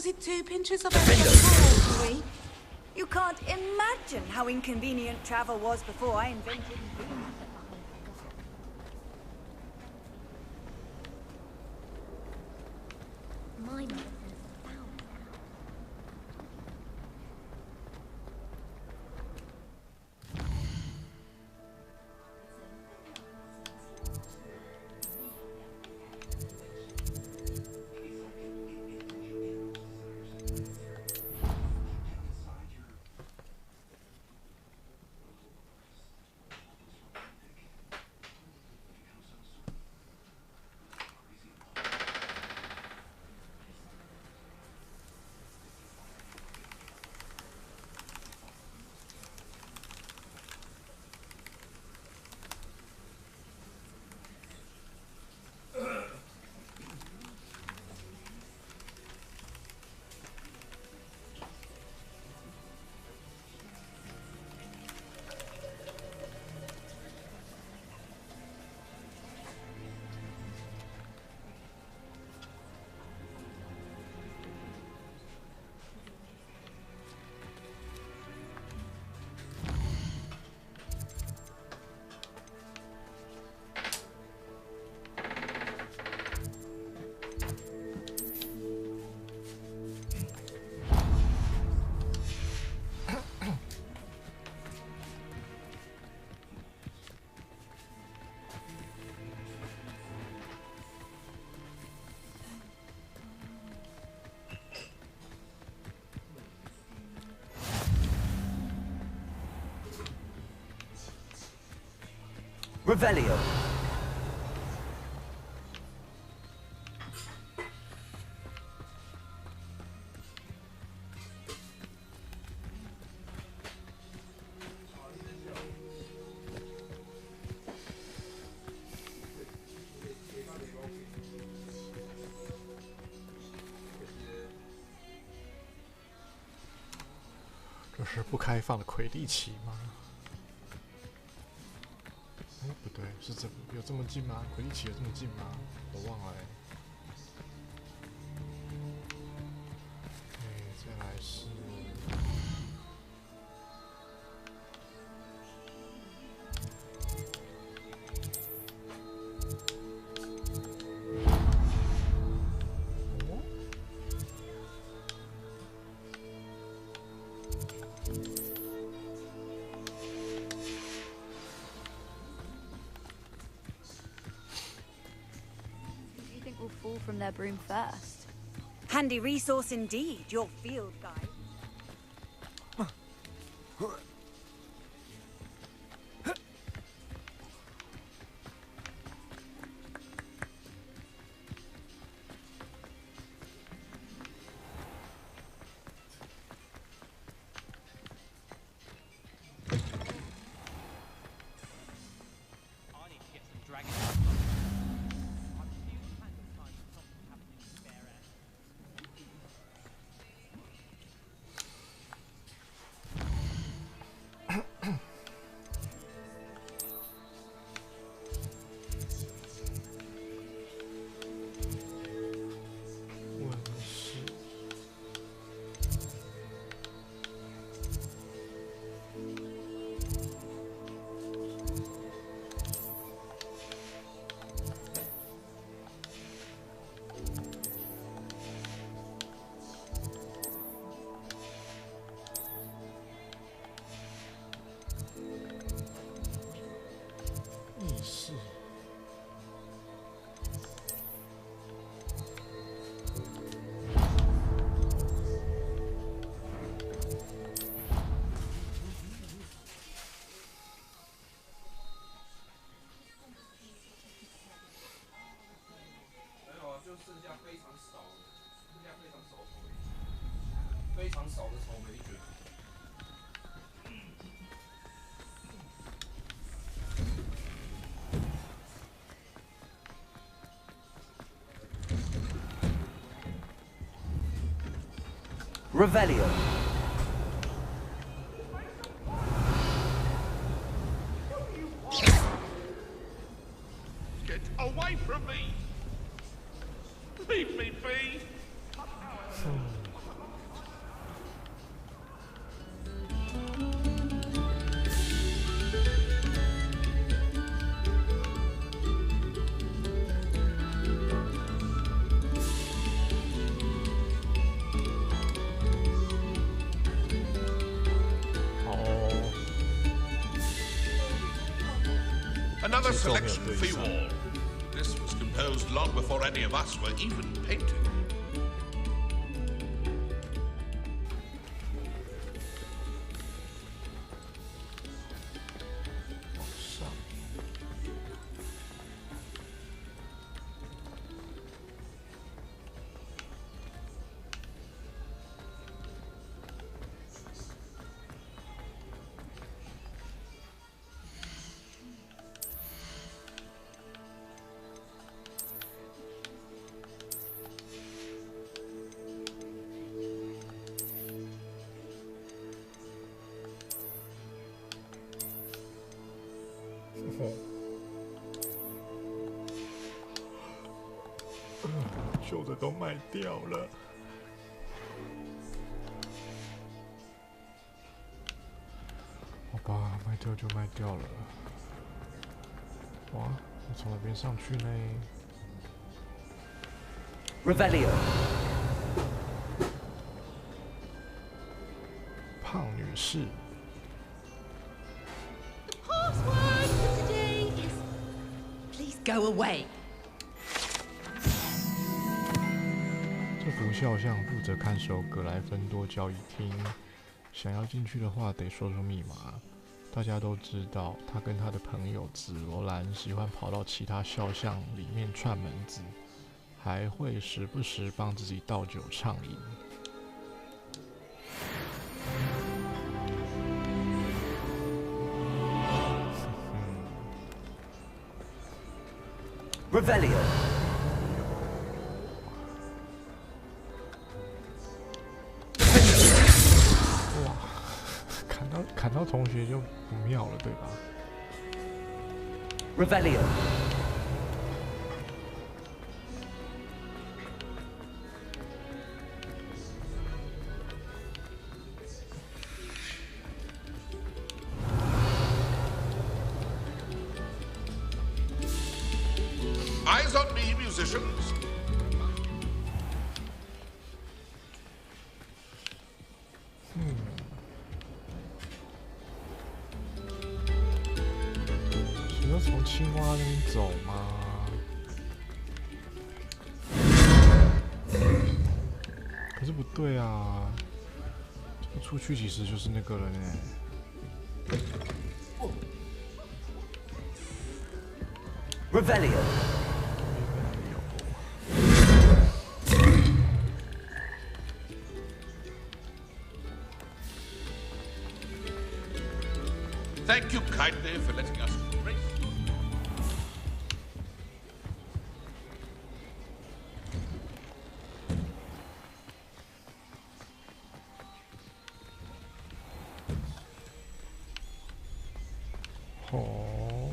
deposit 2 pinches of alcohol, Louis. You can't imagine how inconvenient travel was before I invented My mother Revelio. 这是不开放的魁地奇吗？哎，不对，是有这么近吗？魁地奇有这么近吗？我忘了哎。哎，再来是。Fall from their broom first. handy resource indeed, your field guide.剩下非常少的草莓卷。Revelio. Get away from me! Leave me be! Another selection for you all. This was composed long before any of us were even painted. 旧的都卖掉了。好吧，卖掉就卖掉了。哇，我从哪边上去呢 Revelio. 胖女士。 Password for today is please go away. 这幅肖像负责看守格莱芬多交易厅，想要进去的话得说出密码。大家都知道，他跟他的朋友紫罗兰喜欢跑到其他肖像里面串门子，还会时不时帮自己倒酒畅饮。 Revelio. 哇，砍到同学就不妙了，对吧 Revelio. Eyes on me, musicians. 是要从青蛙那边走吗？可是不对啊，这个出去其实就是那个了呢。 Revelio. Thank you kindly for letting us race. 哦，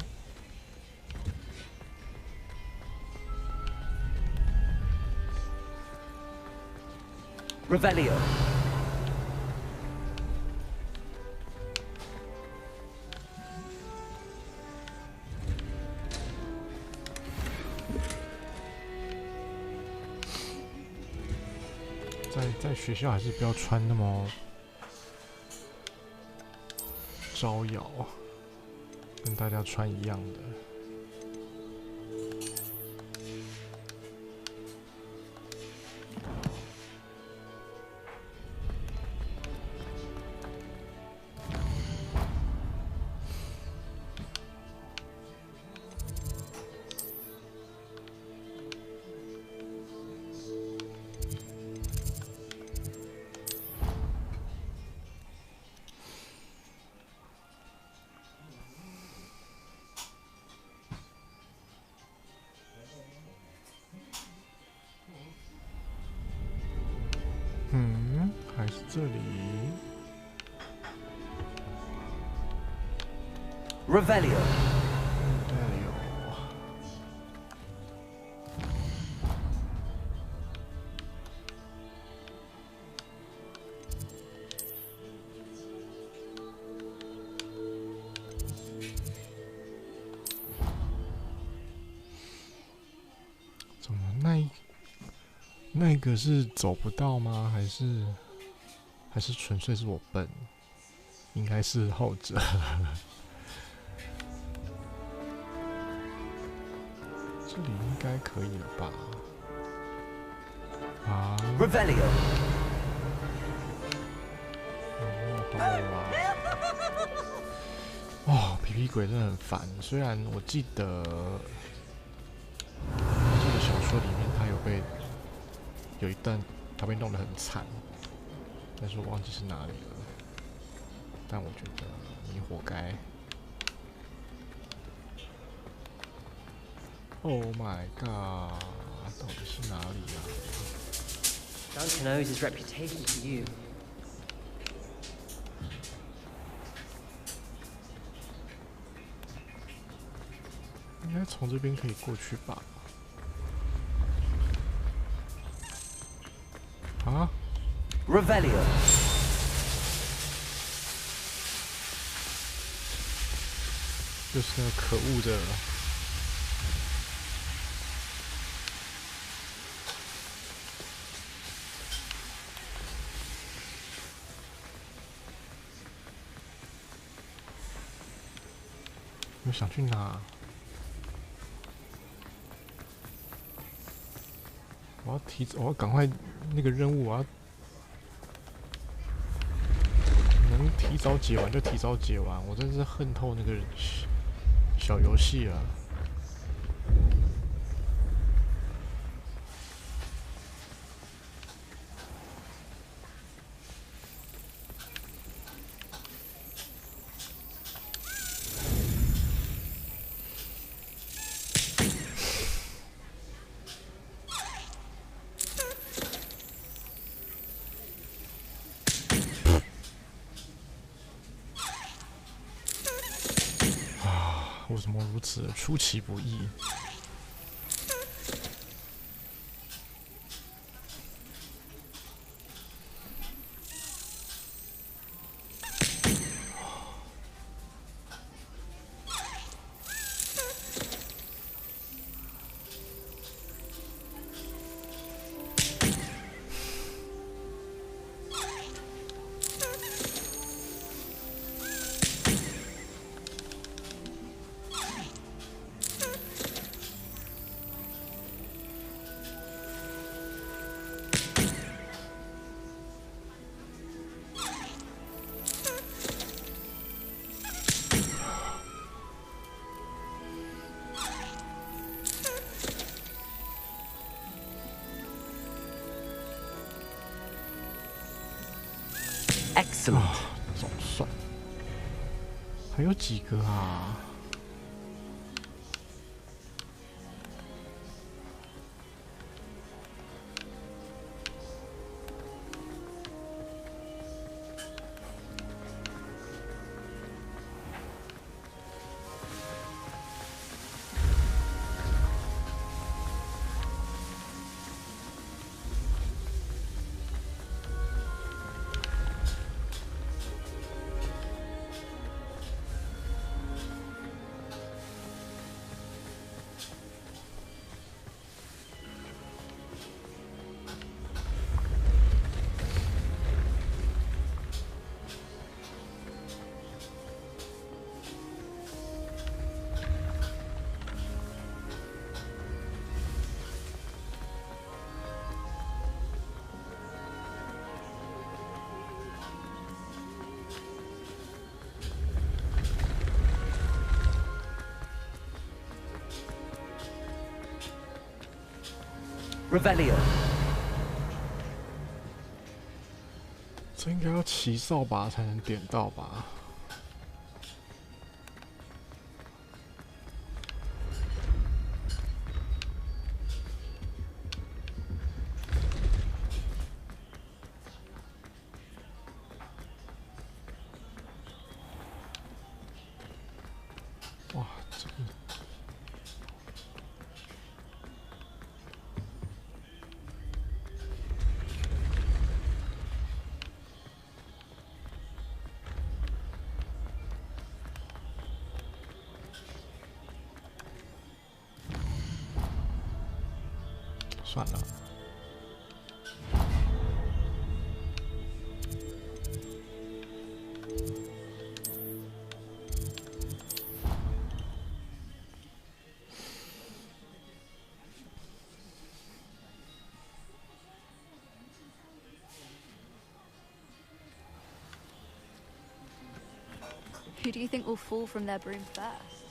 Revelio. 在学校还是不要穿那么招摇，跟大家穿一样的。还是这里。 Revelio. 怎么那个是走不到吗？还是纯粹是我笨？应该是后者。这里应该可以了吧？啊 Revelio. 哦，好了啦。哦，皮皮鬼真的很烦。虽然我记得这个小说里面他有一段他被弄得很惨，但是我忘记是哪里了。但我觉得你活该。Oh my god！ 到底是哪里啊 Duncan owes his reputation to you. 应该从这边可以过去吧？啊 Revelio. 就是那个可恶的。你想去哪？我要赶快那个任务，我要能提早解完就提早解完。我真是恨透那个小游戏了。为什么如此出其不意？Excellent. 总算还有几个啊？Revelio. 这应该要骑扫把才能点到吧？哇，这个。算了。Who do you think will fall from their broom first?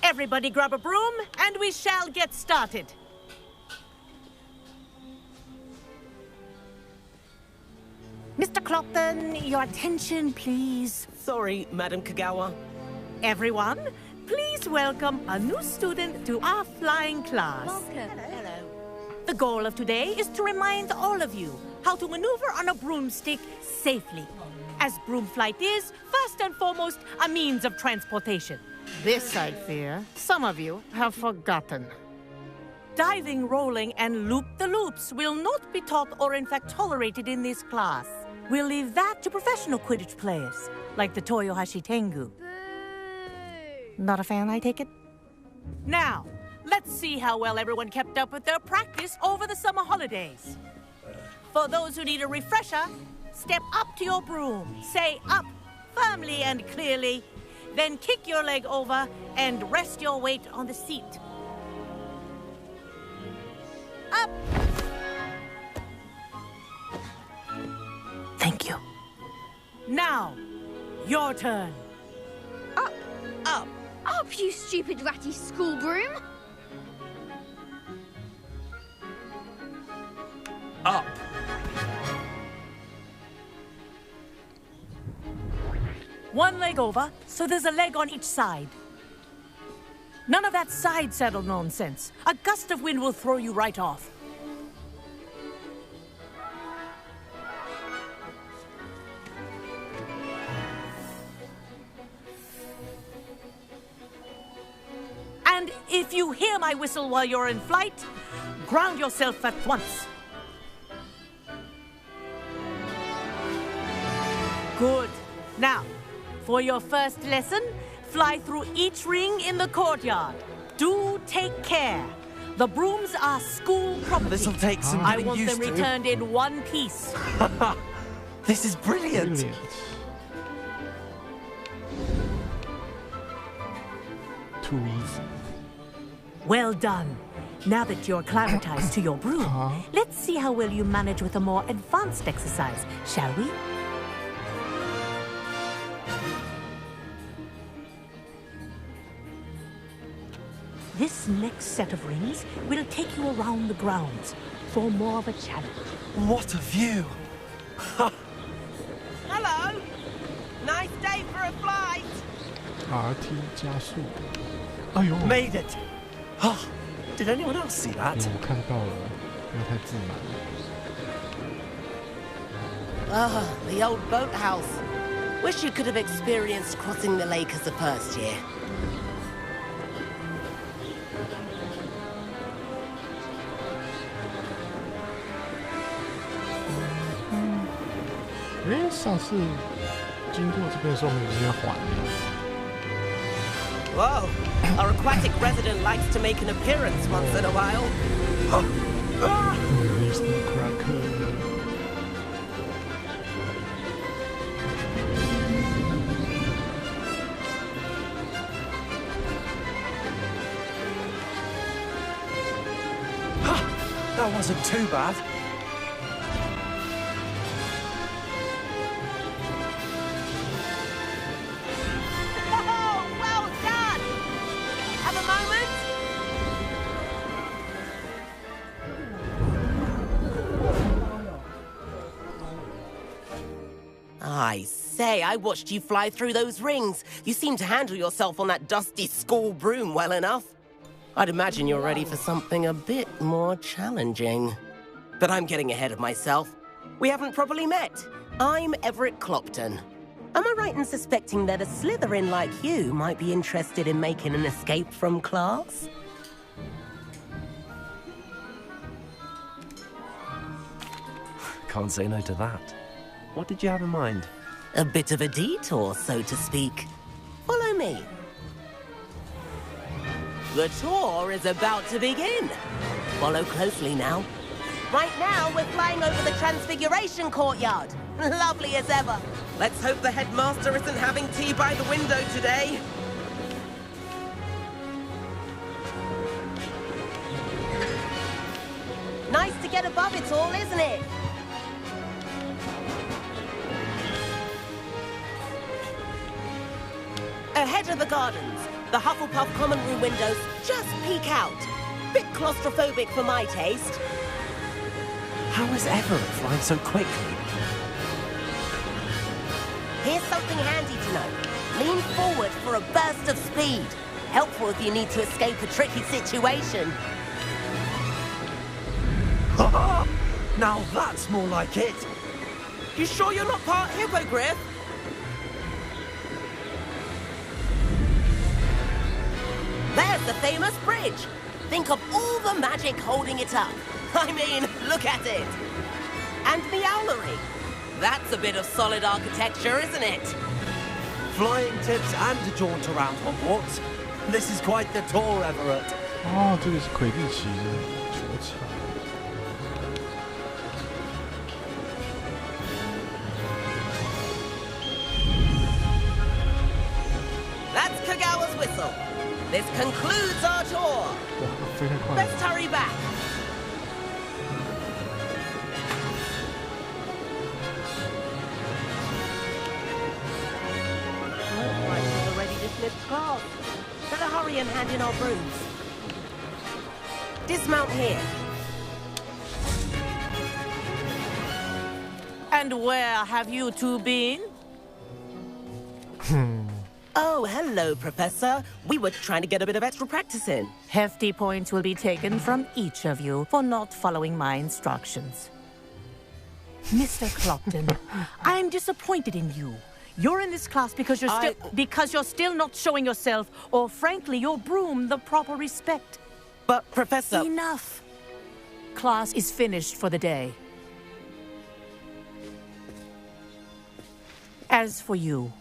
Everybody grab a broom, and we shall get started. Mr. Clopton, your attention, please. Sorry, Madam Kagawa. Everyone, please welcome a new student to our flying class. Welcome. Hello. The goal of today is to remind all of you how to maneuver on a broomstick safely, as broom flight is, first and foremost, a means of transportation. This, I fear, some of you have forgotten. Diving, rolling, and loop-the-loops will not be taught or in fact tolerated in this class. We'll leave that to professional Quidditch players, like the Toyohashi Tengu. Not a fan, I take it? Now, let's see how well everyone kept up with their practice over the summer holidays. For those who need a refresher, step up to your broom, say up firmly and clearly, then kick your leg over and rest your weight on the seat. Up! Thank you. Now, your turn. Up, up, up, you stupid ratty school broom! Up. One leg over, so there's a leg on each side. None of that side saddle nonsense. A gust of wind will throw you right off. And if you hear my whistle while you're in flight, ground yourself at once. Good. Now, for your first lesson, fly through each ring in the courtyard. Do take care. The brooms are school property. This'll take some I getting want used them to. returned in one piece. This is brilliant. Too easy. Well done. Now that you're acclimatized to your broom, let's see how well you manage with a more advanced exercise, shall we? This next set of rings will take you around the grounds for more of a challenge. What a view. Hello. Nice day for a flight. RT 加速。哎呦 Made it. Oh, did anyone else see that? 我看到了，不要太自满。 Ah, the old boathouse. Wish you could have experienced crossing the lake as a first year.哎，上次经过这边的时候，我们有直接还。 Whoa, our aquatic resident likes to make an appearance once in a while. Release the cracker. That wasn't too bad. Oh, well done. Have a moment. I say, I watched you fly through those rings. You seem to handle yourself on that dusty school broom well enough. I'd imagine you're ready for something a bit more challenging. But I'm getting ahead of myself. We haven't properly met. I'm Everett Clopton. Am I right in suspecting that a Slytherin like you might be interested in making an escape from class? Can't say no to that. What did you have in mind? A bit of a detour, so to speak. Follow me. The tour is about to begin. Follow closely now. Right now, we're flying over the Transfiguration Courtyard. Lovely as ever. Let's hope the headmaster isn't having tea by the window today. Nice to get above it all, isn't it? Ahead of the gardens, the Hufflepuff common room windows just peek out. Bit claustrophobic for my taste. How is Everett flying so quickly? Here's something handy to know. Lean forward for a burst of speed. Helpful if you need to escape a tricky situation. Now that's more like it. You sure you're not part hippogriff? There's the famous bridge. Think of all the magic holding it up. I mean, look at it. And the owlery. That's a bit of solid architecture, isn't it? Flying tips and a jaunt around Hogwarts. This is quite the tour, Everett. 哦，这个是魁地奇的球场。That's Kagawa's whistle. This concludes our tour. 哇，飞太快了。 Let's hurry back. Looks like we've already dismissed class. Better hurry and hand in our brooms. Dismount here. And where have you two been? Oh, hello, Professor. We were trying to get a bit of extra practice in. Hefty points will be taken from each of you for not following my instructions. Mr. Clopton, I'm disappointed in you. You're in this class because you're still not showing yourself, or frankly, your broom the proper respect. But, Professor... Enough. Class is finished for the day. As for you,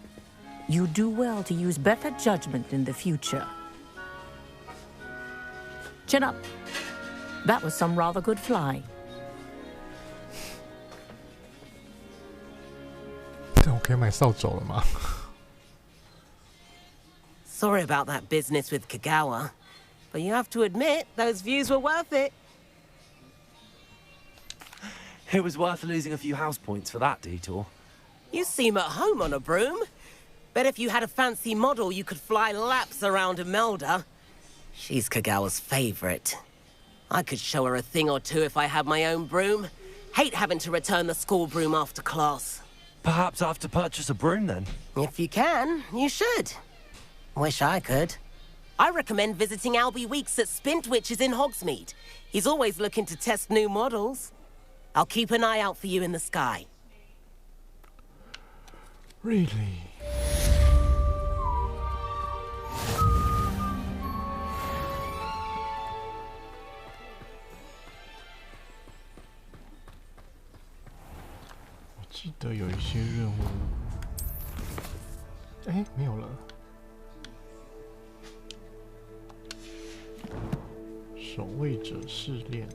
you do well to use better judgment in the future. Chin up. That was some rather good flying. 但我可以买扫帚了吗？ Sorry about that business with Kagawa, but you have to admit those views were worth it. It was worth losing a few house points for that detour. You seem at home on a broom. Bet if you had a fancy model, you could fly laps around Imelda. She's Kagawa's favorite. I could show her a thing or two if I had my own broom. Hate having to return the school broom after class. Perhaps I have to purchase a broom then. If you can, you should. Wish I could. I recommend visiting Albie Weeks at Spintwitches in Hogsmeade. He's always looking to test new models. I'll keep an eye out for you in the sky. Really?我记得有一些任务，哎，没有了。守卫者试炼。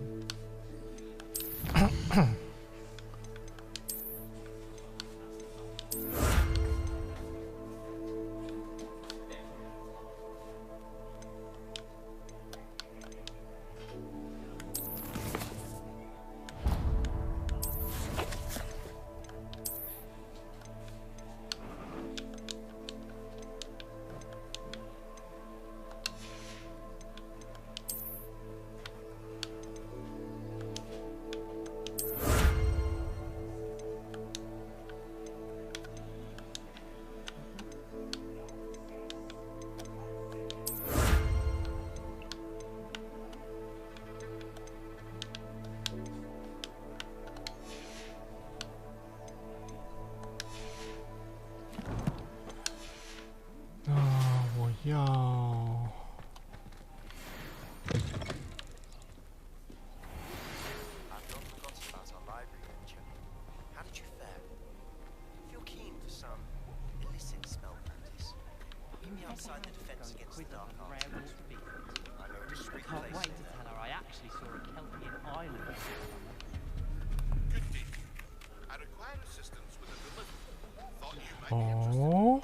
哦。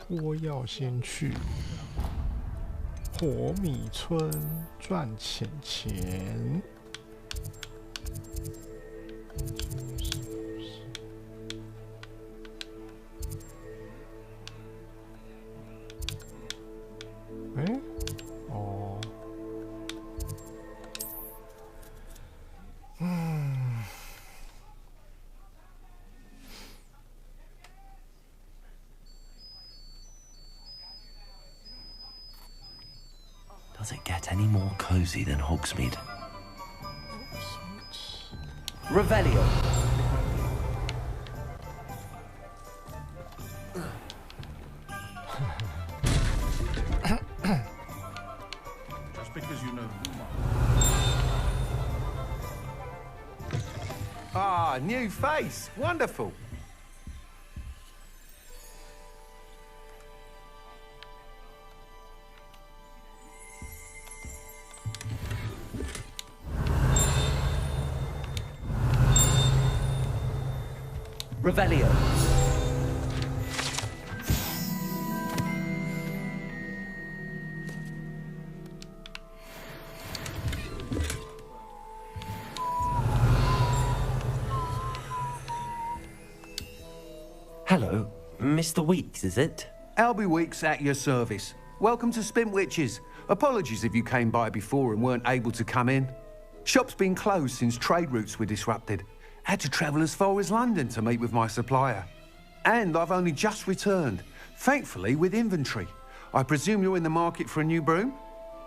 波要先去火米村赚钱钱。哎，哦，Does it get any more cozy than Hogsmeade? Revelio. Just because you know who Ah, new face. Wonderful. Revelio. Hello, Mr. Weeks, is it? Albie Weeks at your service. Welcome to Spintwitches. Apologies if you came by before and weren't able to come in. Shop's been closed since trade routes were disrupted. Had to travel as far as London to meet with my supplier. And I've only just returned, thankfully with inventory. I presume you're in the market for a new broom?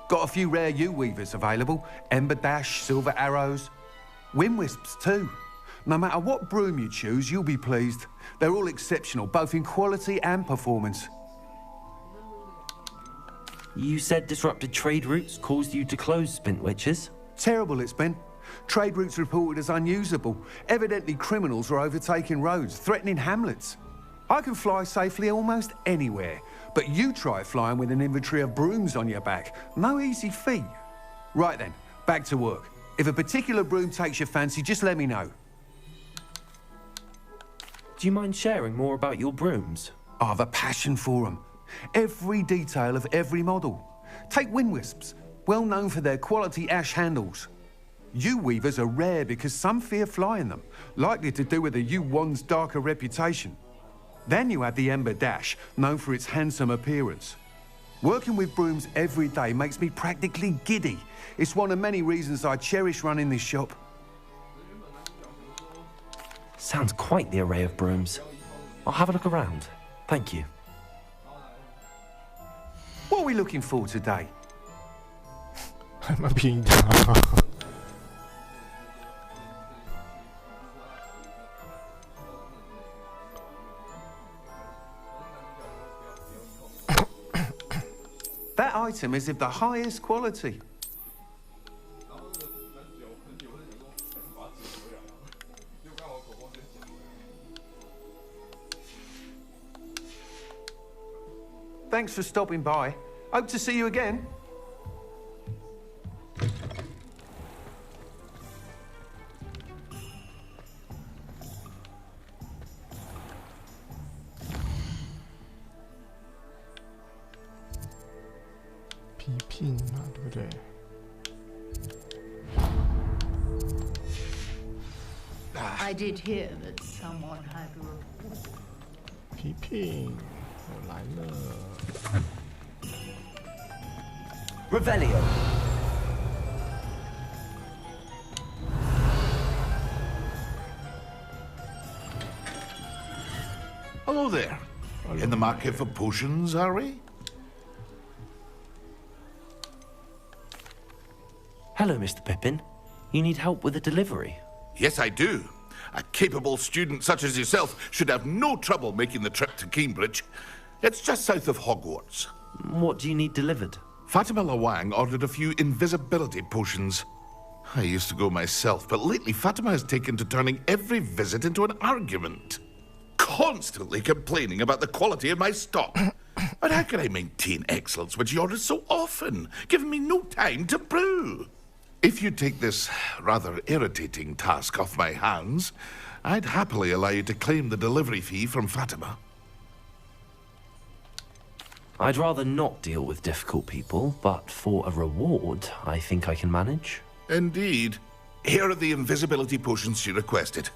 Got a few rare U-weavers available. Ember Dash, Silver Arrows. Wind Wisps too. No matter what broom you choose, you'll be pleased. They're all exceptional, both in quality and performance. You said disrupted trade routes caused you to close Spintwitches? Terrible it's been. Trade routes reported as unusable. Evidently criminals are overtaking roads, threatening hamlets. I can fly safely almost anywhere, but you try flying with an inventory of brooms on your back. No easy feat. Right then, back to work. If a particular broom takes your fancy, just let me know. Do you mind sharing more about your brooms? I have a passion for them. Every detail of every model. Take Wind Wisps, well known for their quality ash handles. U-weavers are rare because some fear flying them, likely to do with the U-Wand's darker reputation. Then you have the Ember Dash, known for its handsome appearance. Working with brooms every day makes me practically giddy. It's one of many reasons I cherish running this shop. Sounds quite the array of brooms. I'll have a look around. Thank you. What are we looking for today? 还蛮平常。That item is of the highest quality. Thanks for stopping by. Hope to see you again. I did hear that someone had a report. 皮皮，我来了。 Revelio. Hello there. In the market for potions, are we? Hello, Mr. Pippin. You need help with a delivery? Yes, I do. A capable student such as yourself should have no trouble making the trip to Cambridge. It's just south of Hogwarts. What do you need delivered? Fatima Lawang ordered a few invisibility potions. I used to go myself, but lately Fatima has taken to turning every visit into an argument. Constantly complaining about the quality of my stock. But how can I maintain excellence when she orders so often, giving me no time to brew? If you take this rather irritating task off my hands, I'd happily allow you to claim the delivery fee from Fatima. I'd rather not deal with difficult people, but for a reward, I think I can manage. Indeed. Here are the invisibility potions she requested.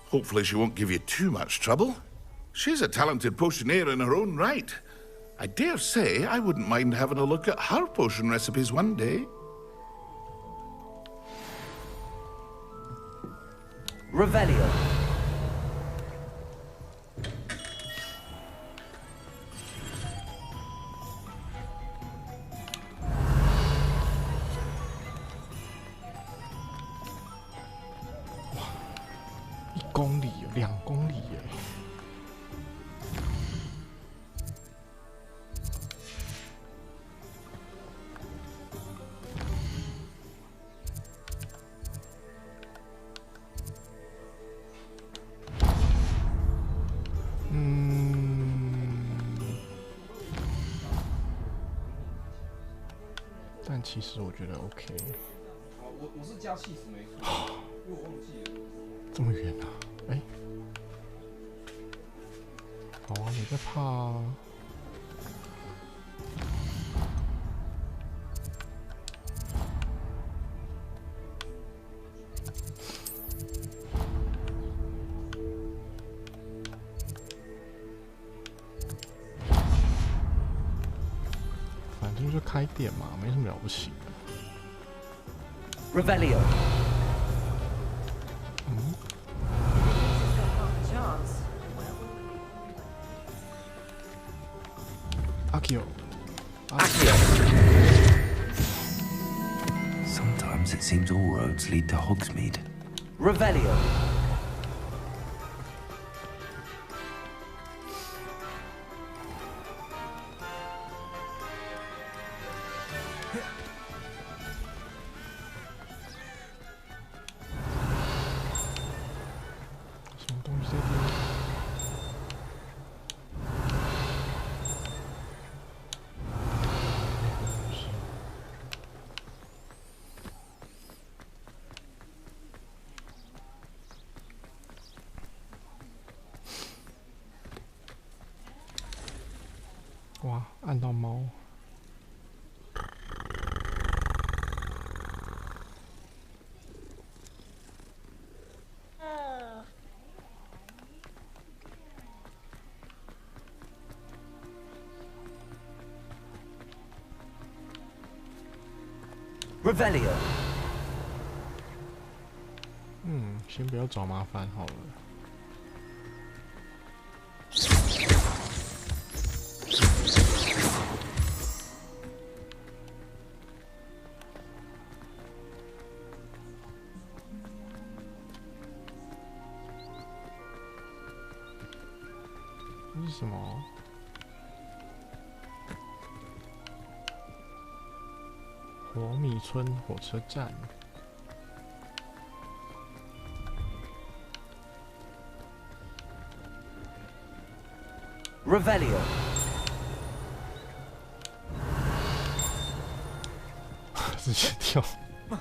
Hopefully she won't give you too much trouble. She's a talented potioneer in her own right. I dare say I wouldn't mind having a look at her potion recipes one day. Revelio. $1公里，2公里耶！但其实我觉得 OK。我是加气死没错，因为我忘记了。这么远啊？哎，好啊，你在怕啊？反正就开店嘛，没什么了不起的。Revelio. Akio. Sometimes it seems all roads lead to Hogsmeade. Revelio.哇，按到猫。Revelio. 先不要找麻烦好了。这是什么？火米村火车站。Revelio. 直接跳，不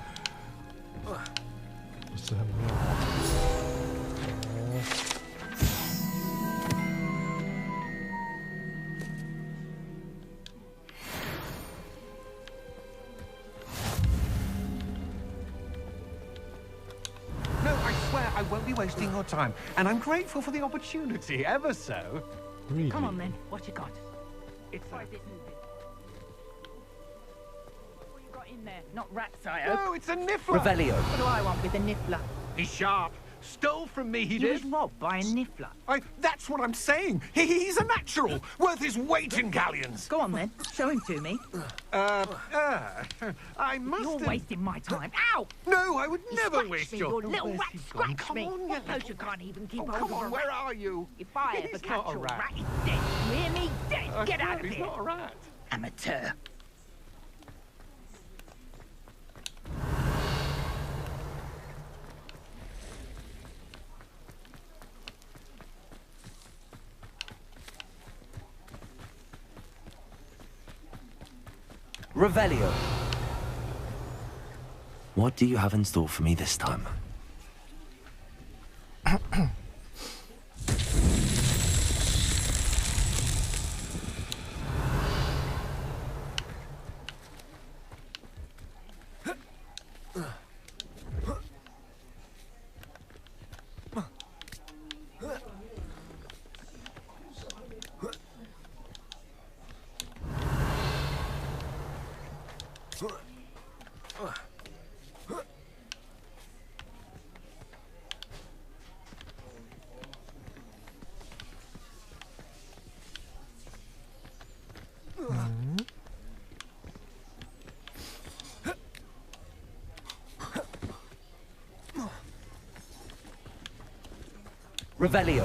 是很妙啊。No, I swear I won't be wasting your time, and I'm grateful for the opportunity, ever so. Really? Come on, then. What you got? It's like this. What you got in there? Not rats, I hope. No, it's a niffler. Revelio. What do I want with a niffler? He's sharp. Stole from me, he You did. was robbed by a niffler. That's what I'm saying. He's a natural, worth his weight in galleons. Go on, then. Show him to me. I must You're have... wasting my time. Ow! No, I would You never scratched waste me, your... you little rat scratched Come me. on, you What knows little- you can't even keep Oh, hold come of on, a where rat? are you? If I He's ever not catch a a rat. rat, he's dead. You hear me? Dead. Get out of He's here. not a rat. Amateur. Revelio. What do you have in store for me this time? Revelio.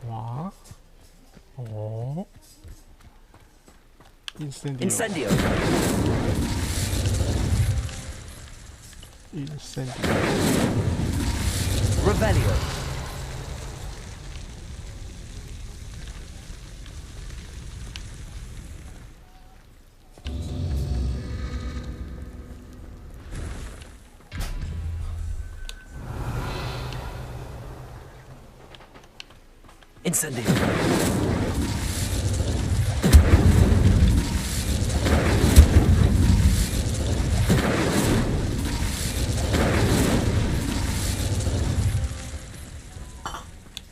哇，哦 ，Incendio。 Incendio. Incendio. Revelio. Incendio.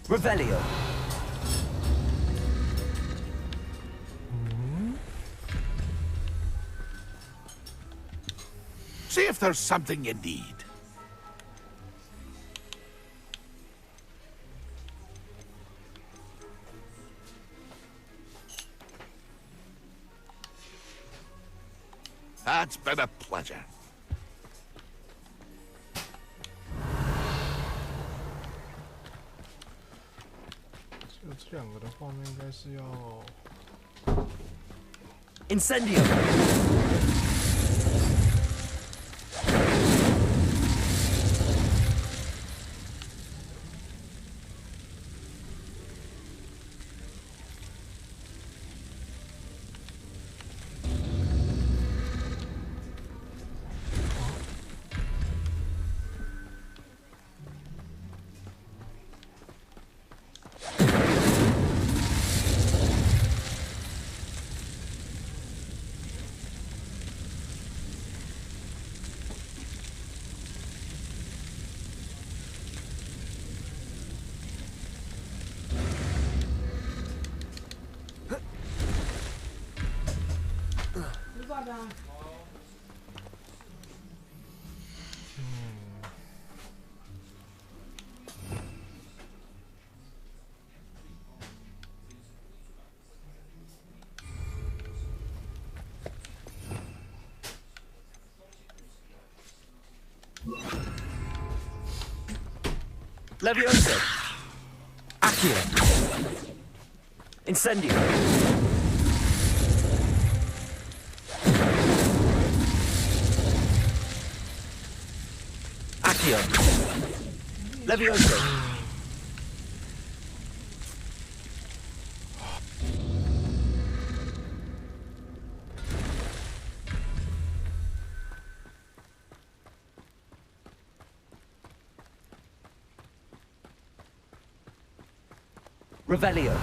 Revelio. See if there's something you need. That's been a pleasure. 就这两个的话，那应该是要 Incendio. Levioso. Accio. Incendio. Accio. Levioso. Revelio.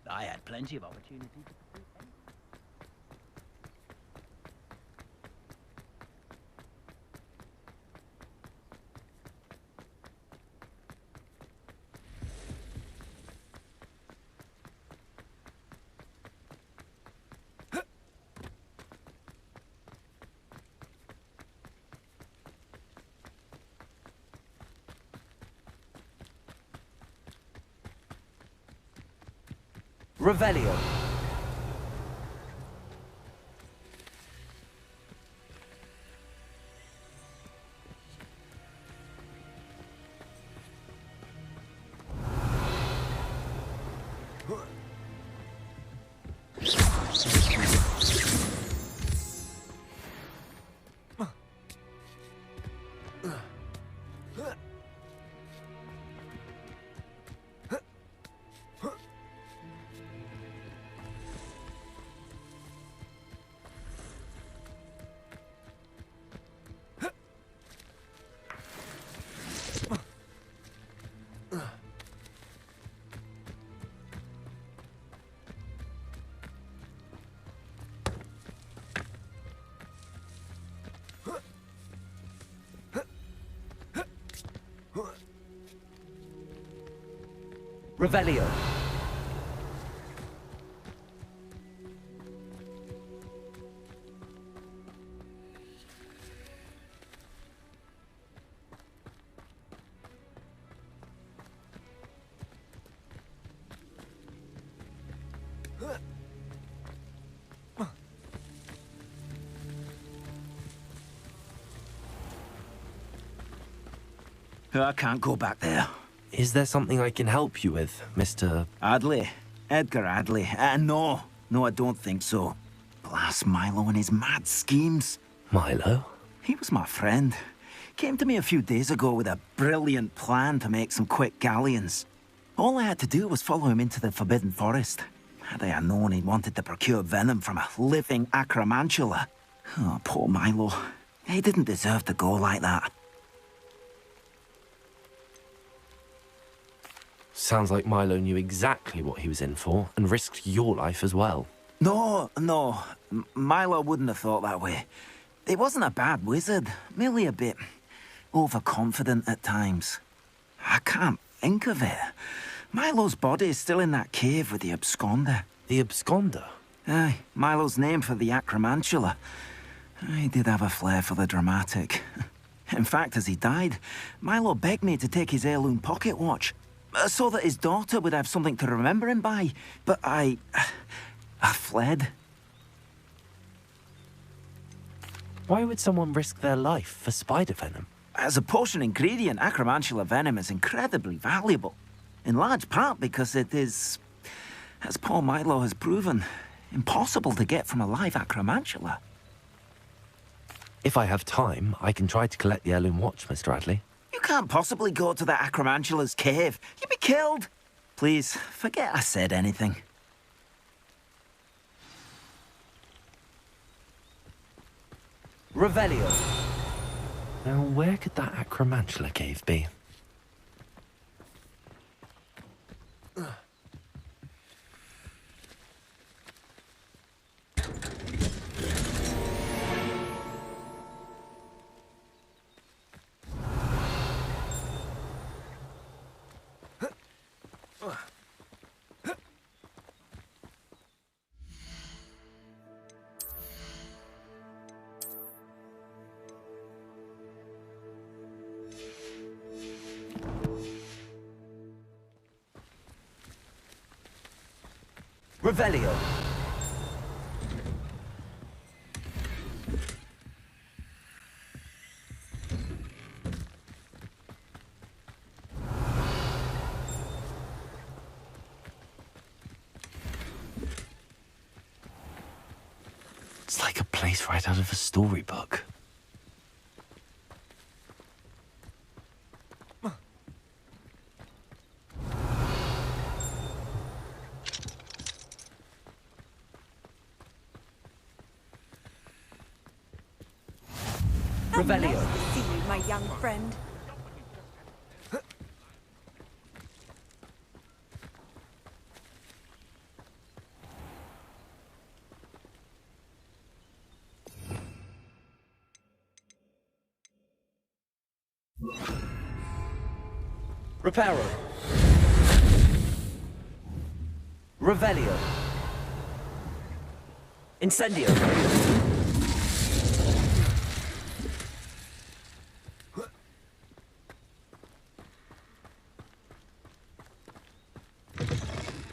I had plenty of opportunity to... Revelio. Revelio. I can't go back there. Is there something I can help you with, Mr. Adley? Edgar Adley? No, I don't think so. Blast Milo and his mad schemes. Milo? He was my friend. Came to me a few days ago with a brilliant plan to make some quick galleons. All I had to do was follow him into the Forbidden Forest. Had I known he'd wanted to procure venom from a living acromantula. Oh, poor Milo. He didn't deserve to go like that. Sounds like Milo knew exactly what he was in for and risked your life as well. No. Milo wouldn't have thought that way. He wasn't a bad wizard, merely a bit overconfident at times. I can't think of it. Milo's body is still in that cave with the absconder. The absconder? Aye, Milo's name for the acromantula. He did have a flair for the dramatic. In fact, as he died, Milo begged me to take his heirloom pocket watch, so that his daughter would have something to remember him by. But I fled. Why would someone risk their life for spider venom? As a potion ingredient, acromantula venom is incredibly valuable. In large part because it is, as poor Milo has proven, impossible to get from a live acromantula. If I have time, I can try to collect the heirloom watch, Mr. Adley. You can't possibly go to the acromantula's cave. You'd be killed. Please, forget I said anything. Revelio. Now, where could that acromantula cave be? Revelio. It's like a place right out of a storybook. Revelio. Nice to see you, my young friend. Reparo. Revelio. Incendio.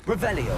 Revelio.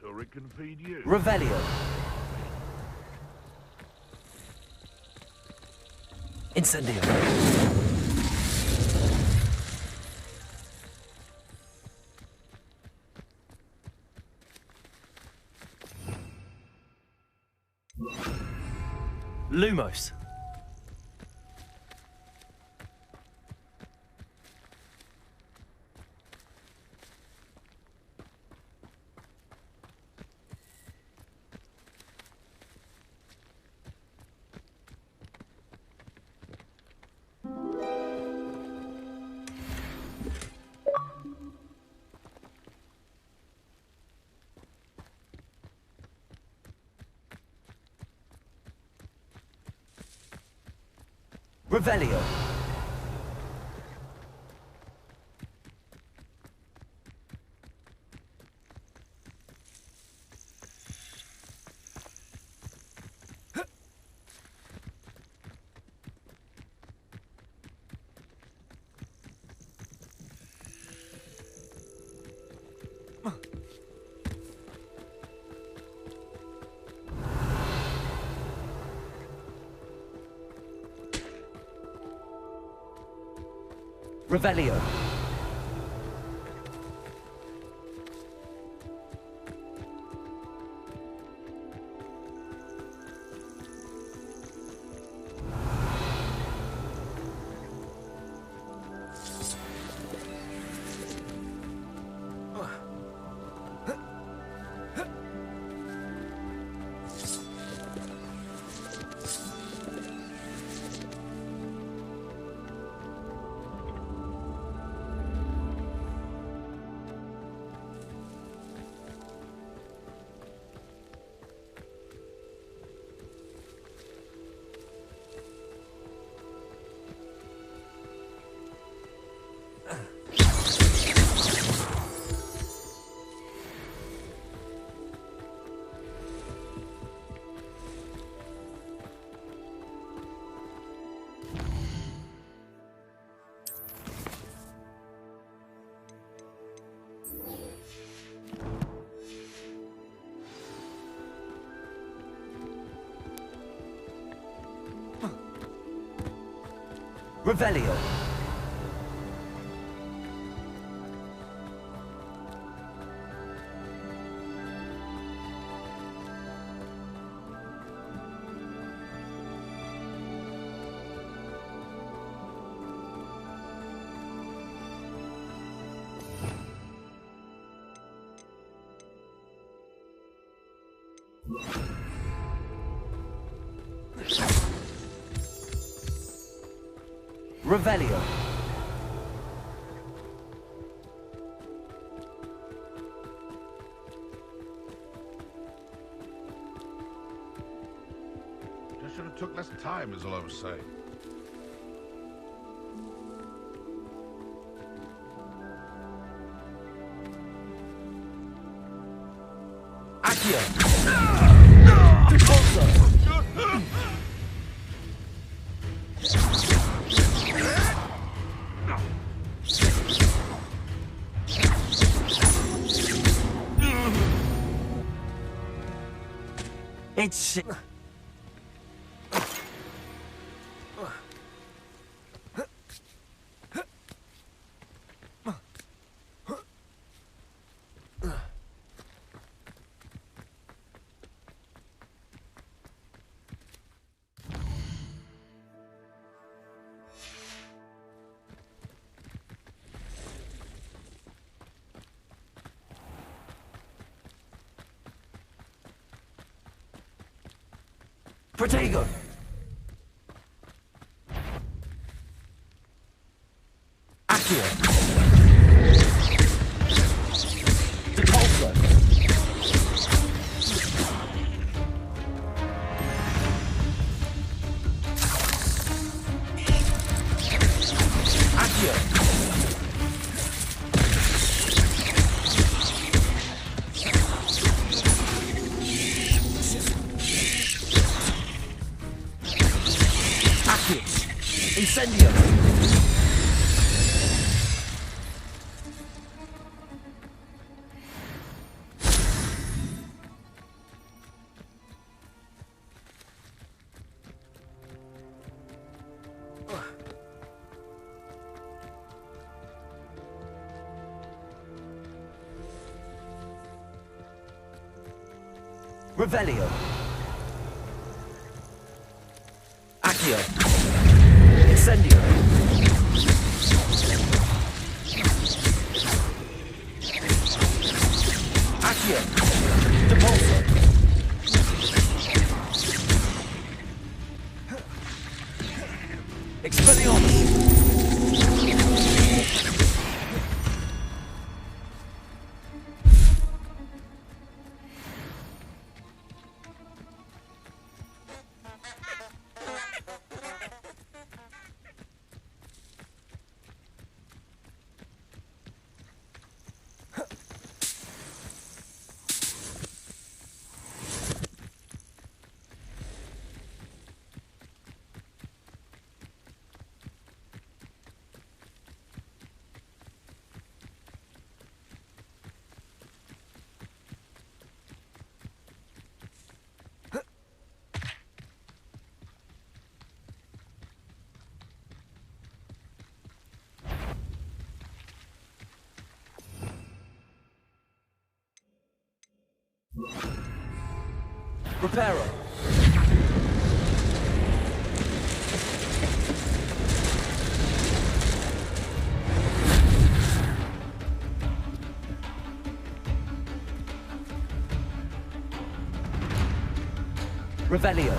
so it can feed you. Revelio. Incendio. Lumos. Revelio. Revelio. Revelio. Revelio. Just should have took less time, is all I was saying. Accio. Repulsor. It's... Protego! Accio! Depulso! Accio! Incendio! Revelio. Accio. Incendio. Accio. Depulso. Expelliarmus. Reparo. Revelio.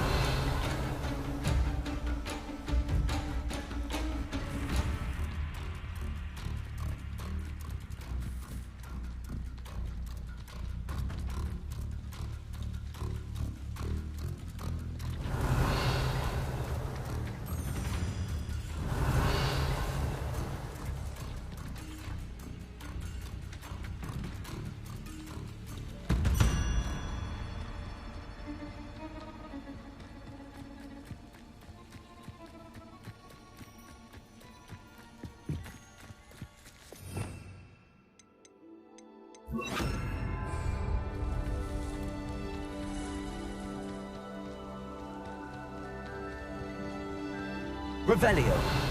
Revelio.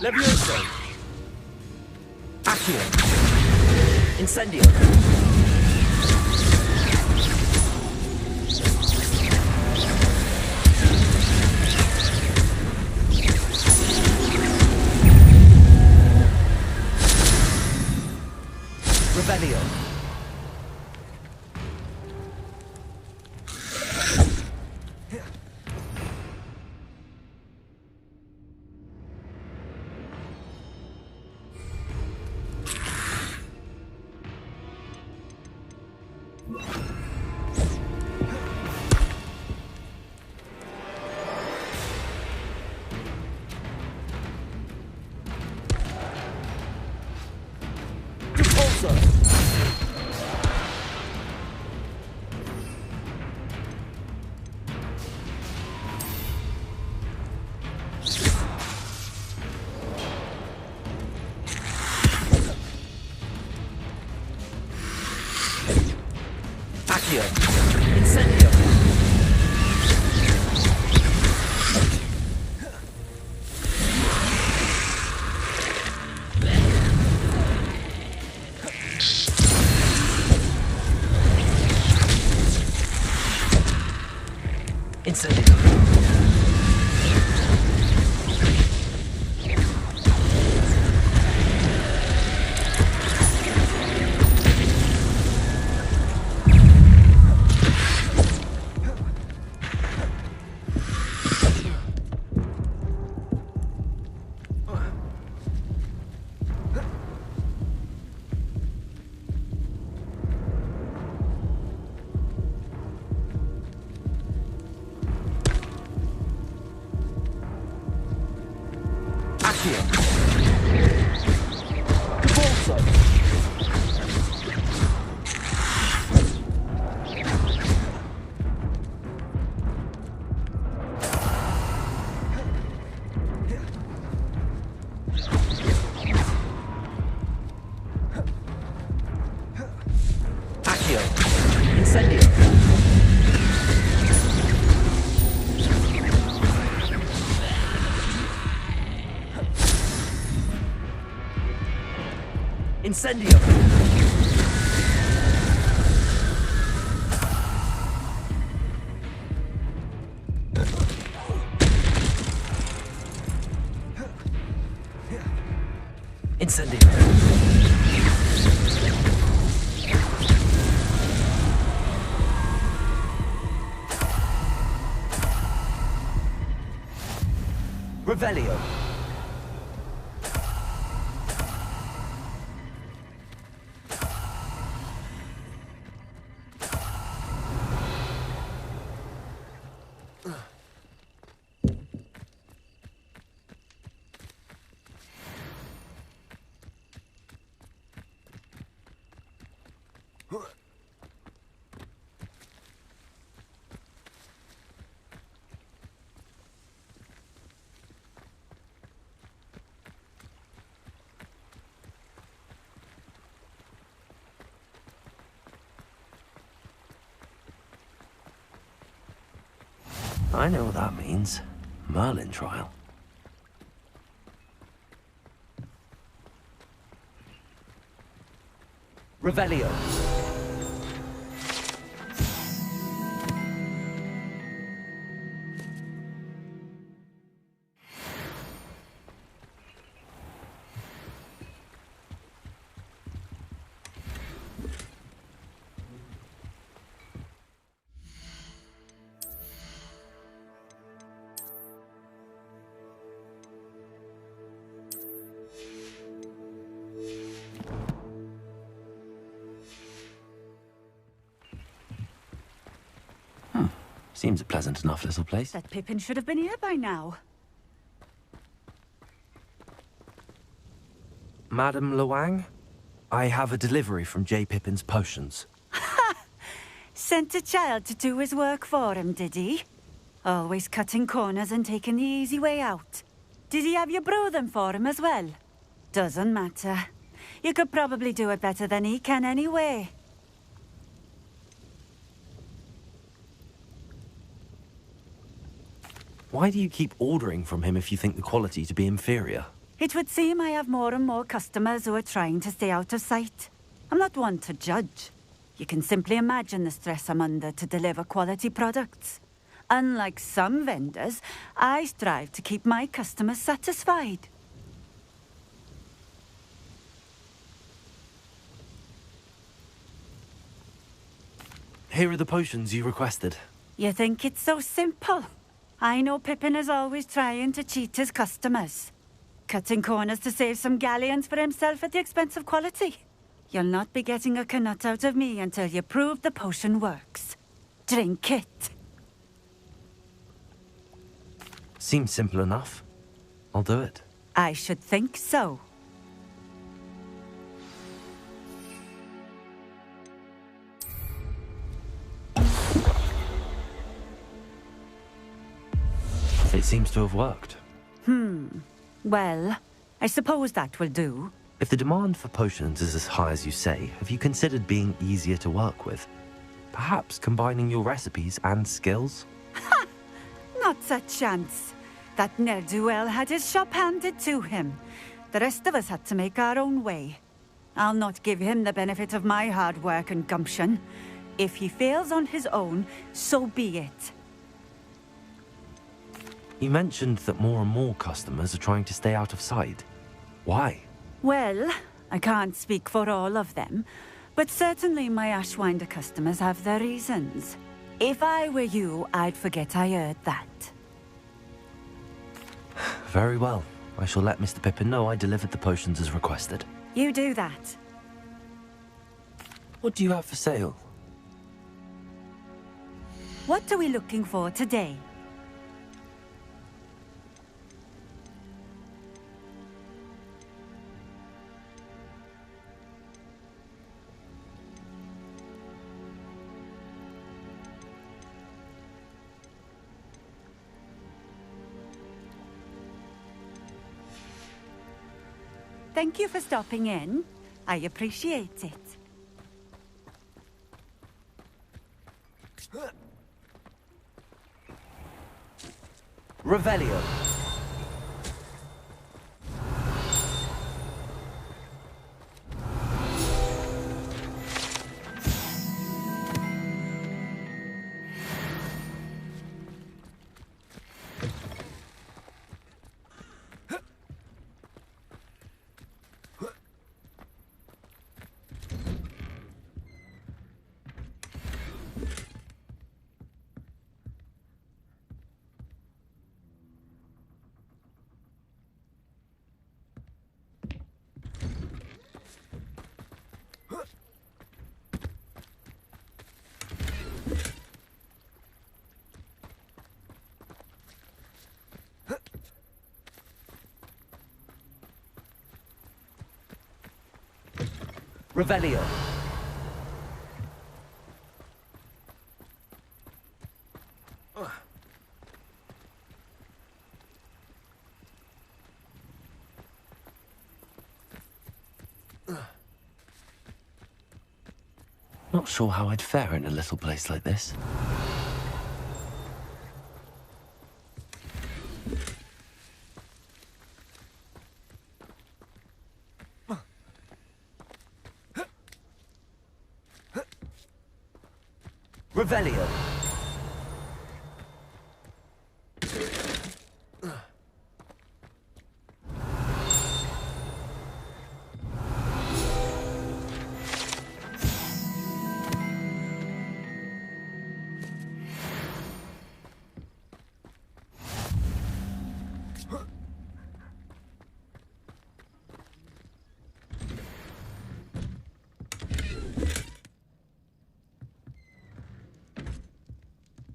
Levioso. Accio. Incendio. Revelio. Accio. Incendio. Incendio. Incendio! Incendio! Revelio! I know what that means. Merlin trial. Revelio! Seems a pleasant enough little place. That Pippin should have been here by now. Madam Luang, I have a delivery from J. Pippin's potions. Sent a child to do his work for him, did he? Always cutting corners and taking the easy way out. Did he have you brew them for him as well? Doesn't matter. You could probably do it better than he can anyway. Why do you keep ordering from him if you think the quality to be inferior? It would seem I have more and more customers who are trying to stay out of sight. I'm not one to judge. You can simply imagine the stress I'm under to deliver quality products. Unlike some vendors, I strive to keep my customers satisfied. Here are the potions you requested. You think it's so simple? I know Pippin is always trying to cheat his customers. Cutting corners to save some galleons for himself at the expense of quality. You'll not be getting a canut out of me until you prove the potion works. Drink it. Seems simple enough. I'll do it. I should think so. It seems to have worked. Well, I suppose that will do. If the demand for potions is as high as you say, have you considered being easier to work with? Perhaps combining your recipes and skills? Ha! Not a chance. That ne'er-do-well had his shop handed to him. The rest of us had to make our own way. I'll not give him the benefit of my hard work and gumption. If he fails on his own, so be it. You mentioned that more and more customers are trying to stay out of sight. Why? Well, I can't speak for all of them, but certainly my Ashwinder customers have their reasons. If I were you, I'd forget I heard that. Very well. I shall let Mr. Pippin know I delivered the potions as requested. You do that. What do you have for sale? What are we looking for today? Thank you for stopping in. I appreciate it. Revelio. Revelio. Not sure how I'd fare in a little place like this. Revelio.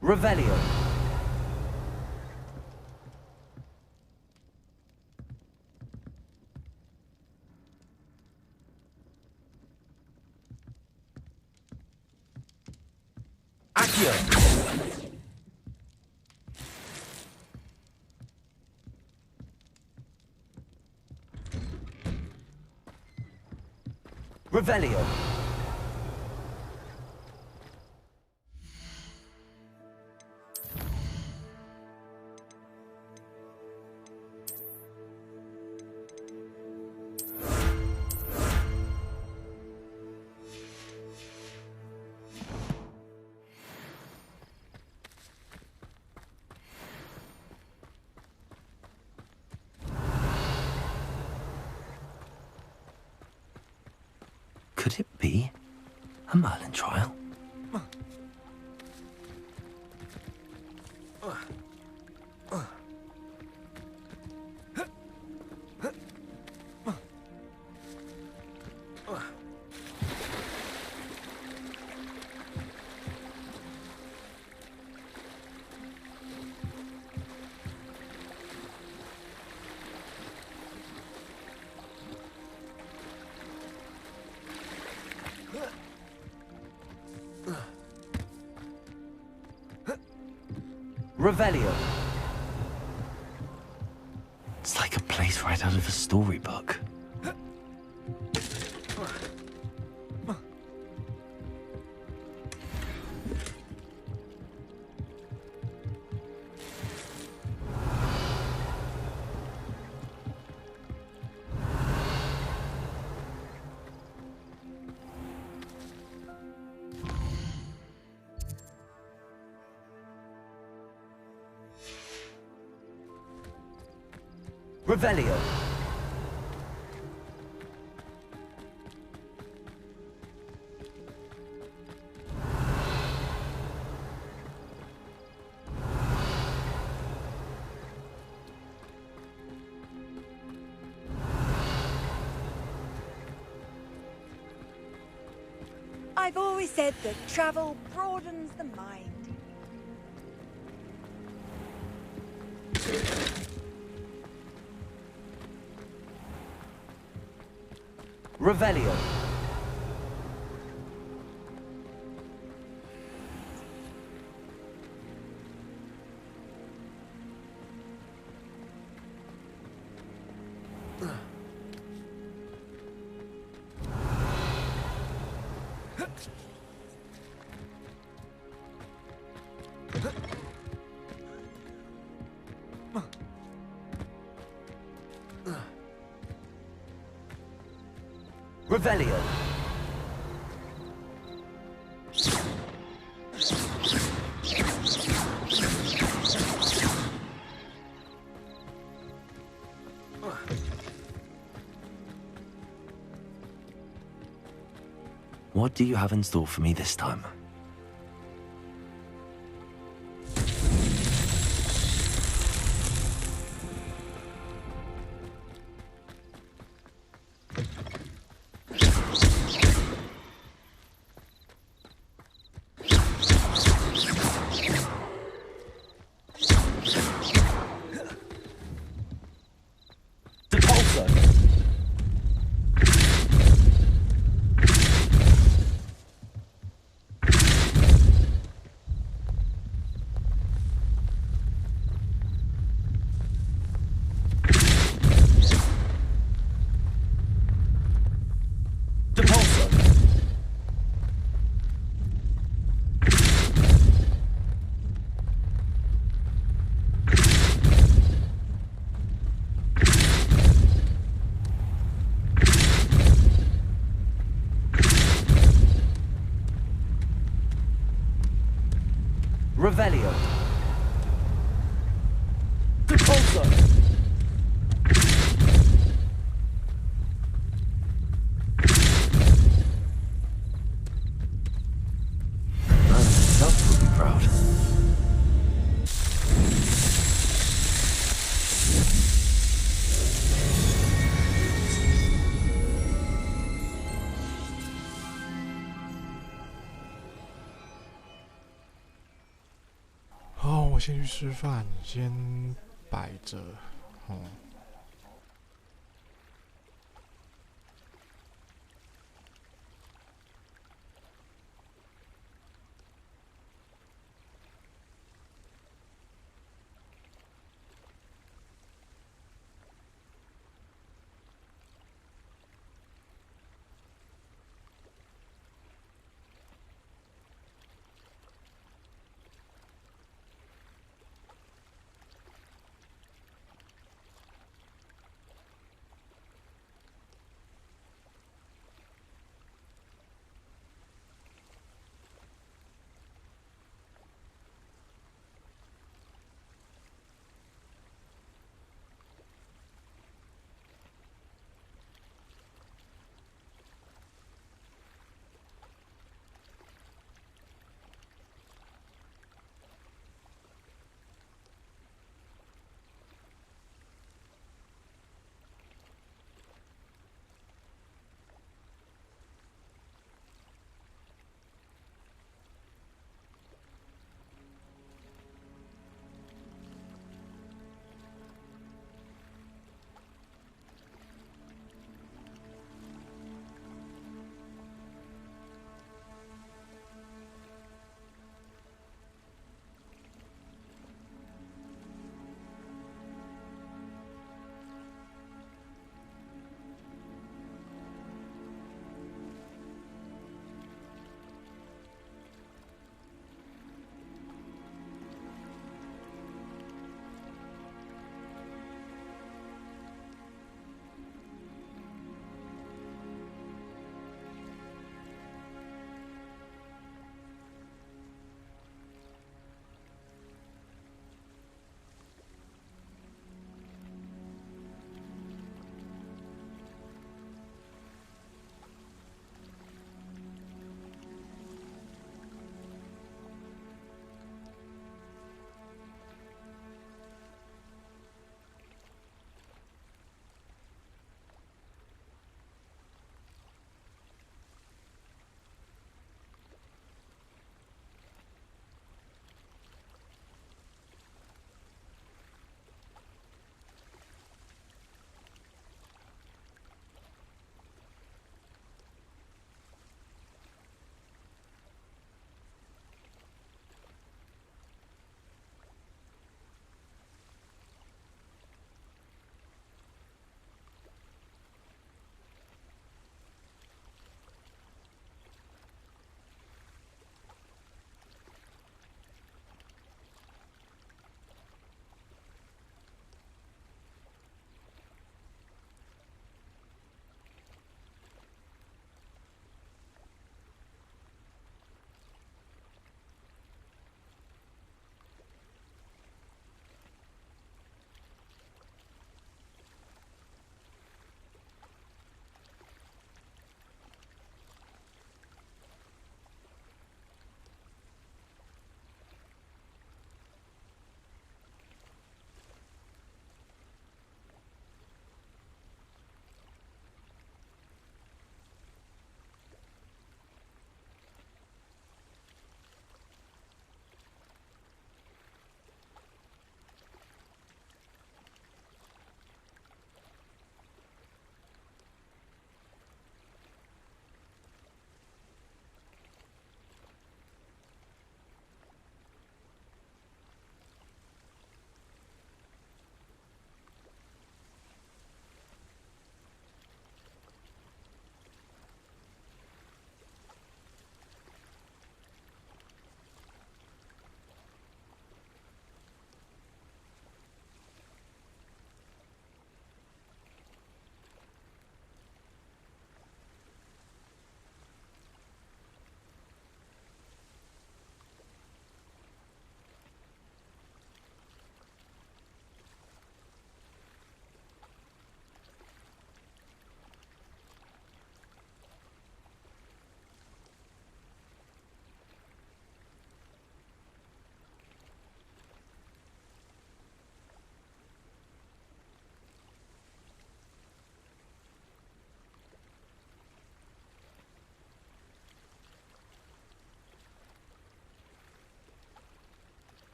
Revelio. Accio. Revelio. Could it be a Merlin trial? Revelio. It's like a place right out of a storybook. Revelio. I've always said that travel broadens the mind. Revelio. Revelio. What do you have in store for me this time? Revelio. Repulsor. Self will be proud. Oh, 我先去吃饭，先摆着。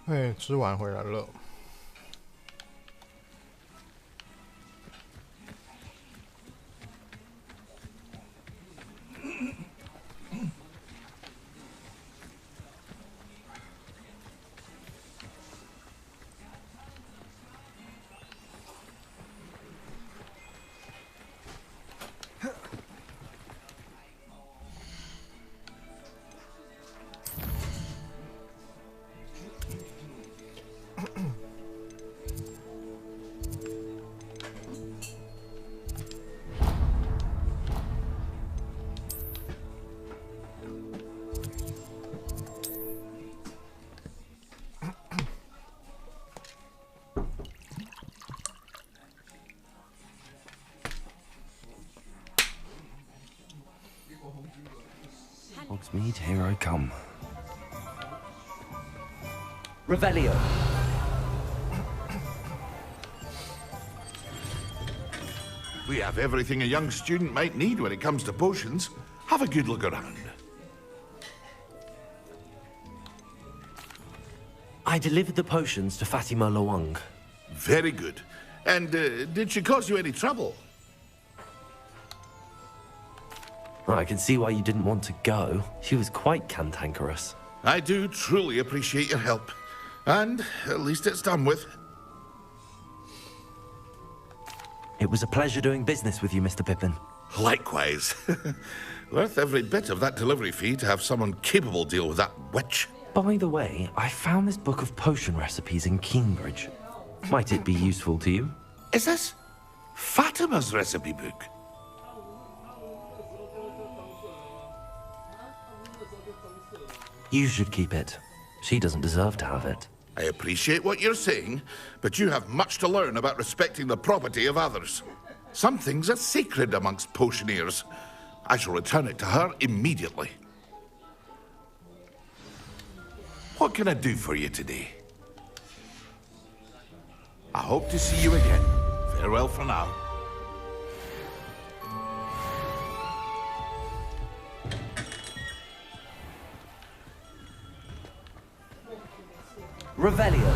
哎，吃完回来了。Hogsmeade, here I come. Revelio. We have everything a young student might need when it comes to potions. Have a good look around. I delivered the potions to Fatima Lawang. Very good. And did she cause you any trouble? I can see why you didn't want to go. She was quite cantankerous. I do truly appreciate your help. And at least it's done with. It was a pleasure doing business with you, Mr. Pippin. Likewise. Worth every bit of that delivery fee to have someone capable deal with that witch. By the way, I found this book of potion recipes in Cambridge. Might it be useful to you? Is this Fatima's recipe book? You should keep it. She doesn't deserve to have it. I appreciate what you're saying, but you have much to learn about respecting the property of others. Some things are sacred amongst potioneers. I shall return it to her immediately. What can I do for you today? I hope to see you again. Farewell for now. Revelio.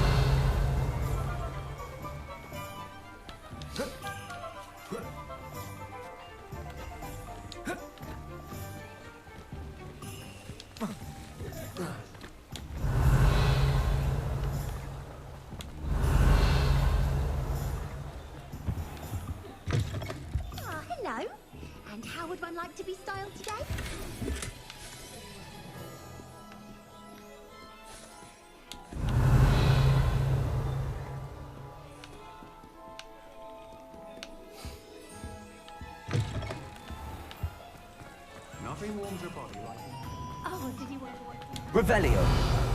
Hello. And how would one like to be styled today? Nothing warms your body like Oh, did you want to... Revelio.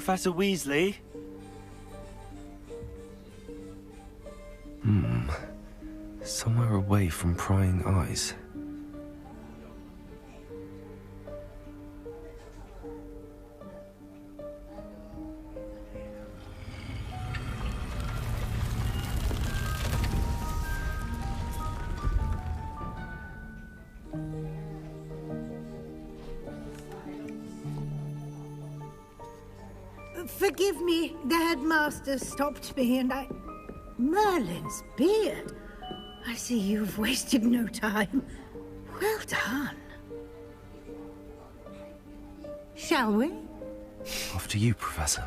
Professor Weasley? Somewhere away from prying eyes. Forgive me, the headmaster stopped me and I... Merlin's beard. I see you've wasted no time. Well done. Shall we? After you, Professor.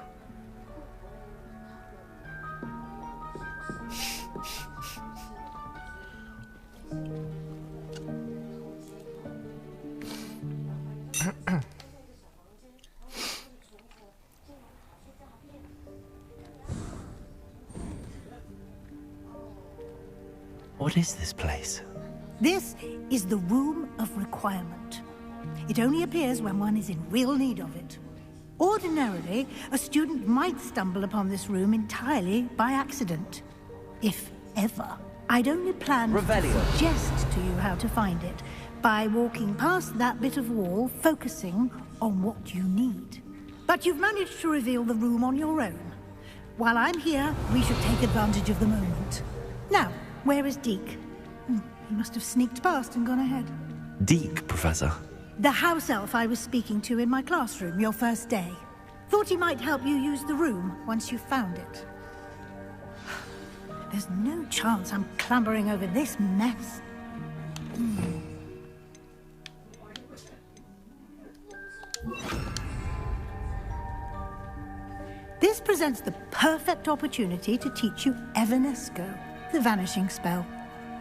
What is this place? This is the Room of Requirement. It only appears when one is in real need of it. Ordinarily, a student might stumble upon this room entirely by accident. If ever. I'd only plan to suggest to you how to find it by walking past that bit of wall, focusing on what you need. But you've managed to reveal the room on your own. While I'm here, we should take advantage of the moment. Now, where is Deke? He must have sneaked past and gone ahead. Deke, Professor. The house elf I was speaking to in my classroom your first day. Thought he might help you use the room once you found it. There's no chance I'm clambering over this mess. This presents the perfect opportunity to teach you Evanesco, the vanishing spell.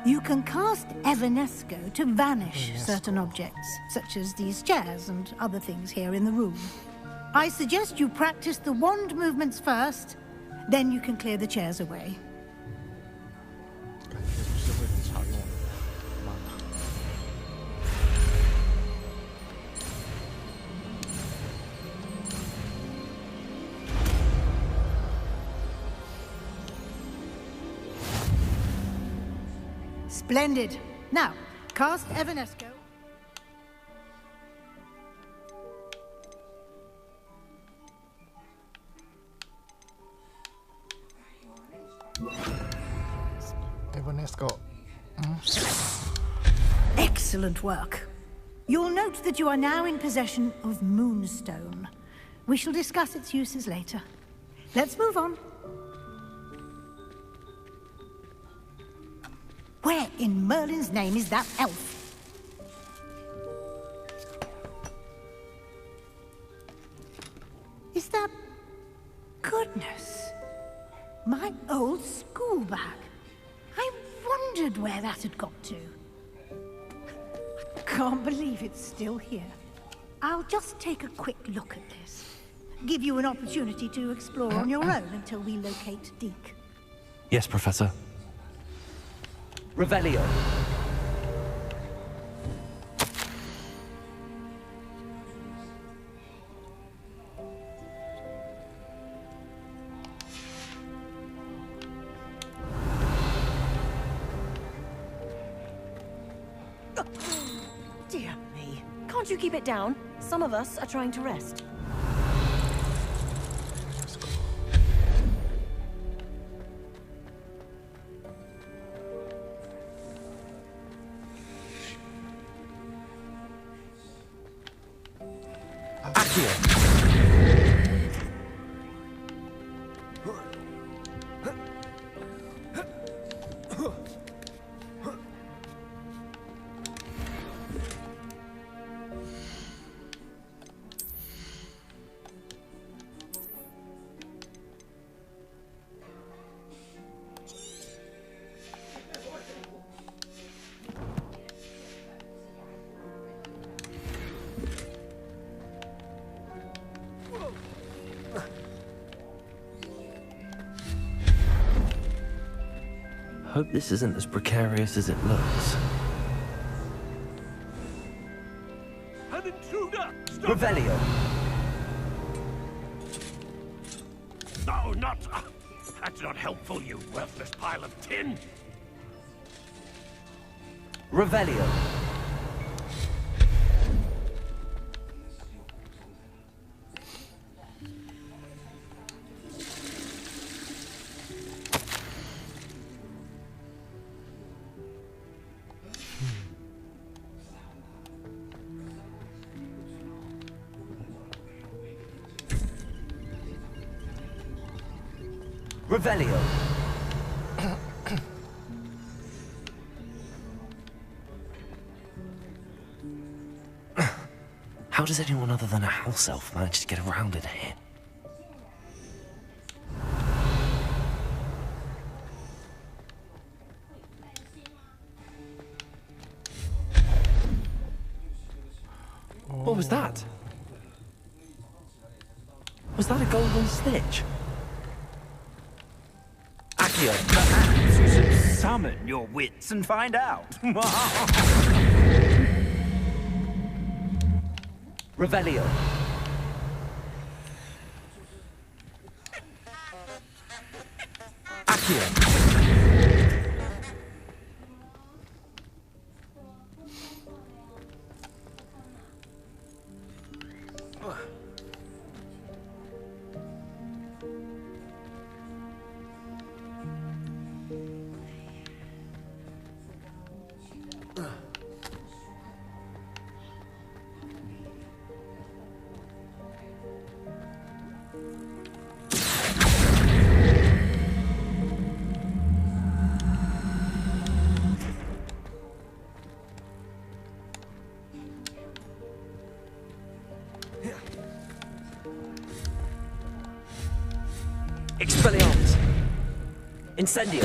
You can cast Evanesco to vanish certain objects, such as these chairs and other things here in the room. I suggest you practice the wand movements first, then you can clear the chairs away. Splendid. Now, cast Evanesco. Evanesco. Excellent work. You'll note that you are now in possession of Moonstone. We shall discuss its uses later. Let's move on. Where in Merlin's name is that elf? Is that... Goodness. My old school bag. I wondered where that had got to. Can't believe it's still here. I'll just take a quick look at this. Give you an opportunity to explore on your own until we locate Deke. Yes, Professor. Revelio. Dear me. Can't you keep it down? Some of us are trying to rest. Hope this isn't as precarious as it looks. An intruder! Revelio. That's not helpful, you worthless pile of tin! Revelio. Revelio. How does anyone other than a house elf manage to get around in here? What was that? Was that a golden snitch? Accio! Perhaps you should summon your wits and find out. Revelio. Accio. Expelliarmus! Incendio!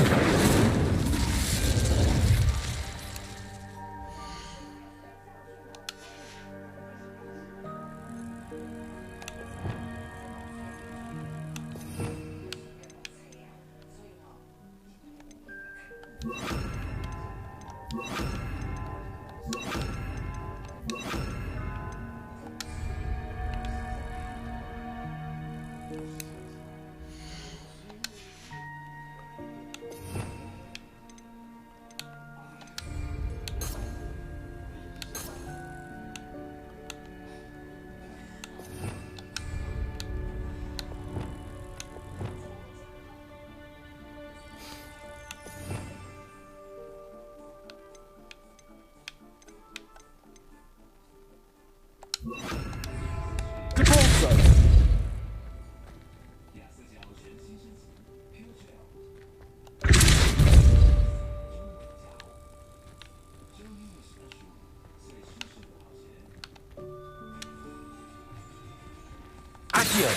Accio!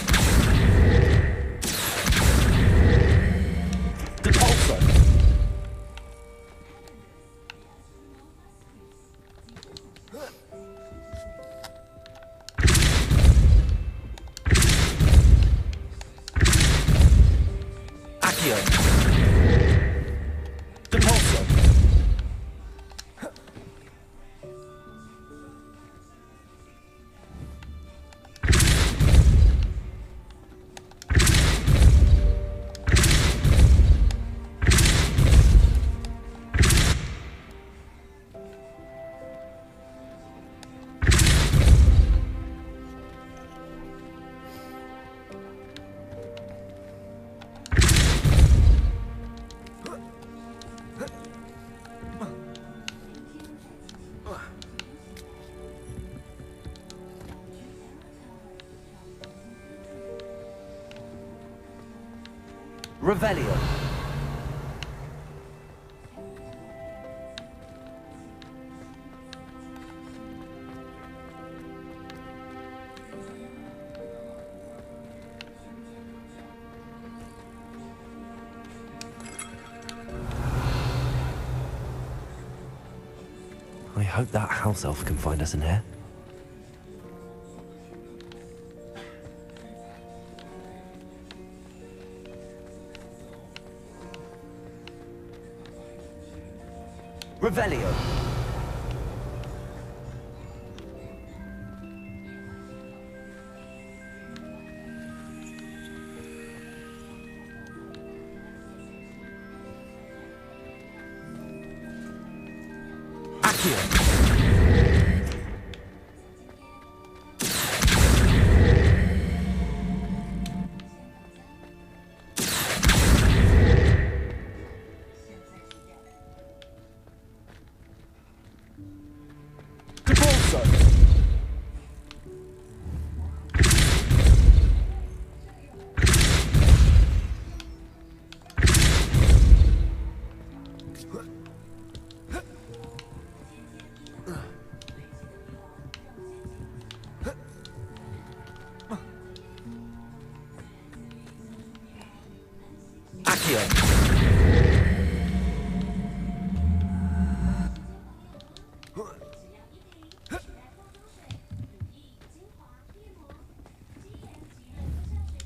Depulso! Accio! Depulso! Revelio. I hope that house elf can find us in here. Revelio.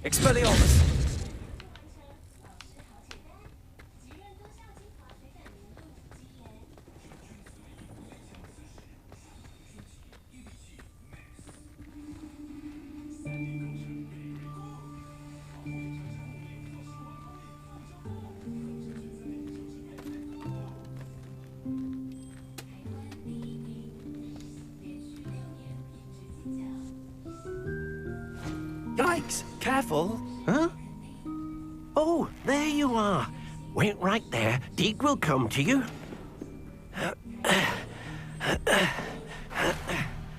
Expelliarmus! Yikes! Careful! Huh? Oh, there you are. Wait right there. Deke will come to you.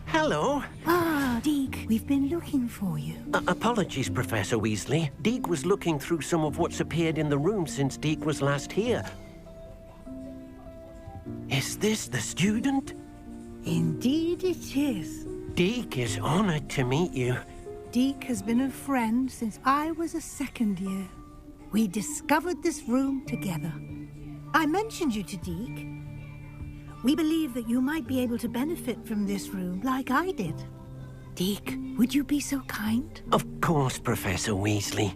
Hello. Ah, Deke, we've been looking for you. Apologies, Professor Weasley. Deke was looking through some of what's appeared in the room since Deke was last here. Is this the student? Indeed it is. Deke is honored to meet you. Deke has been a friend since I was a second year. We discovered this room together. I mentioned you to Deke. We believe that you might be able to benefit from this room like I did. Deke, would you be so kind? Of course, Professor Weasley.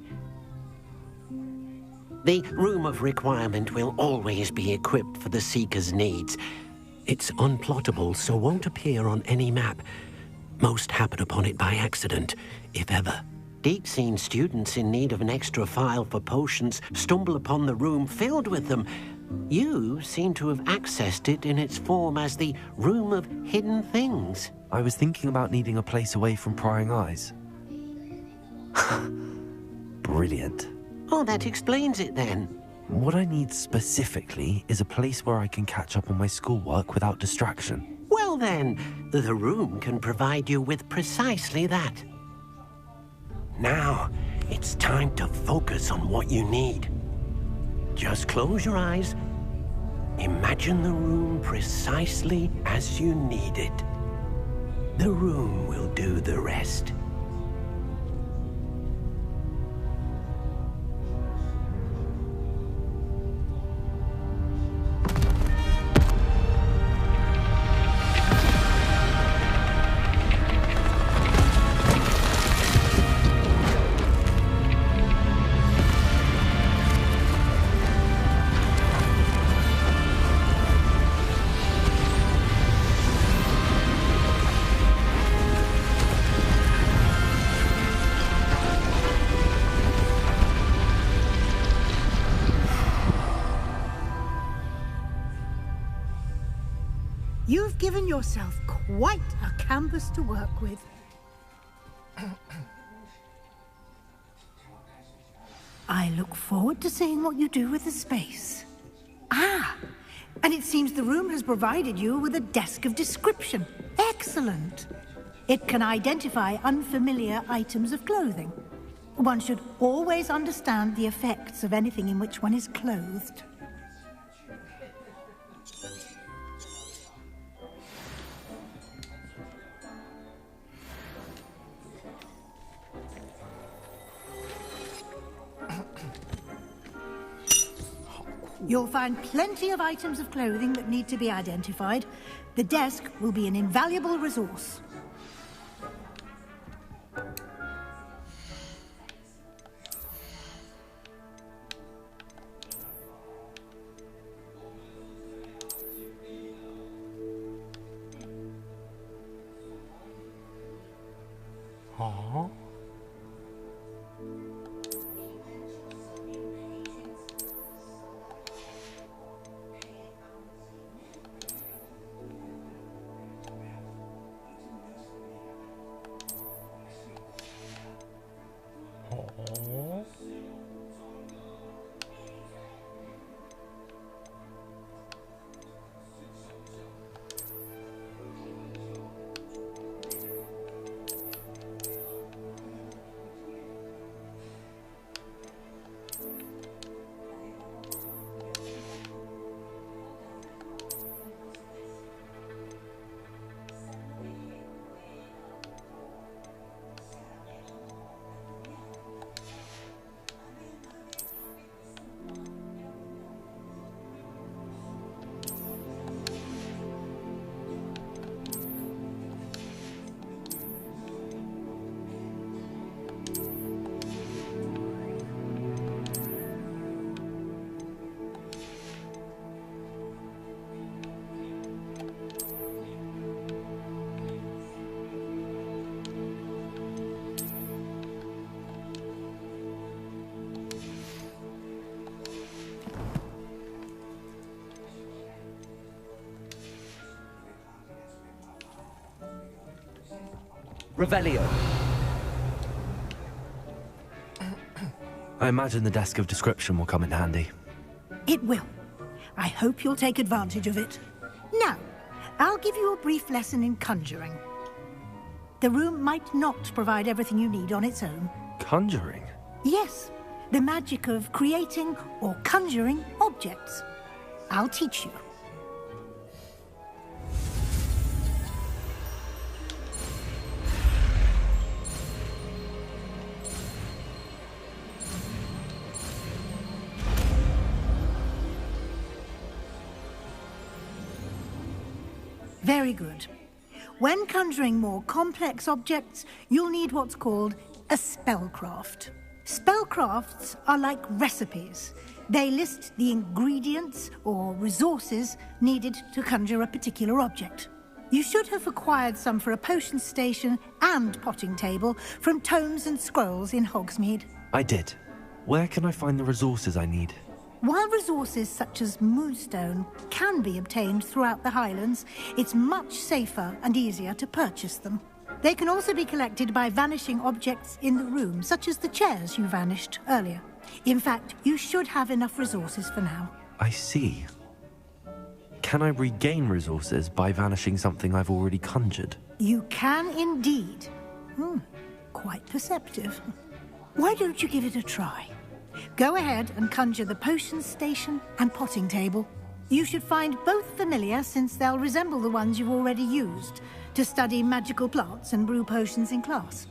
The Room of Requirement will always be equipped for the Seeker's needs. It's unplottable, so won't appear on any map. Most happen upon it by accident, if ever. Deke's seen students in need of an extra file for potions stumble upon the room filled with them. You seem to have accessed it in its form as the Room of Hidden Things. I was thinking about needing a place away from prying eyes. Brilliant. Oh, that explains it then. What I need specifically is a place where I can catch up on my schoolwork without distraction. Well then, the room can provide you with precisely that. Now, it's time to focus on what you need. Just close your eyes. Imagine the room precisely as you need it. The room will do the rest. You've given yourself quite a canvas to work with. I look forward to seeing what you do with the space. Ah, and it seems the room has provided you with a desk of description. Excellent. It can identify unfamiliar items of clothing. One should always understand the effects of anything in which one is clothed. You'll find plenty of items of clothing that need to be identified. The desk will be an invaluable resource. Oh. Revelio. I imagine the desk of description will come in handy. It will. I hope you'll take advantage of it. Now, I'll give you a brief lesson in conjuring. The room might not provide everything you need on its own. Conjuring? Yes, the magic of creating or conjuring objects. I'll teach you. Very good. When conjuring more complex objects, you'll need what's called a spellcraft. Spellcrafts are like recipes. They list the ingredients or resources needed to conjure a particular object. You should have acquired some for a potion station and potting table from tomes and scrolls in Hogsmeade. I did. Where can I find the resources I need? While resources such as moonstone can be obtained throughout the Highlands, it's much safer and easier to purchase them. They can also be collected by vanishing objects in the room, such as the chairs you vanished earlier. In fact, you should have enough resources for now. I see. Can I regain resources by vanishing something I've already conjured? You can indeed. Quite perceptive. Why don't you give it a try? Go ahead and conjure the potion station and potting table. You should find both familiar, since they'll resemble the ones you've already used to study magical plants and brew potions in class.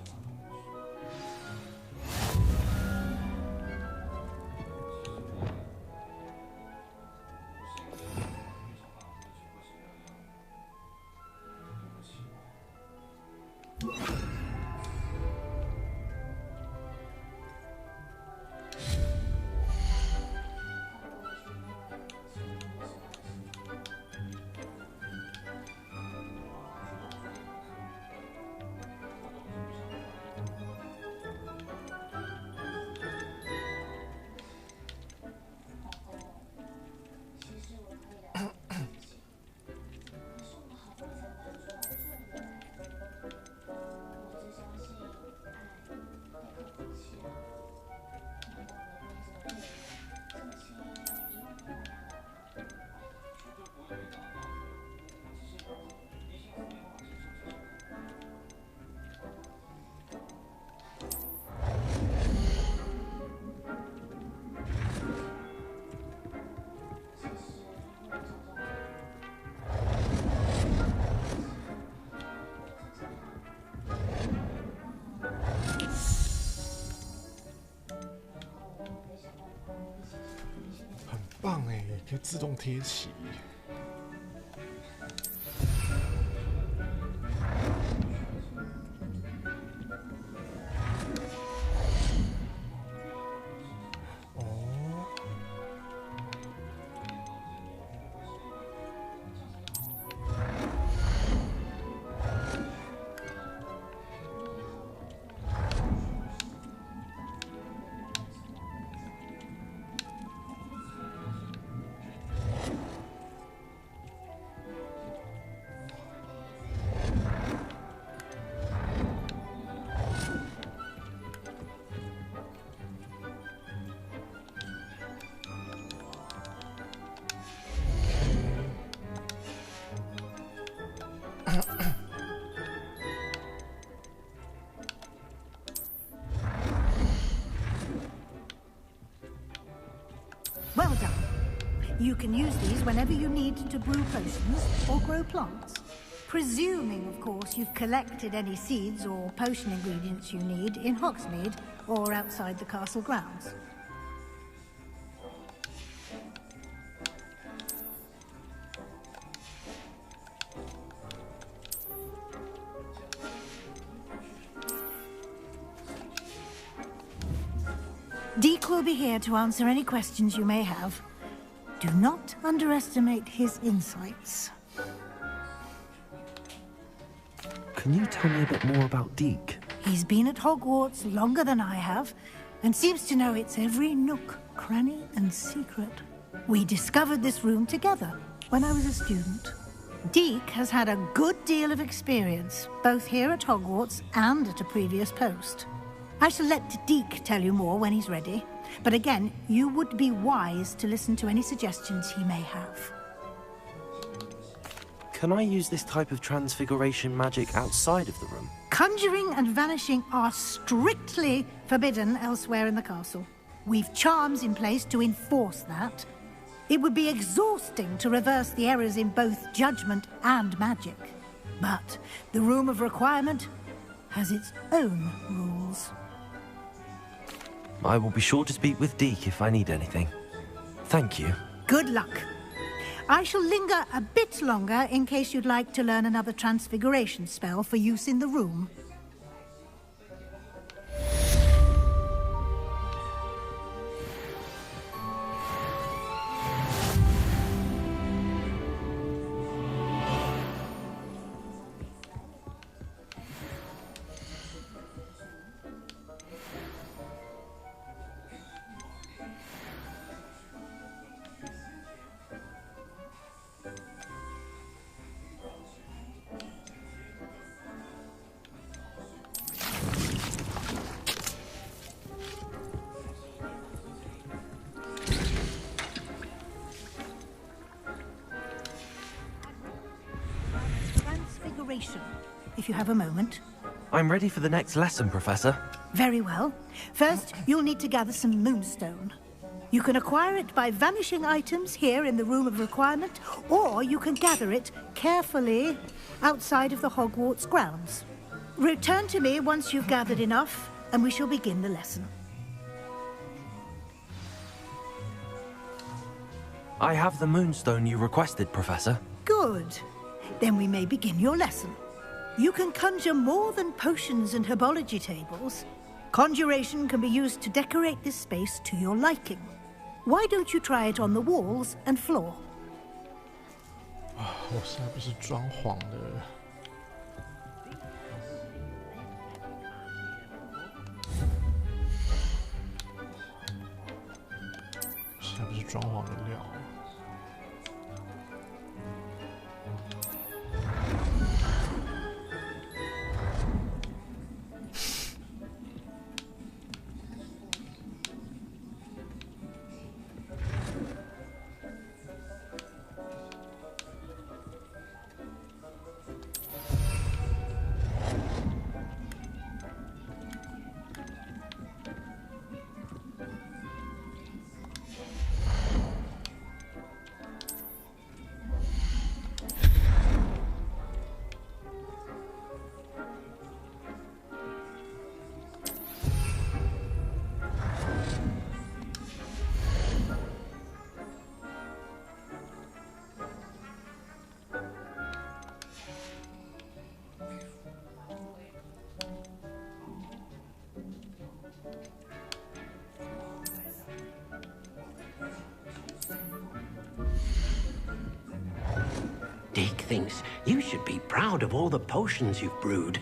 棒哎，可以自动贴起。Well done. You can use these whenever you need to brew potions or grow plants. Presuming, of course, you've collected any seeds or potion ingredients you need in Hogsmeade or outside the castle grounds. Deke will be here to answer any questions you may have. Do not underestimate his insights. Can you tell me a bit more about Deke? He's been at Hogwarts longer than I have, and seems to know its every nook, cranny, and secret. We discovered this room together when I was a student. Deke has had a good deal of experience, both here at Hogwarts and at a previous post. I shall let Deke tell you more when he's ready, but again, you would be wise to listen to any suggestions he may have. Can I use this type of transfiguration magic outside of the room? Conjuring and vanishing are strictly forbidden elsewhere in the castle. We've charms in place to enforce that. It would be exhausting to reverse the errors in both judgment and magic. But the Room of Requirement has its own rules. I will be sure to speak with Deke if I need anything. Thank you. Good luck. I shall linger a bit longer in case you'd like to learn another transfiguration spell for use in the room. If you have a moment. I'm ready for the next lesson, Professor. Very well. First, you'll need to gather some moonstone. You can acquire it by vanishing items here in the Room of Requirement, or you can gather it carefully outside of the Hogwarts grounds. Return to me once you've gathered enough, and we shall begin the lesson. I have the moonstone you requested, Professor. Good. Then we may begin your lesson. You can conjure more than potions and herbology tables. Conjuration can be used to decorate this space to your liking. Why don't you try it on the walls and floor? 我现在不是装潢的。现在不是装潢的料。Deke thinks you should be proud of all the potions you've brewed.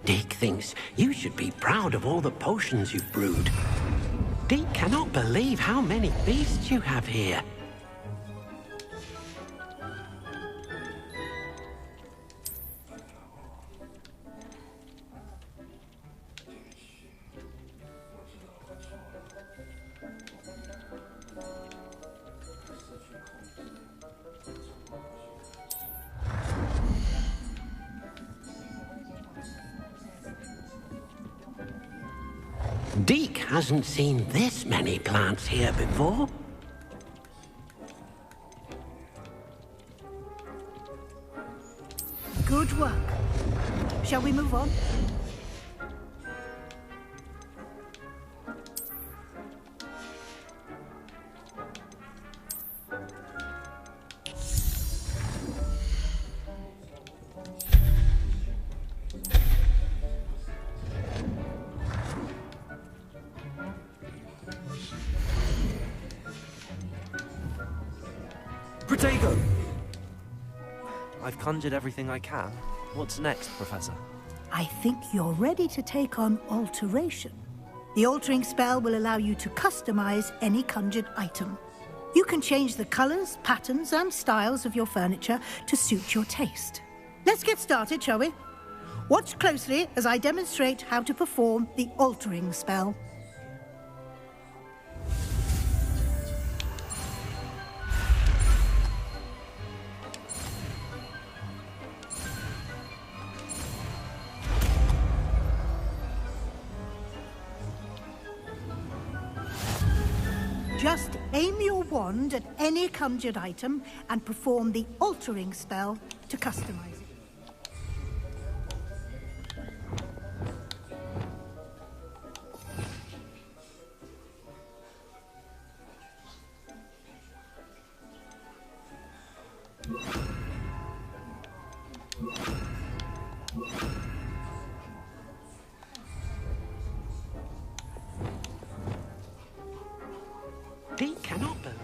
Dick thinks you should be proud of all the potions you've brewed. Dick cannot believe how many beasts you have here. Deke hasn't seen this many plants here before. Good work. Shall we move on? Protego! I've conjured everything I can. What's next, Professor? I think you're ready to take on alteration. The altering spell will allow you to customize any conjured item. You can change the colors, patterns, and styles of your furniture to suit your taste. Let's get started, shall we? Watch closely as I demonstrate how to perform the altering spell. Just aim your wand at any conjured item and perform the altering spell to customize it. Deke cannot believe.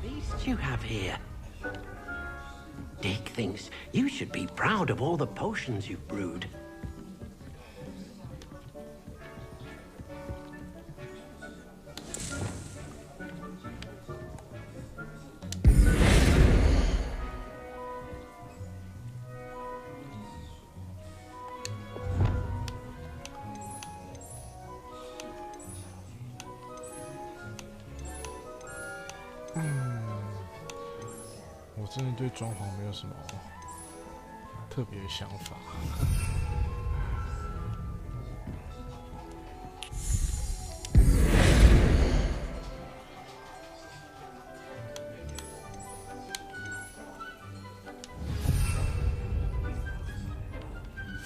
Beasts you have here. Dick thinks you should be proud of all the potions you've brewed.我真的对装潢没有什么特别的想法。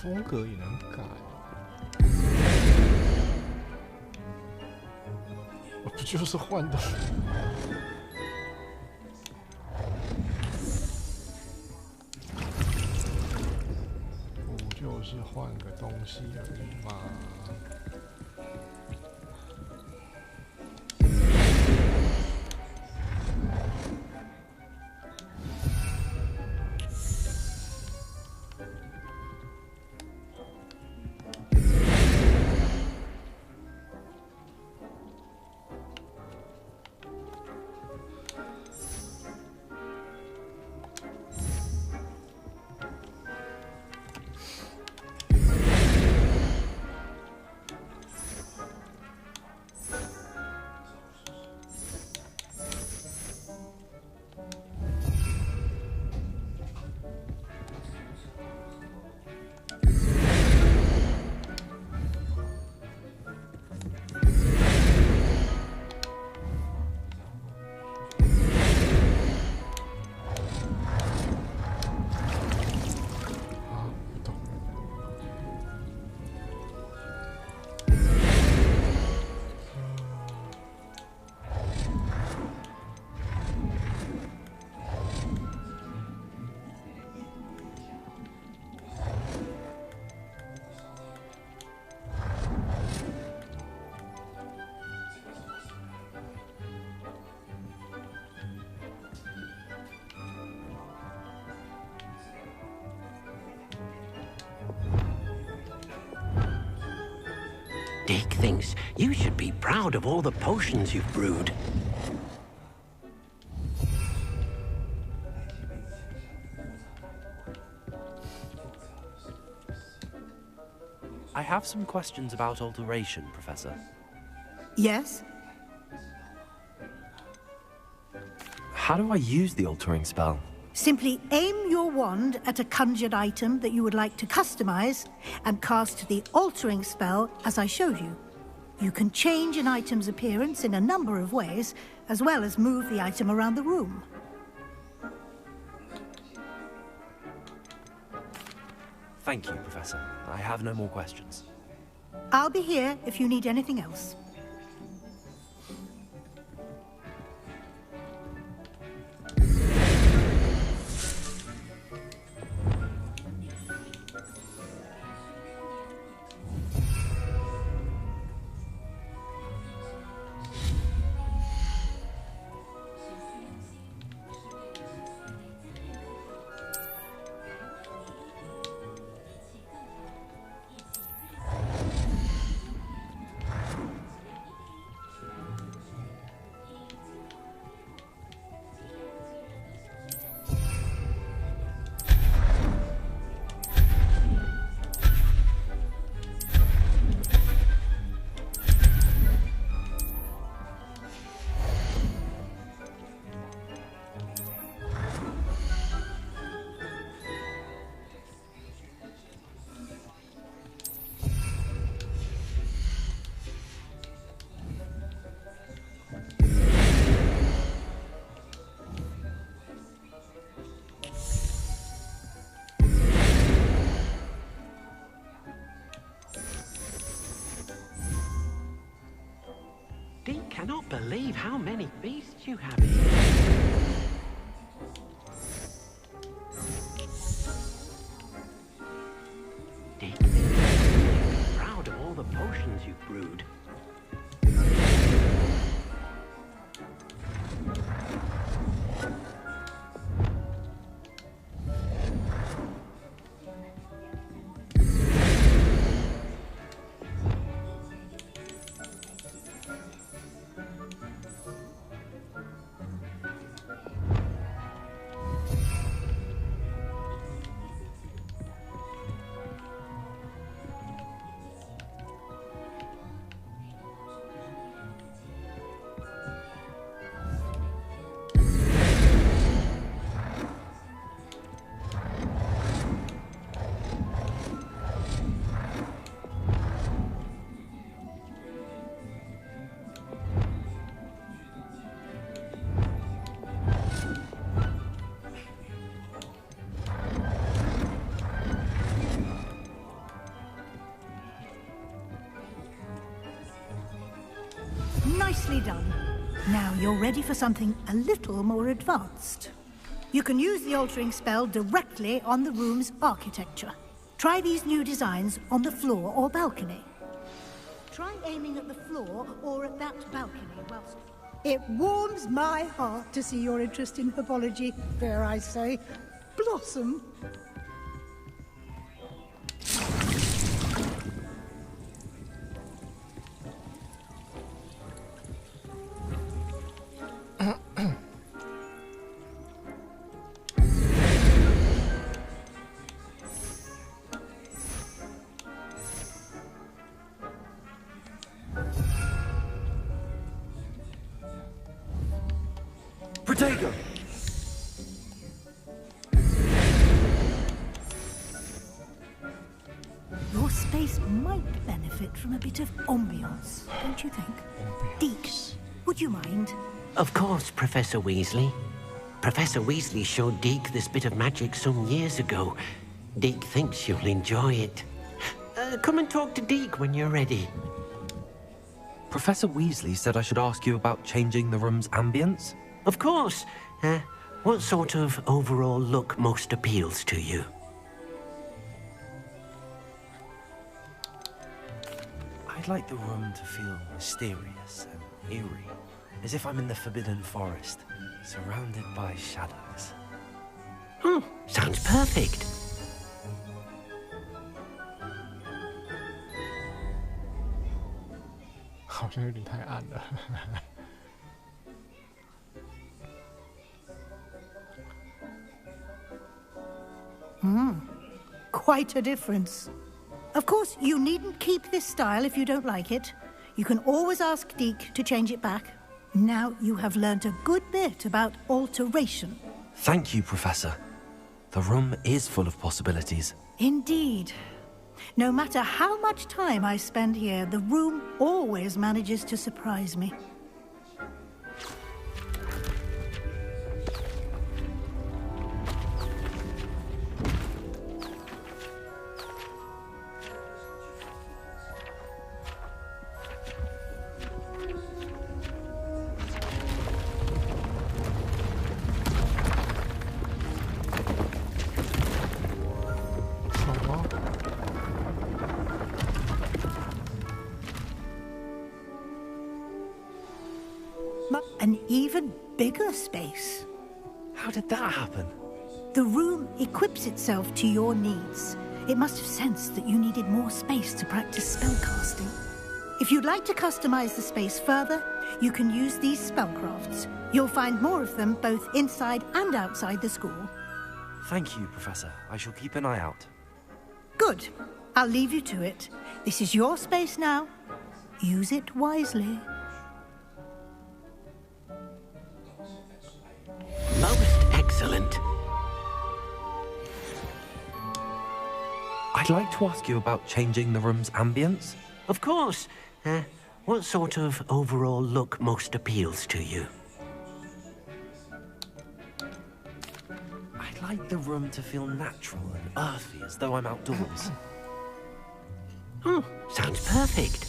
风格也能改，不就是换的？不就是换个东西而已嘛。Dick thinks you should be proud of all the potions you've brewed. I have some questions about alteration, Professor. Yes? How do I use the altering spell? Simply aim your wand at a conjured item that you would like to customize and cast the altering spell as I showed you. You can change an item's appearance in a number of ways, as well as move the item around the room. Thank you, Professor. I have no more questions. I'll be here if you need anything else. Deke cannot believe how many beasts you have here. Deke is proud of all the potions you've brewed. Nicely done. Now you're ready for something a little more advanced. You can use the altering spell directly on the room's architecture. Try these new designs on the floor or balcony. Try aiming at the floor or at that balcony whilst... It warms my heart to see your interest in herbology, dare I say, blossom. Protego! Your space might benefit from a bit of ambiance, don't you think? Deke, would you mind? Of course, Professor Weasley. Professor Weasley showed Deke this bit of magic some years ago. Deke thinks you'll enjoy it. Come and talk to Deke when you're ready. Professor Weasley said I should ask you about changing the room's ambience? Of course. What sort of overall look most appeals to you? I'd like the room to feel mysterious and eerie, as if I'm in the Forbidden Forest, surrounded by shadows. Oh, sounds perfect. 这有点太暗了。Quite a difference. Of course, you needn't keep this style if you don't like it. You can always ask Deke to change it back. Now you have learnt a good bit about alteration. Thank you, Professor. The room is full of possibilities. Indeed. No matter how much time I spend here, the room always manages to surprise me. An even bigger space. How did that happen? The room equips itself to your needs. It must have sensed that you needed more space to practice spellcasting. If you'd like to customize the space further, you can use these spellcrafts. You'll find more of them both inside and outside the school. Thank you, Professor. I shall keep an eye out. Good. I'll leave you to it. This is your space now. Use it wisely. Most excellent. I'd like to ask you about changing the room's ambience. Of course. What sort of overall look most appeals to you? I'd like the room to feel natural and earthy, as though I'm outdoors. Sounds perfect.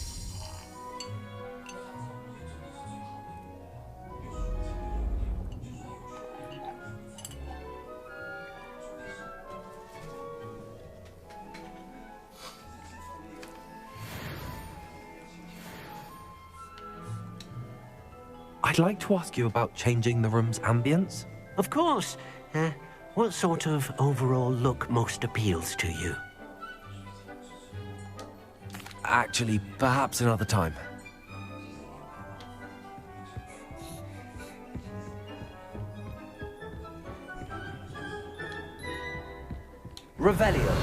I'd like to ask you about changing the room's ambience. Of course. What sort of overall look most appeals to you? Actually, perhaps another time. Revelio.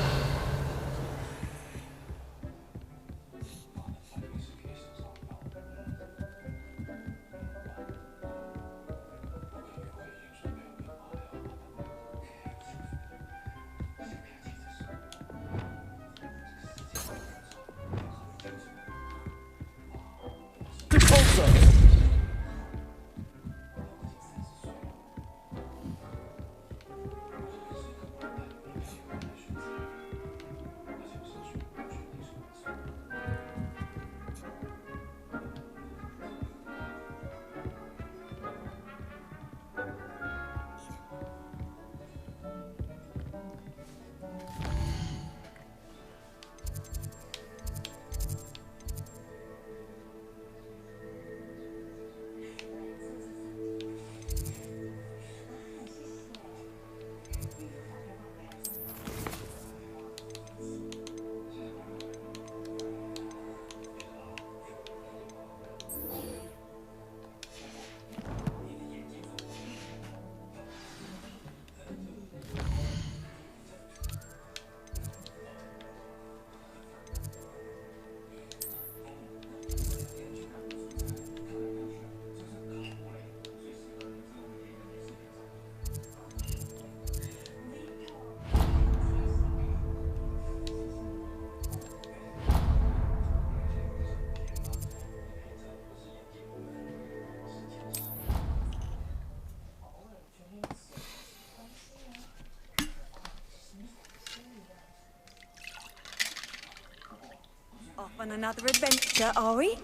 On another adventure, are we?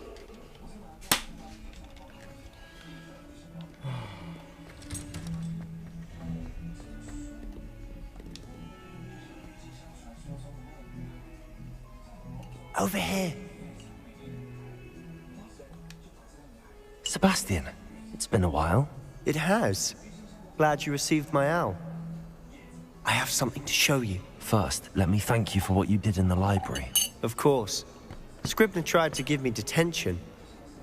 Over here. Sebastian, it's been a while. It has. Glad you received my owl. I have something to show you. First, let me thank you for what you did in the library. Of course. Scribner tried to give me detention,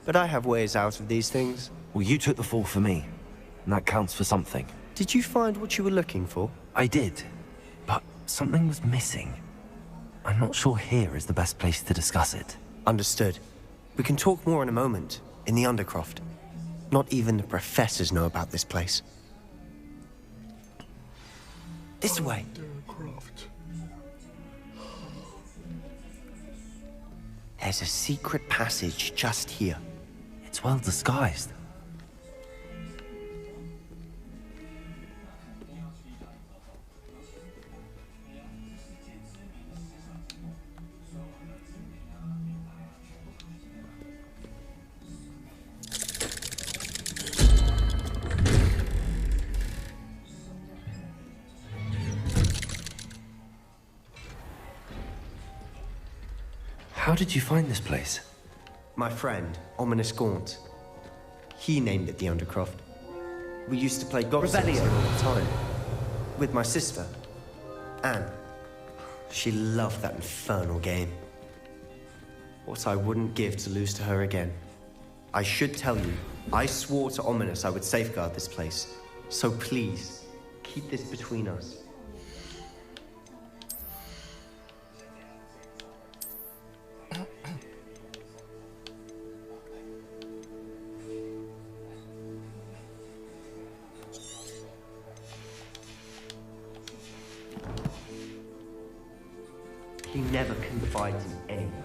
but I have ways out of these things. Well, you took the fall for me, and that counts for something. Did you find what you were looking for? I did, but something was missing. I'm not sure here is the best place to discuss it. Understood. We can talk more in a moment, in the Undercroft. Not even the professors know about this place. This way. There's a secret passage just here. It's well disguised. How did you find this place? My friend, Ominous Gaunt. He named it the Undercroft. We used to play golf all the time. With my sister, Anne. She loved that infernal game. What I wouldn't give to lose to her again. I should tell you, I swore to Ominous I would safeguard this place. So please, keep this between us. He never confides in anyone,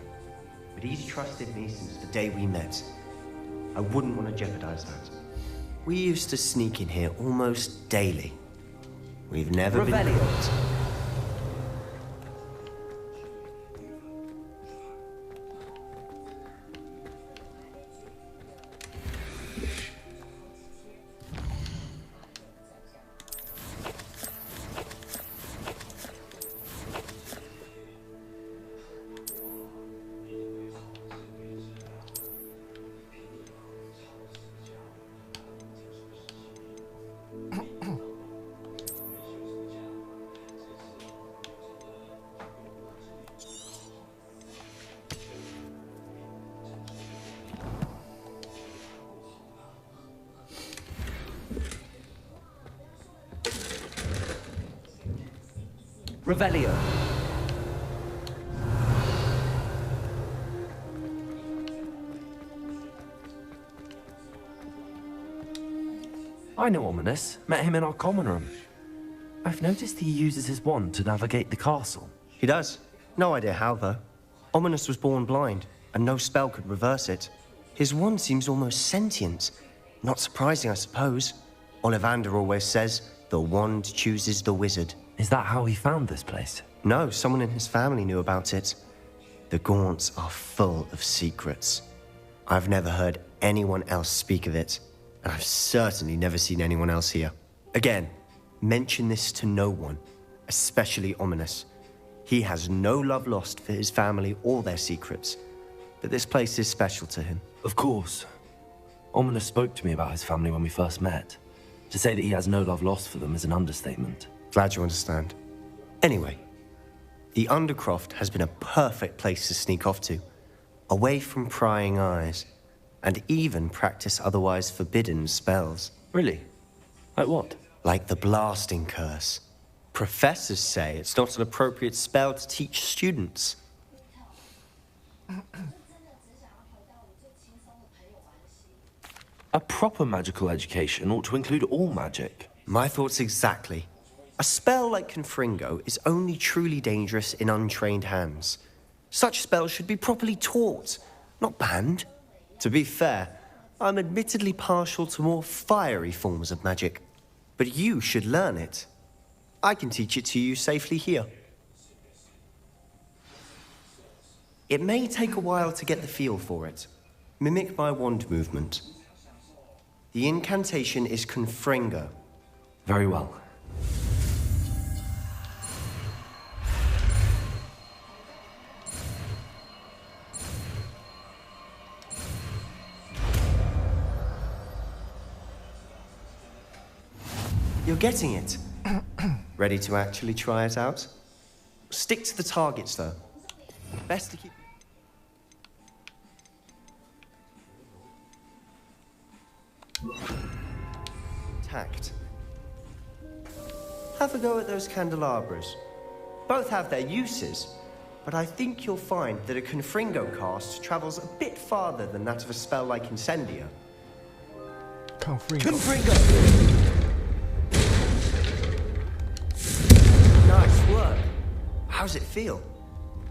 but he's trusted me since the day we met. I wouldn't want to jeopardize that. We used to sneak in here almost daily. We've never been caught. Revelio. I know Ominous. Met him in our common room. I've noticed he uses his wand to navigate the castle. He does. No idea how, though. Ominous was born blind, and no spell could reverse it. His wand seems almost sentient. Not surprising, I suppose. Ollivander always says, the wand chooses the wizard. Is that how he found this place? No, someone in his family knew about it. The Gaunts are full of secrets. I've never heard anyone else speak of it, and I've certainly never seen anyone else here. Again, mention this to no one, especially Ominous. He has no love lost for his family or their secrets, but this place is special to him. Of course. Ominous spoke to me about his family when we first met. To say that he has no love lost for them is an understatement. Glad you understand. Anyway, the Undercroft has been a perfect place to sneak off to, away from prying eyes, and even practice otherwise forbidden spells. Really? Like what? Like the blasting curse. Professors say it's not an appropriate spell to teach students. A proper magical education ought to include all magic. My thoughts exactly. A spell like Confringo is only truly dangerous in untrained hands. Such spells should be properly taught, not banned. To be fair, I'm admittedly partial to more fiery forms of magic, but you should learn it. I can teach it to you safely here. It may take a while to get the feel for it. Mimic my wand movement. The incantation is Confringo. Very well. You're getting it. Ready to actually try it out? Stick to the targets, though. Best to keep... packed. Have a go at those candelabras. Both have their uses, but I think you'll find that a Confringo cast travels a bit farther than that of a spell like Incendio. Confringo! Nice work. How's it feel?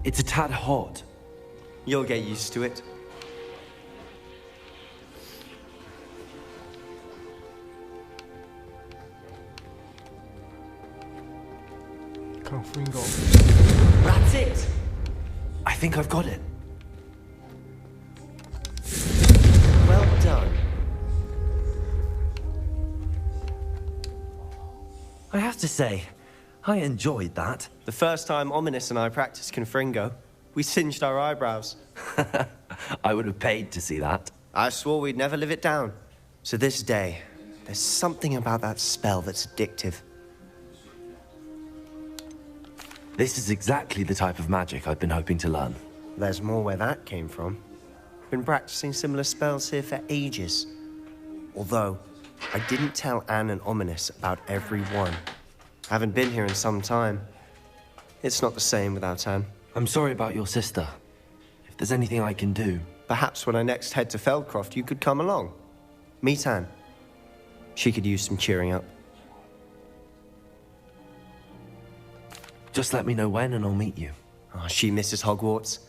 It's a tad hot. You'll get used to it. Confringo. That's it! I think I've got it. Well done. I have to say, I enjoyed that. The first time Ominous and I practiced Confringo, we singed our eyebrows. I would have paid to see that. I swore we'd never live it down. So this day, there's something about that spell that's addictive. This is exactly the type of magic I've been hoping to learn. There's more where that came from. Been practicing similar spells here for ages. Although, I didn't tell Anne and Ominous about every one. Haven't been here in some time. It's not the same without Anne. I'm sorry about your sister. If there's anything I can do... Perhaps when I next head to Feldcroft, you could come along. Meet Anne. She could use some cheering up. Just let me know when and I'll meet you. Oh, she misses Hogwarts.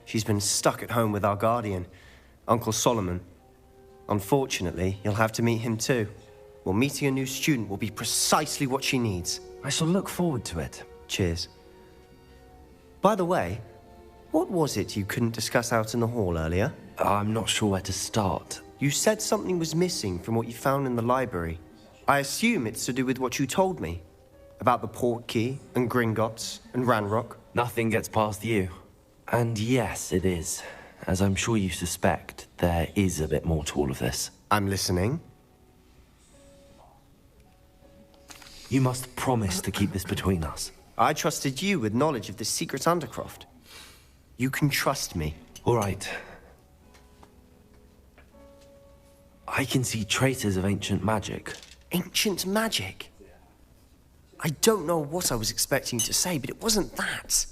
She's been stuck at home with our guardian, Uncle Solomon. Unfortunately, you'll have to meet him too. Well, meeting a new student will be precisely what she needs. I shall look forward to it. Cheers. By the way, what was it you couldn't discuss out in the hall earlier? I'm not sure where to start. You said something was missing from what you found in the library. I assume it's to do with what you told me. About the Portkey, and Gringotts, and Ranrock. Nothing gets past you. And yes, it is. As I'm sure you suspect, there is a bit more to all of this. I'm listening. You must promise to keep this between us. I trusted you with knowledge of the secret Undercroft. You can trust me. All right. I can see traces of ancient magic. Ancient magic? I don't know what I was expecting to say, but it wasn't that.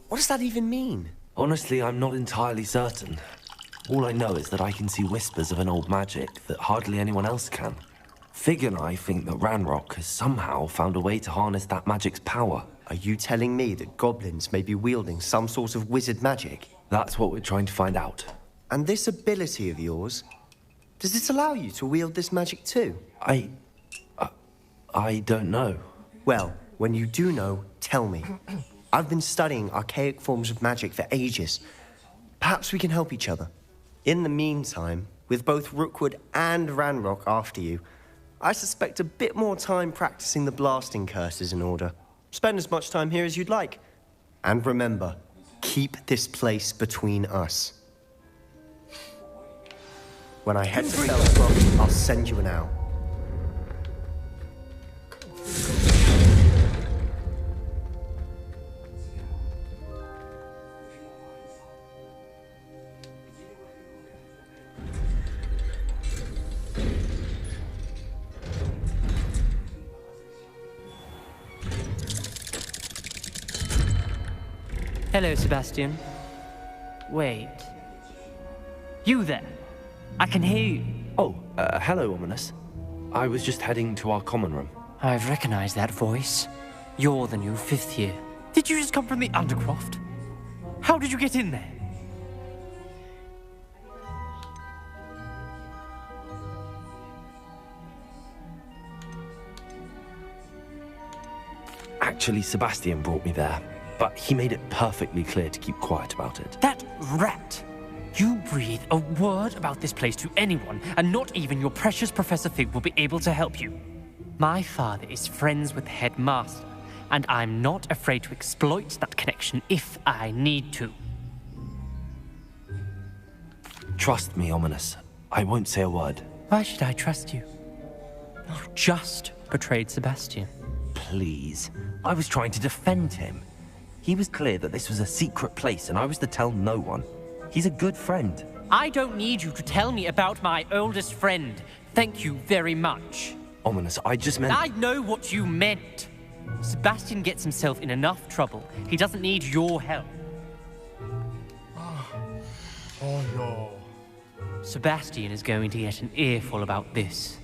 What does that even mean? Honestly, I'm not entirely certain. All I know is that I can see whispers of an old magic that hardly anyone else can. Fig and I think that Ranrock has somehow found a way to harness that magic's power. Are you telling me that goblins may be wielding some sort of wizard magic? That's what we're trying to find out. And this ability of yours, does it allow you to wield this magic too? I don't know. Well, when you do know, tell me. I've been studying archaic forms of magic for ages. Perhaps we can help each other. In the meantime, with both Rookwood and Ranrock after you, I suspect a bit more time practicing the blasting curse is in order. Spend as much time here as you'd like. And remember, keep this place between us. When I head to Feldcroft, I'll send you an owl. Hello, Sebastian. Wait. You there? I can hear you. Oh, hello, Ominous. I was just heading to our common room. I've recognized that voice. You're the new 5th year. Did you just come from the Undercroft? How did you get in there? Actually, Sebastian brought me there, but he made it perfectly clear to keep quiet about it. That rat! You breathe a word about this place to anyone, and not even your precious Professor Fig will be able to help you. My father is friends with the headmaster, and I'm not afraid to exploit that connection if I need to. Trust me, Ominous. I won't say a word. Why should I trust you? You just betrayed Sebastian. Please. I was trying to defend him. He was clear that this was a secret place, and I was to tell no one. He's a good friend. I don't need you to tell me about my oldest friend. Thank you very much. Ominous, I just meant... I know what you meant. Sebastian gets himself in enough trouble. He doesn't need your help. Oh no. Sebastian is going to get an earful about this.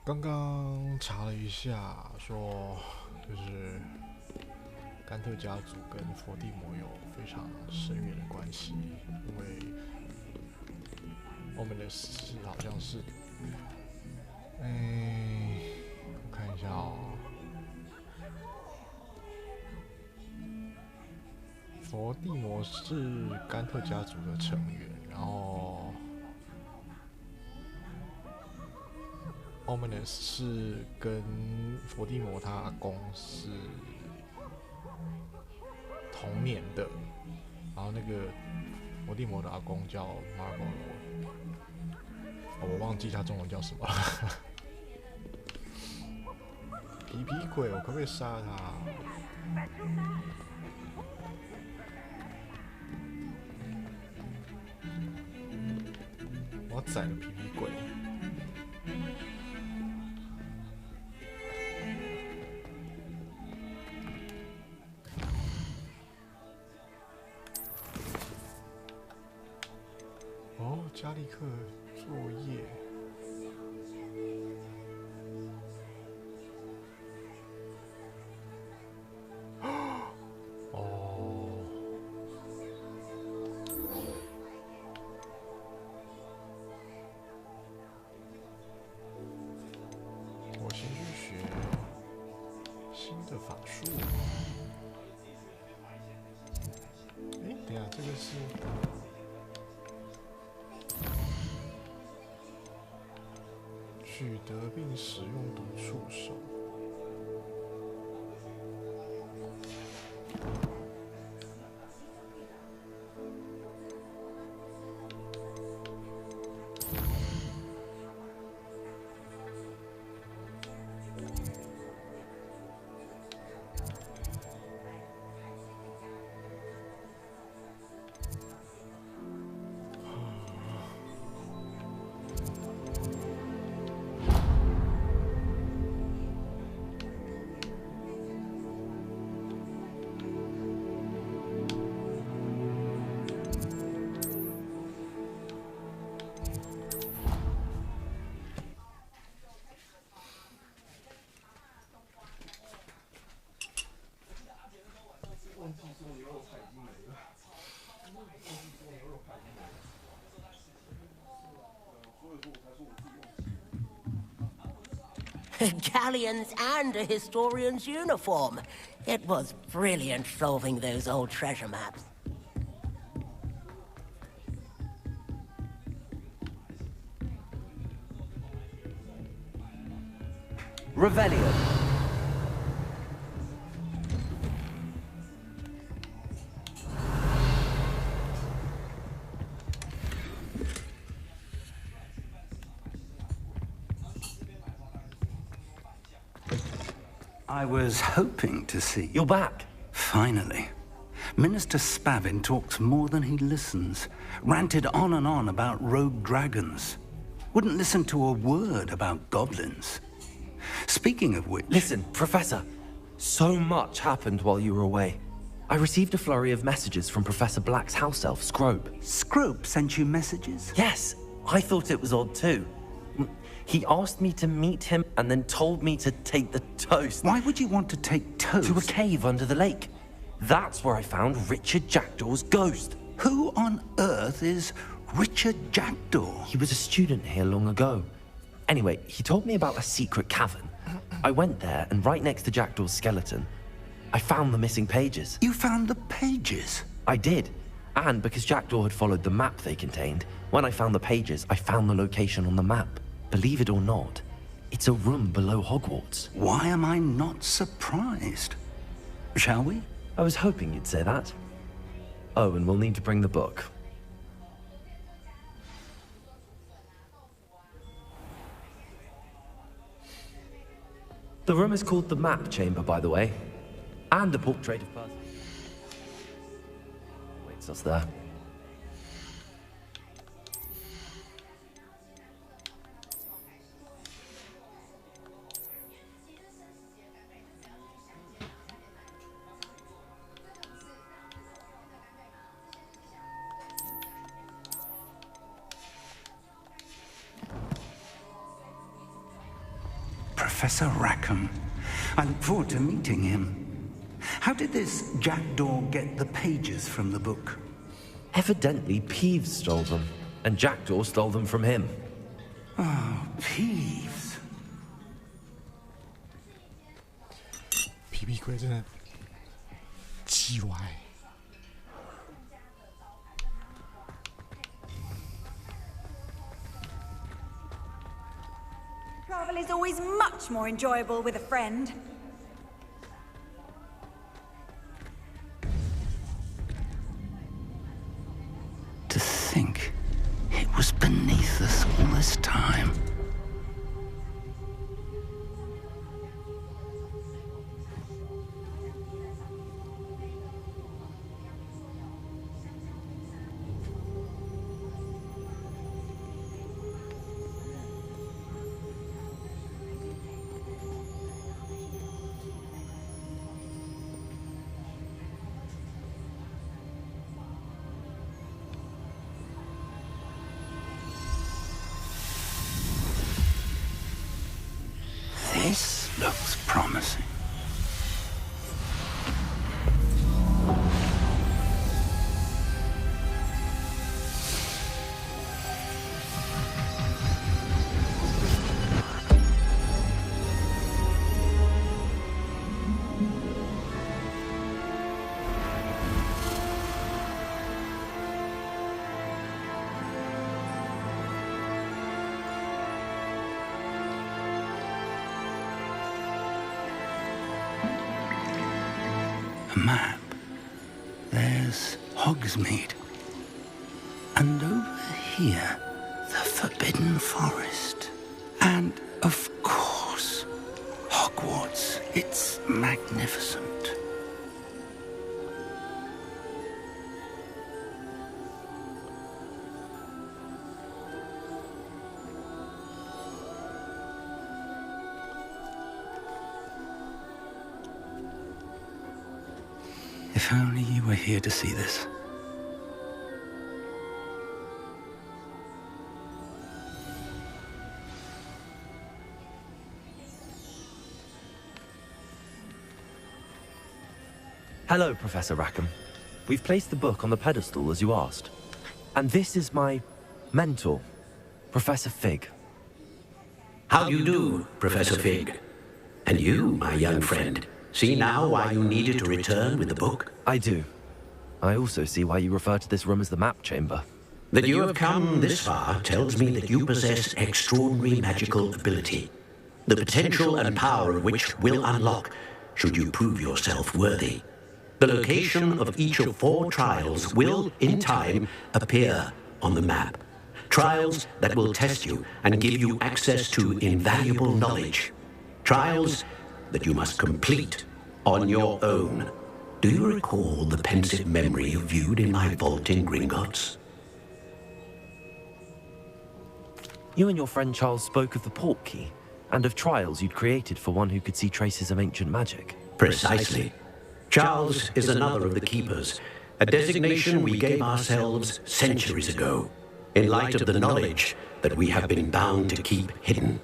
刚刚查了一下，说就是甘特家族跟伏地魔有非常深远的关系，因为我们的是好像是，我看一下哦，伏地魔是甘特家族的成员，然后Ominous 是跟伏地魔他阿公是同年的，然后那个伏地魔的阿公叫 Marvel，我忘记他中文叫什么了。皮皮鬼，我可不可以杀他？我宰了皮皮鬼。加利克作业。哦。我先去学新的法术。等一下，这个是。取得并使用毒触手。Galleons and a historian's uniform. It was brilliant solving those old treasure maps. Revelio. I was hoping to see... You're back. Finally. Minister Spavin talks more than he listens. Ranted on and on about rogue dragons. Wouldn't listen to a word about goblins. Speaking of which... Listen, Professor. So much happened while you were away. I received a flurry of messages from Professor Black's house elf, Scrope. Scrope sent you messages? Yes. I thought it was odd too. He asked me to meet him and then told me to take the toast. Why would you want to take toast? To a cave under the lake. That's where I found Richard Jackdaw's ghost. Who on earth is Richard Jackdaw? He was a student here long ago. Anyway, he told me about a secret cavern. I went there, and right next to Jackdaw's skeleton, I found the missing pages. You found the pages? I did. And because Jackdaw had followed the map they contained, when I found the pages, I found the location on the map. Believe it or not, it's a room below Hogwarts. Why am I not surprised? Shall we? I was hoping you'd say that. Oh, and we'll need to bring the book. The room is called the Map Chamber, by the way. And a portrait of Percy waits us there. Professor Rackham. I look forward to meeting him. How did this Jackdaw get the pages from the book? Evidently, Peeves stole them, and Jackdaw stole them from him. Oh, Peeves. 皮皮龟真的鸡歪。Travel is always much more enjoyable with a friend. To think it was beneath us all this time. This looks promising. A map. There's Hogsmeade. And over here, the Forbidden Forest. And, of course, Hogwarts. It's magnificent. If only you were here to see this. Hello, Professor Rackham. We've placed the book on the pedestal as you asked. And this is my mentor, Professor Fig. How do you do, Professor Fig? And you, my young friend, see now why you needed to return with the book? I do. I also see why you refer to this room as the map chamber. That you have come this far tells me that you possess extraordinary magical ability, the potential and power of which will unlock should you prove yourself worthy. The location of each of 4 trials will, in time, appear on the map. Trials that will test you and give you access to invaluable knowledge. Trials that you must complete on your own. Do you recall the pensive memory you viewed in my vault in Gringotts? You and your friend Charles spoke of the port key, and of trials you'd created for one who could see traces of ancient magic. Precisely. Charles is another of the Keepers, a designation we gave ourselves centuries ago, in light of the knowledge that we have been bound to keep hidden.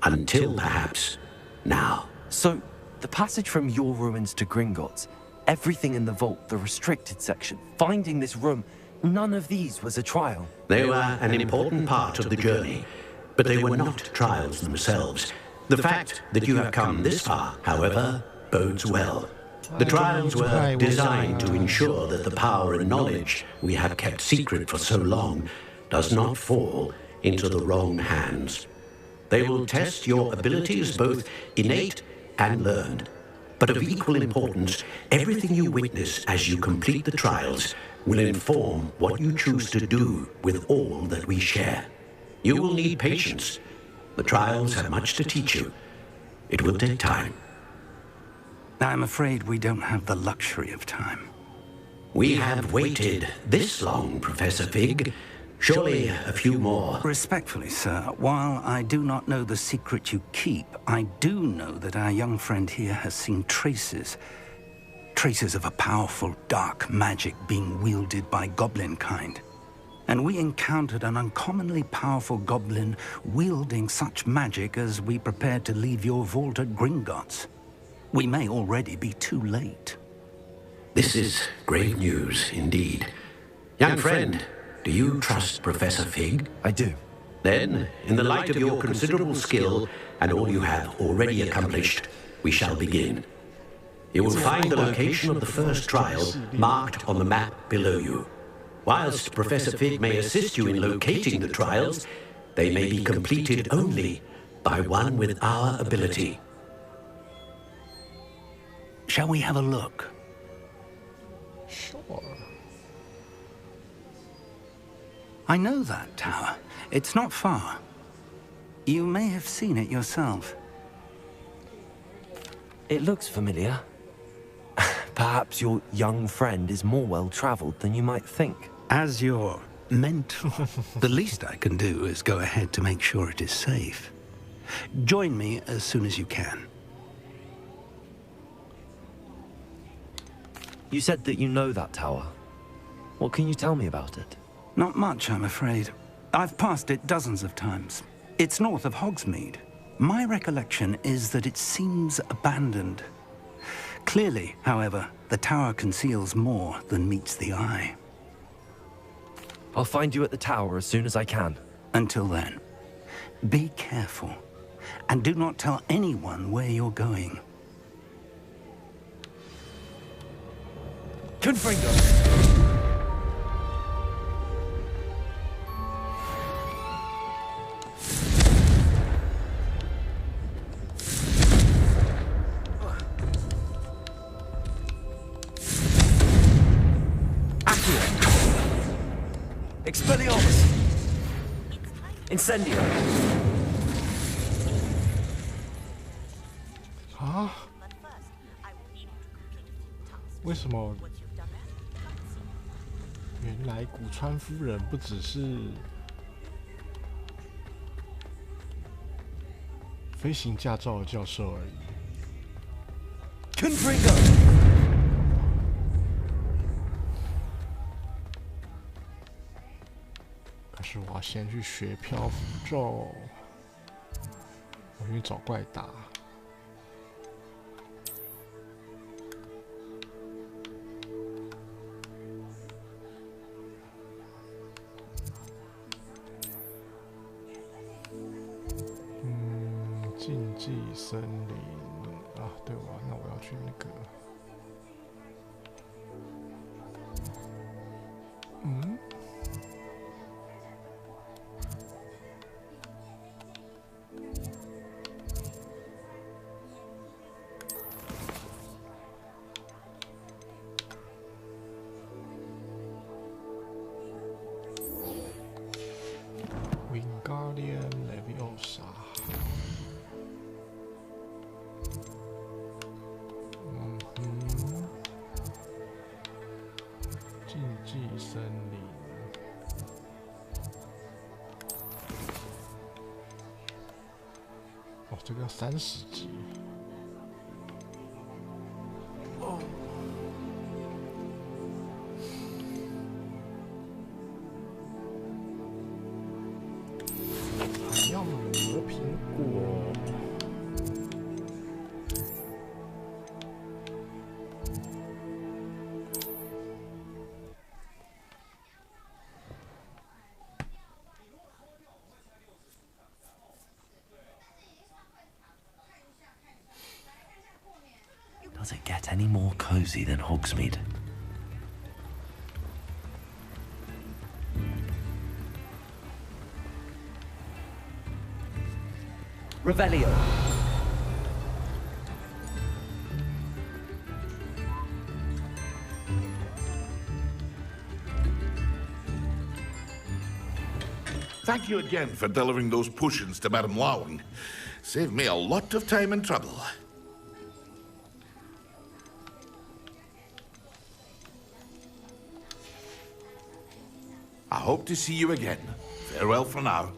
Until perhaps now. So, the passage from your ruins to Gringotts, everything in the vault, the restricted section, finding this room, none of these was a trial. They were an important part of the journey, but they were not trials themselves. The fact that you have come this far, however, bodes well. The trials were designed to ensure that the power and knowledge we have kept secret for so long does not fall into the wrong hands. They will test your abilities, both innate and learned. But of equal importance, everything you witness as you complete the trials will inform what you choose to do with all that we share. You will need patience. The trials have much to teach you. It will take time. I'm afraid we don't have the luxury of time. We have waited this long, Professor Fig. Surely a few more. Respectfully, sir, while I do not know the secret you keep, I do know that our young friend here has seen traces of a powerful dark magic being wielded by goblin kind. And we encountered an uncommonly powerful goblin wielding such magic as we prepared to leave your vault at Gringotts. We may already be too late. This is great news indeed. Young friend, do you trust Professor Fig? I do. Then, in the light of your considerable skill and all you have already accomplished, we shall begin. You will find the location of the first trial marked on the map below you. Whilst Professor Fig may assist you in locating the trials, they may be completed only by one with our ability. Shall we have a look? Sure. I know that tower. It's not far. You may have seen it yourself. It looks familiar. Perhaps your young friend is more well-traveled than you might think. As your mentor, the least I can do is go ahead to make sure it is safe. Join me as soon as you can. You said that you know that tower. What can you tell me about it? Not much, I'm afraid. I've passed it dozens of times. It's north of Hogsmeade. My recollection is that it seems abandoned. Clearly, however, the tower conceals more than meets the eye. I'll find you at the tower as soon as I can. Until then, be careful, and do not tell anyone where you're going. Confringo! Expelliarmus! Incendio! 啊？为什么？原来古川夫人不只是飞行驾照的教授而已。Confringo! 可是我要先去学漂浮咒，我去找怪打。际森林啊，对哇，那我要去那个，Wingardium Leviosa。禁忌森林。哦，这个要30级。哦。还要磨苹果。Does it get any more cozy than Hogsmeade? Revelio. Thank you again for delivering those potions to Madame Lowing. Saved me a lot of time and trouble. I hope to see you again. Farewell for now.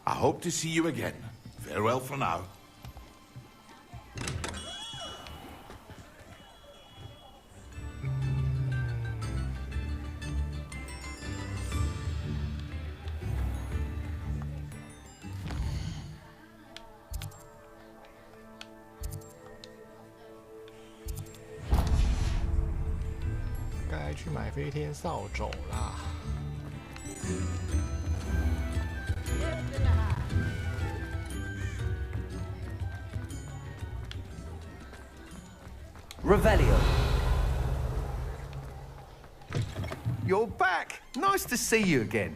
I hope to see you again. Farewell for now.该去买飞天扫帚啦。Revelio. You're back. Nice to see you again.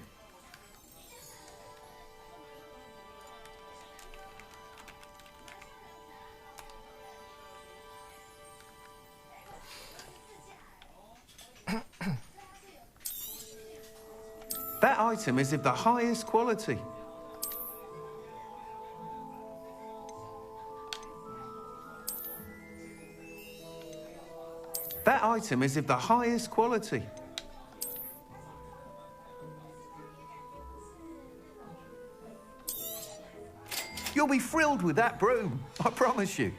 That item is of the highest quality. That item is of the highest quality. You'll be thrilled with that broom, I promise you.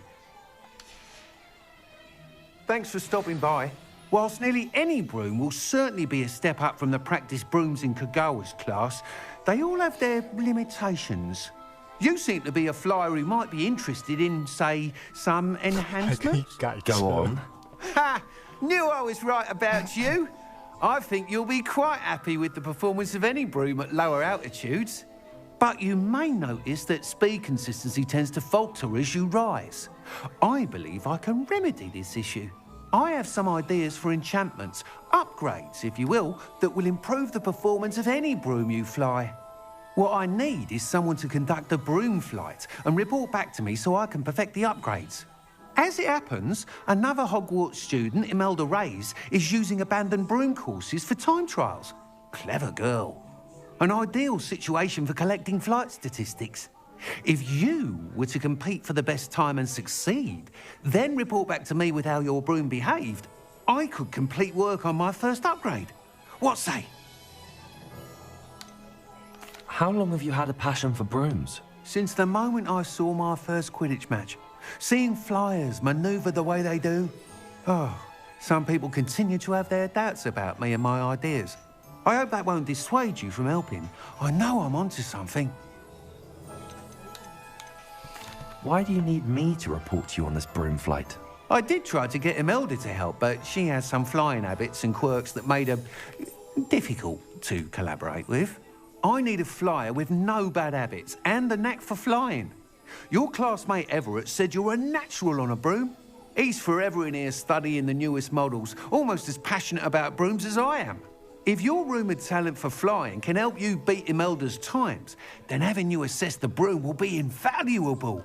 Thanks for stopping by. Whilst nearly any broom will certainly be a step up from the practice brooms in Kagawa's class, they all have their limitations. You seem to be a flyer who might be interested in, say, some enhancements. Go on. Ha! Knew I was right about you. I think you'll be quite happy with the performance of any broom at lower altitudes. But you may notice that speed consistency tends to falter as you rise. I believe I can remedy this issue. I have some ideas for enchantments, upgrades, if you will, that will improve the performance of any broom you fly. What I need is someone to conduct a broom flight and report back to me so I can perfect the upgrades. As it happens, another Hogwarts student, Imelda Reyes, is using abandoned broom courses for time trials. Clever girl. An ideal situation for collecting flight statistics. If you were to compete for the best time and succeed, then report back to me with how your broom behaved, I could complete work on my first upgrade. What say? How long have you had a passion for brooms? Since the moment I saw my first Quidditch match. Seeing flyers maneuver the way they do. Oh, some people continue to have their doubts about me and my ideas. I hope that won't dissuade you from helping. I know I'm onto something. Why do you need me to report to you on this broom flight? I did try to get Imelda to help, but she has some flying habits and quirks that made her difficult to collaborate with. I need a flyer with no bad habits and a knack for flying. Your classmate Everett said you're a natural on a broom. He's forever in here studying the newest models, almost as passionate about brooms as I am. If your rumoured talent for flying can help you beat Imelda's times, then having you assess the broom will be invaluable.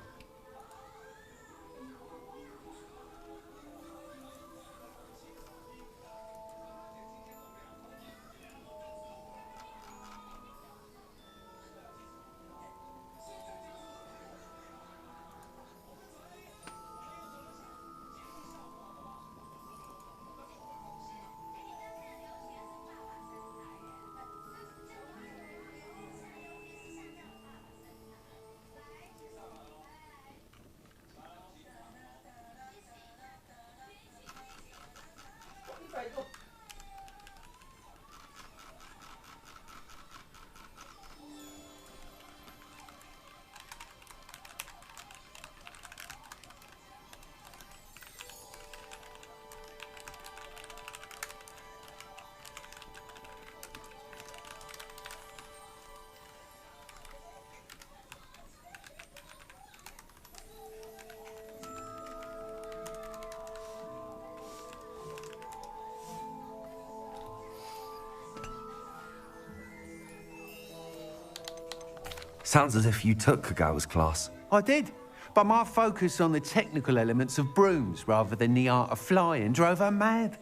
Sounds as if you took Kagawa's class. I did, but my focus on the technical elements of brooms rather than the art of flying drove her mad.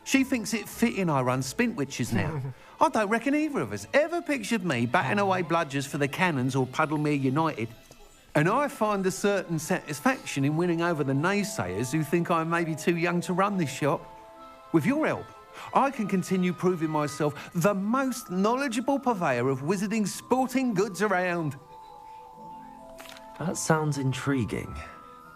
She thinks it fitting I run Spintwitches now. I don't reckon either of us ever pictured me batting away bludgers for the Cannons or Puddlemere United. And I find a certain satisfaction in winning over the naysayers who think I'm maybe too young to run this shop. With your help, I can continue proving myself the most knowledgeable purveyor of wizarding sporting goods around. That sounds intriguing.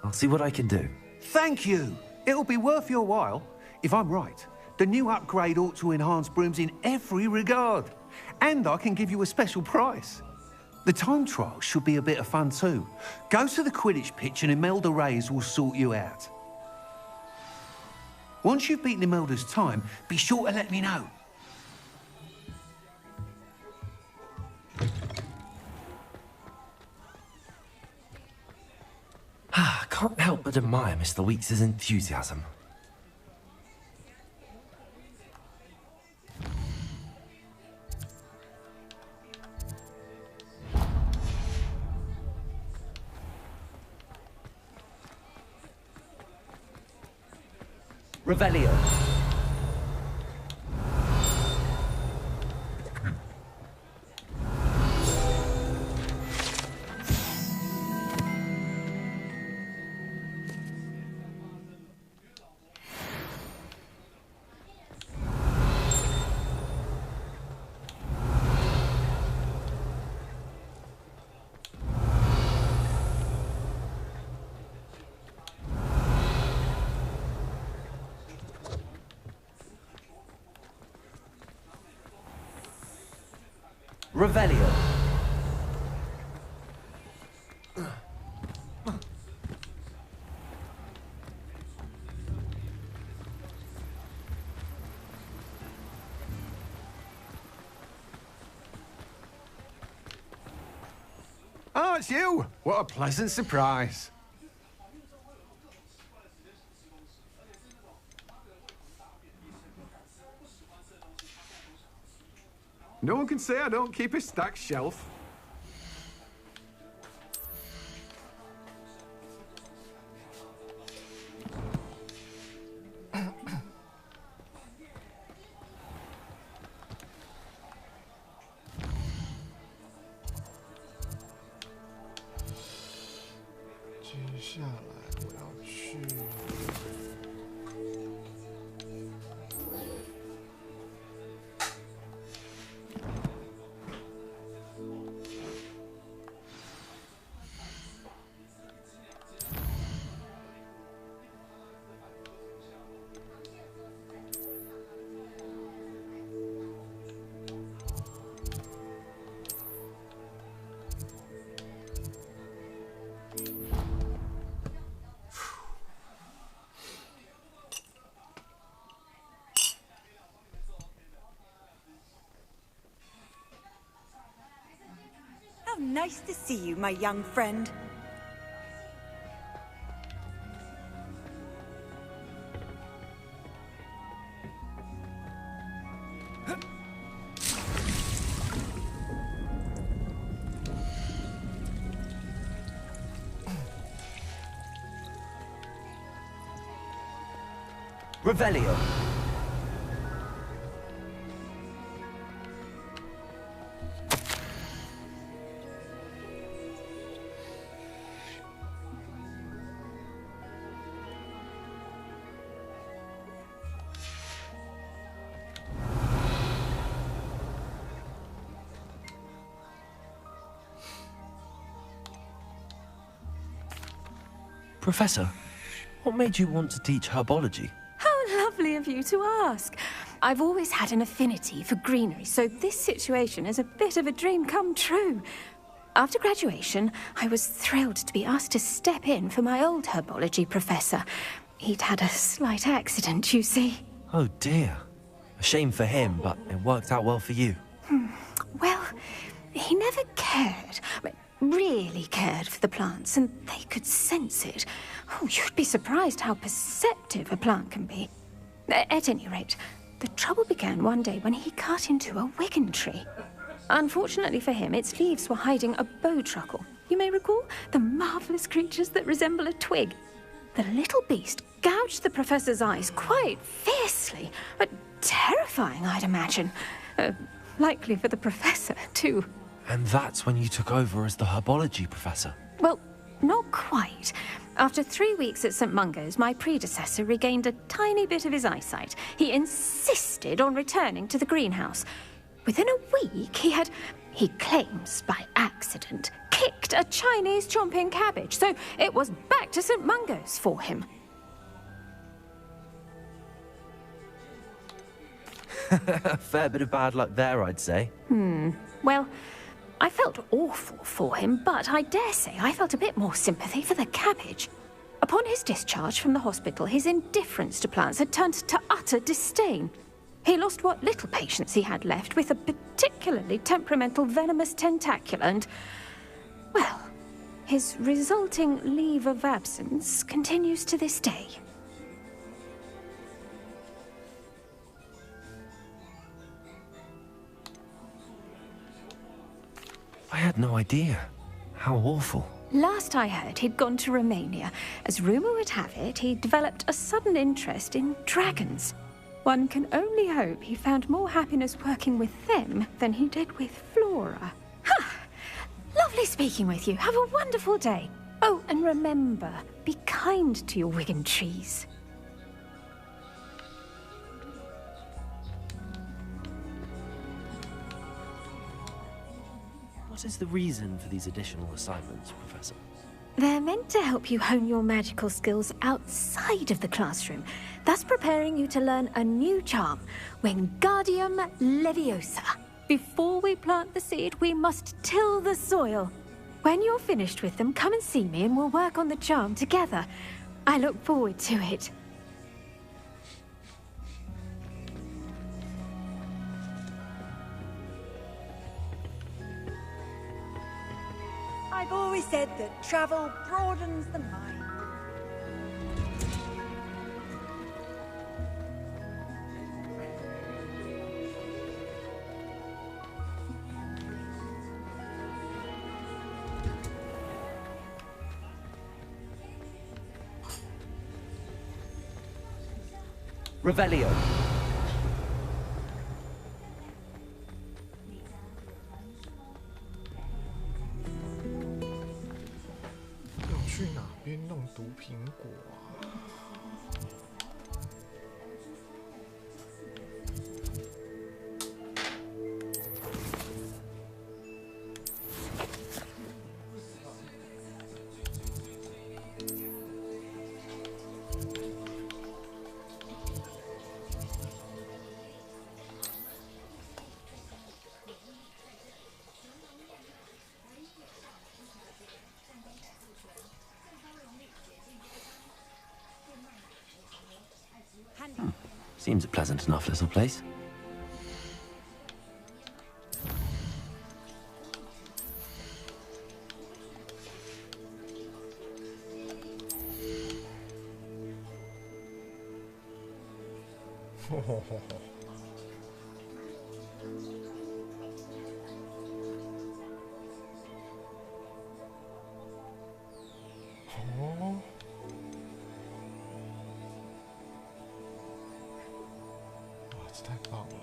I'll see what I can do. Thank you. It'll be worth your while. If I'm right, the new upgrade ought to enhance brooms in every regard. And I can give you a special price. The time trial should be a bit of fun too. Go to the Quidditch pitch and Imelda Reyes will sort you out. Once you've beaten Imelda's time, be sure to let me know. I can't help but admire Mr. Weekes' enthusiasm. Revelio. Revelio. Oh, it's you! What a pleasant surprise. No one can say I don't keep a stacked shelf. 下来我要去。How nice to see you, my young friend. Revelio. Professor, what made you want to teach herbology? How lovely of you to ask. I've always had an affinity for greenery, so this situation is a bit of a dream come true. After graduation, I was thrilled to be asked to step in for my old herbology professor. He'd had a slight accident, you see. Oh dear. A shame for him, but it worked out well for you. Well, he never cared, really cared for the plants, and they could sense it. Oh, you'd be surprised how perceptive a plant can be. At any rate, the trouble began one day when he cut into a wigan tree. Unfortunately for him, its leaves were hiding a bowtruckle. You may recall the marvellous creatures that resemble a twig. The little beast gouged the professor's eyes quite fiercely, but terrifying, I'd imagine. Likely for the professor, too. And that's when you took over as the herbology professor? Well, not quite. After 3 weeks at St. Mungo's, my predecessor regained a tiny bit of his eyesight. He insisted on returning to the greenhouse. Within a week, he claims by accident, kicked a Chinese chomping cabbage, so it was back to St. Mungo's for him. A fair bit of bad luck there, I'd say. Well, I felt awful for him, but I dare say I felt a bit more sympathy for the cabbage. Upon his discharge from the hospital, his indifference to plants had turned to utter disdain. He lost what little patience he had left with a particularly temperamental venomous tentacula and, well, his resulting leave of absence continues to this day. I had no idea. How awful. Last I heard, he'd gone to Romania. As rumour would have it, he developed a sudden interest in dragons. One can only hope he found more happiness working with them than he did with Flora. Ha! Lovely speaking with you. Have a wonderful day. Oh, and remember, be kind to your wigan trees. What is the reason for these additional assignments, Professor? They're meant to help you hone your magical skills outside of the classroom, thus preparing you to learn a new charm, Wingardium Leviosa. Before we plant the seed, we must till the soil. When you're finished with them, come and see me and we'll work on the charm together. I look forward to it. I've always said that travel broadens the mind. Revelio. 要去哪边弄毒苹果啊。Seems a pleasant enough little place. Oh. 太棒了！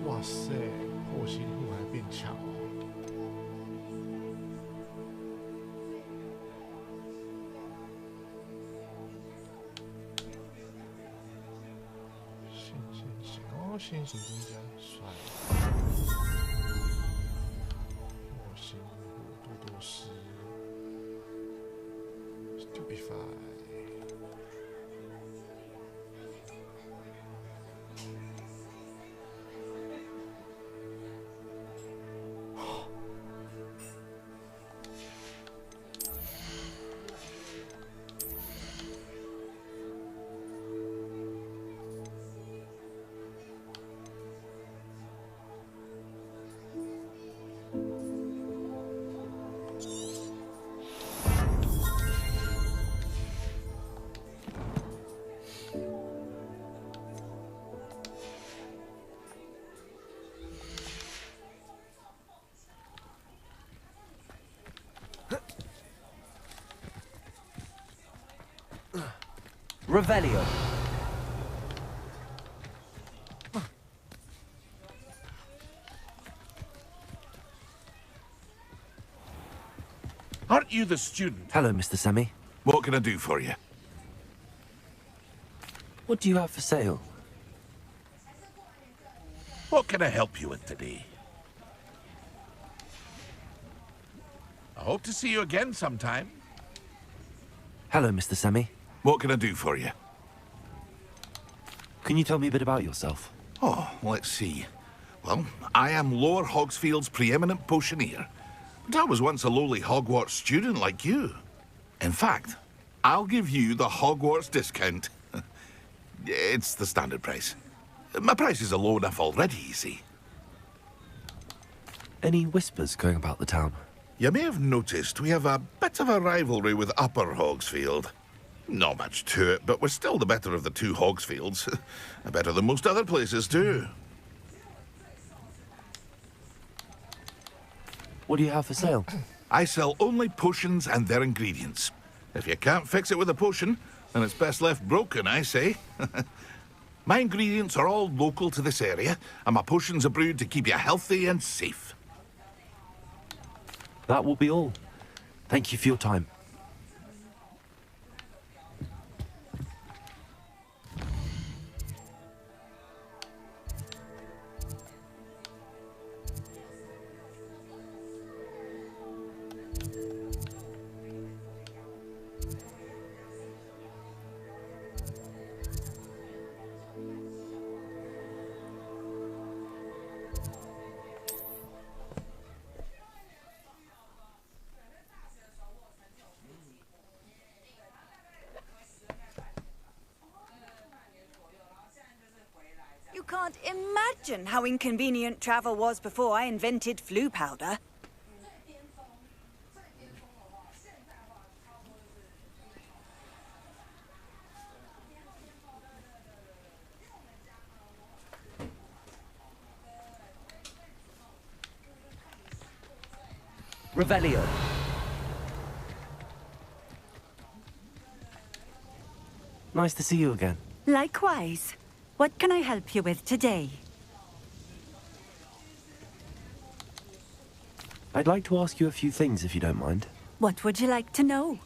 哇塞，破心户还变强哦！先行增加帅，破心户多多斯 ，Stupefy。 Revelio. Aren't you the student? Hello, Mr. Semi. What can I do for you? What do you have for sale? What can I help you with today? I hope to see you again sometime. Hello, Mr. Semi. What can I do for you? Can you tell me a bit about yourself? Oh, let's see. Well, I am Lower Hogsfield's preeminent potioneer. But I was once a lowly Hogwarts student like you. In fact, I'll give you the Hogwarts discount. It's the standard price. My prices are low enough already, you see. Any whispers going about the town? You may have noticed we have a bit of a rivalry with Upper Hogsfield. Not much to it, but we're still the better of the two Hogsfields. Better than most other places, too. What do you have for sale? I sell only potions and their ingredients. If you can't fix it with a potion, then it's best left broken, I say. My ingredients are all local to this area, and my potions are brewed to keep you healthy and safe. That will be all. Thank you for your time. can't imagine how inconvenient travel was before I invented flu powder. Revelio. Nice to see you again. Likewise. What can I help you with today? I'd like to ask you a few things, if you don't mind. What would you like to know?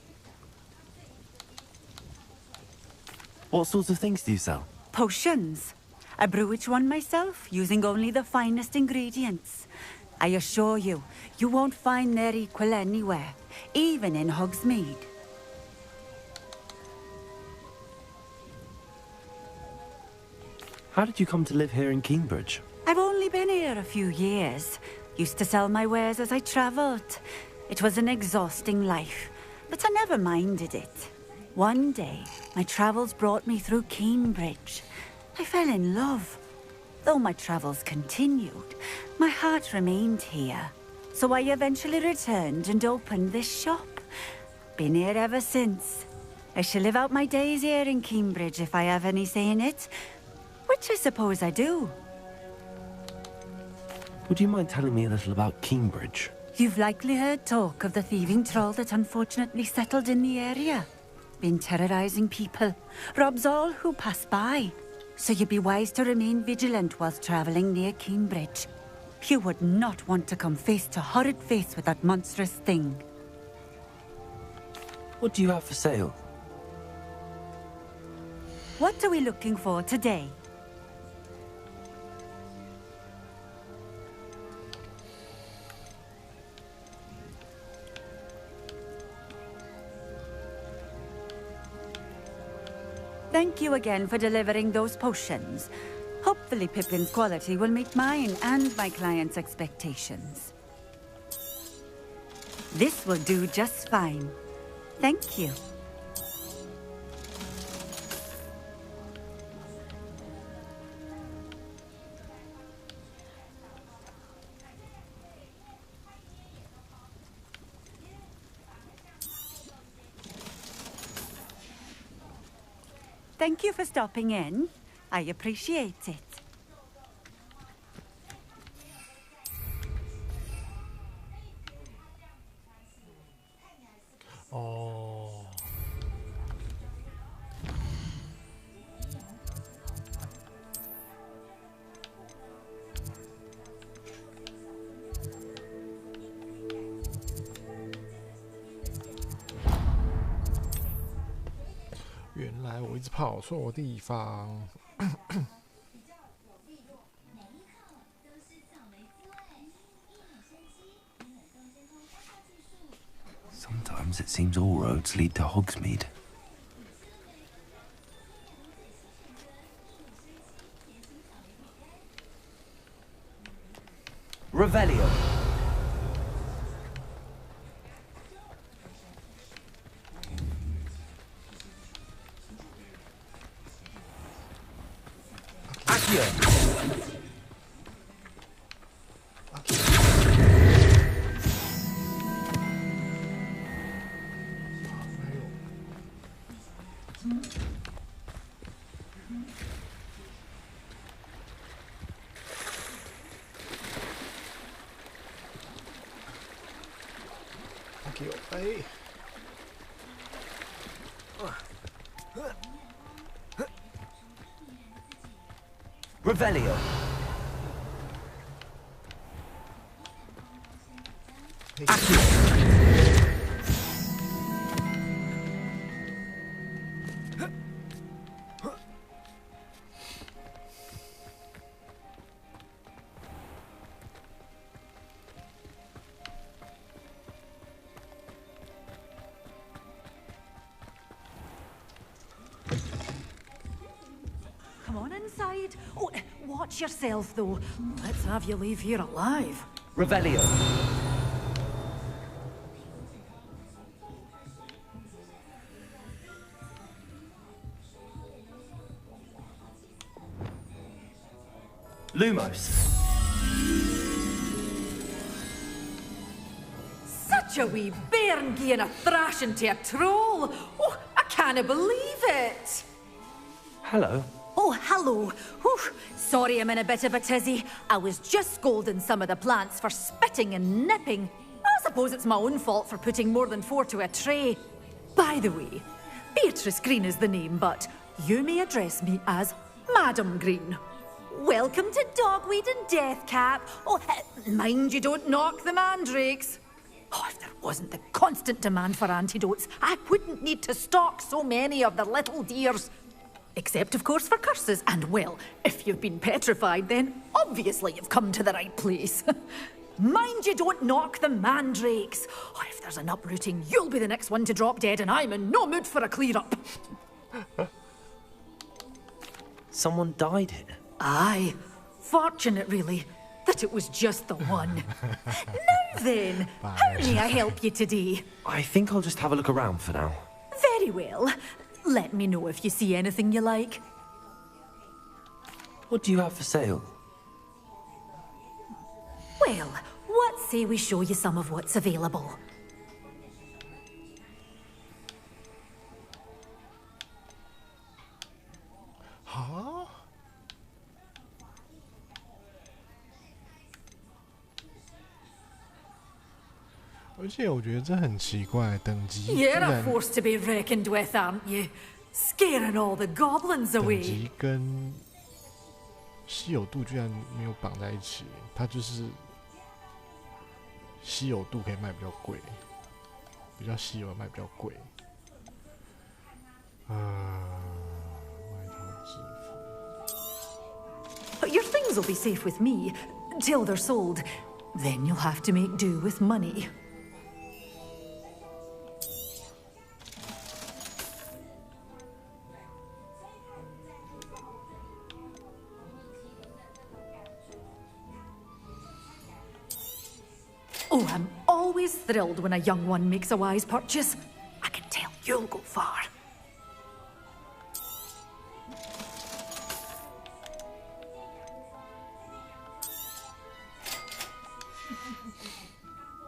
What sorts of things do you sell? Potions. I brew each one myself, using only the finest ingredients. I assure you, you won't find their equal anywhere, even in Hogsmeade. How did you come to live here in Cambridge? I've only been here a few years. Used to sell my wares as I travelled. It was an exhausting life, but I never minded it. One day, my travels brought me through Cambridge. I fell in love. Though my travels continued, my heart remained here. So I eventually returned and opened this shop. Been here ever since. I shall live out my days here in Cambridge if I have any say in it. Which I suppose I do. Would you mind telling me a little about Cambridge? You've likely heard talk of the thieving troll that unfortunately settled in the area. Been terrorizing people. Robs all who pass by. So you'd be wise to remain vigilant whilst traveling near Cambridge. You would not want to come face to horrid face with that monstrous thing. What do you have for sale? What are we looking for today? Thank you again for delivering those potions. Hopefully Pippin's quality will meet mine and my client's expectations. This will do just fine. Thank you. Thank you for stopping in. I appreciate it. Oh.原来我一直跑错地方。Sometimes it seems all roads lead to Hogsmeade. Revelio. Revelio. Come on inside. Oh, watch yourself, though. Let's have you leave here alive. Revelio. Lumos. Such a wee bairn gieing a thrashing to a troll. Oh, I can't believe it. Hello. Oh, hello. Whew. Sorry I'm in a bit of a tizzy. I was just scolding some of the plants for spitting and nipping. I suppose it's my own fault for putting more than 4 to a tray. By the way, Beatrice Green is the name, but you may address me as Madam Green. Welcome to Dogweed and Deathcap. Oh, mind you don't knock the mandrakes. Oh, if there wasn't the constant demand for antidotes, I wouldn't need to stock so many of the little dears. Except, of course, for curses. And, well, if you've been petrified, then obviously you've come to the right place. Mind you don't knock the mandrakes. Oh, if there's an uprooting, you'll be the next one to drop dead, and I'm in no mood for a clear-up. Someone died here. Aye. Fortunate, really, that it was just the one. Now then, how may I help you today? I think I'll just have a look around for now. Very well. Let me know if you see anything you like. What do you have for sale? Well, what say we show you some of what's available? Huh?而且我觉得这很奇怪，等级 You're a force to be reckoned with, aren't you? Scaring all the goblins 等 away. 级跟稀有度居然没有绑在一起，它就是稀有度可以卖比较贵，比较稀有的卖比较贵。外套制服。 Your things will be safe with me till they're sold. Then you'll have to make do with money. Oh, I'm always thrilled when a young one makes a wise purchase. I can tell you'll go far.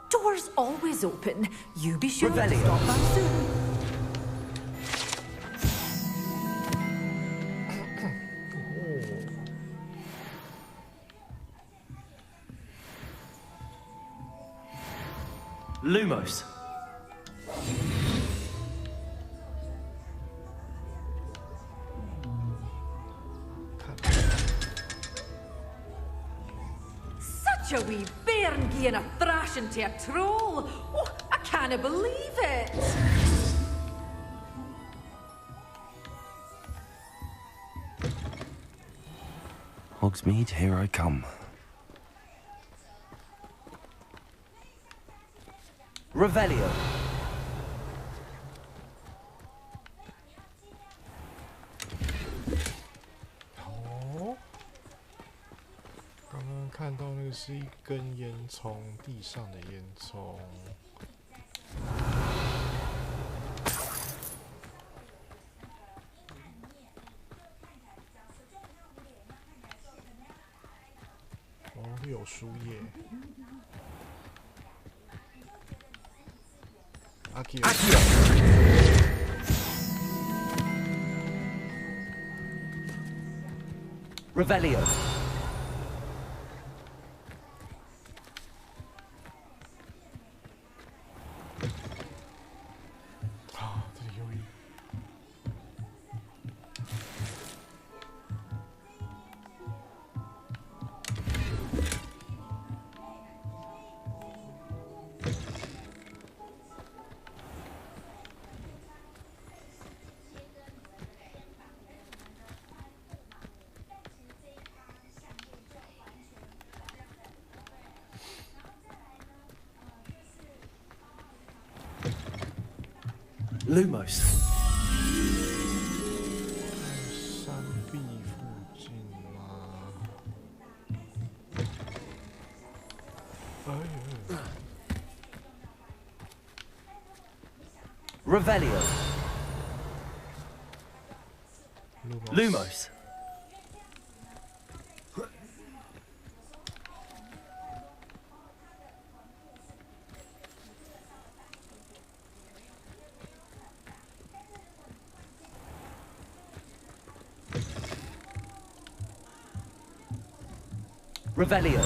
Doors always open. You be sure to stop by soon. Lumos. Such a wee bairn gieing a thrashing to a troll. Oh, I can't believe it. Hogsmeade, here I come. Revelio. 哦，刚刚看到那个是一根烟囱，地上的烟囱。哦，有书页。Akio. Revelio. Lumos. 山壁附近吗？Revelio. Lumos. Revelio.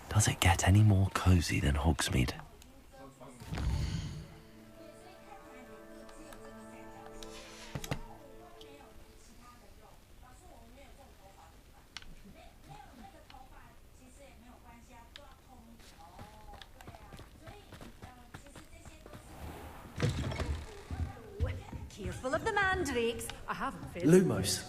Does it get any more cozy than Hogsmeade? Careful of the mandrakes. I haven't failed. Lumos.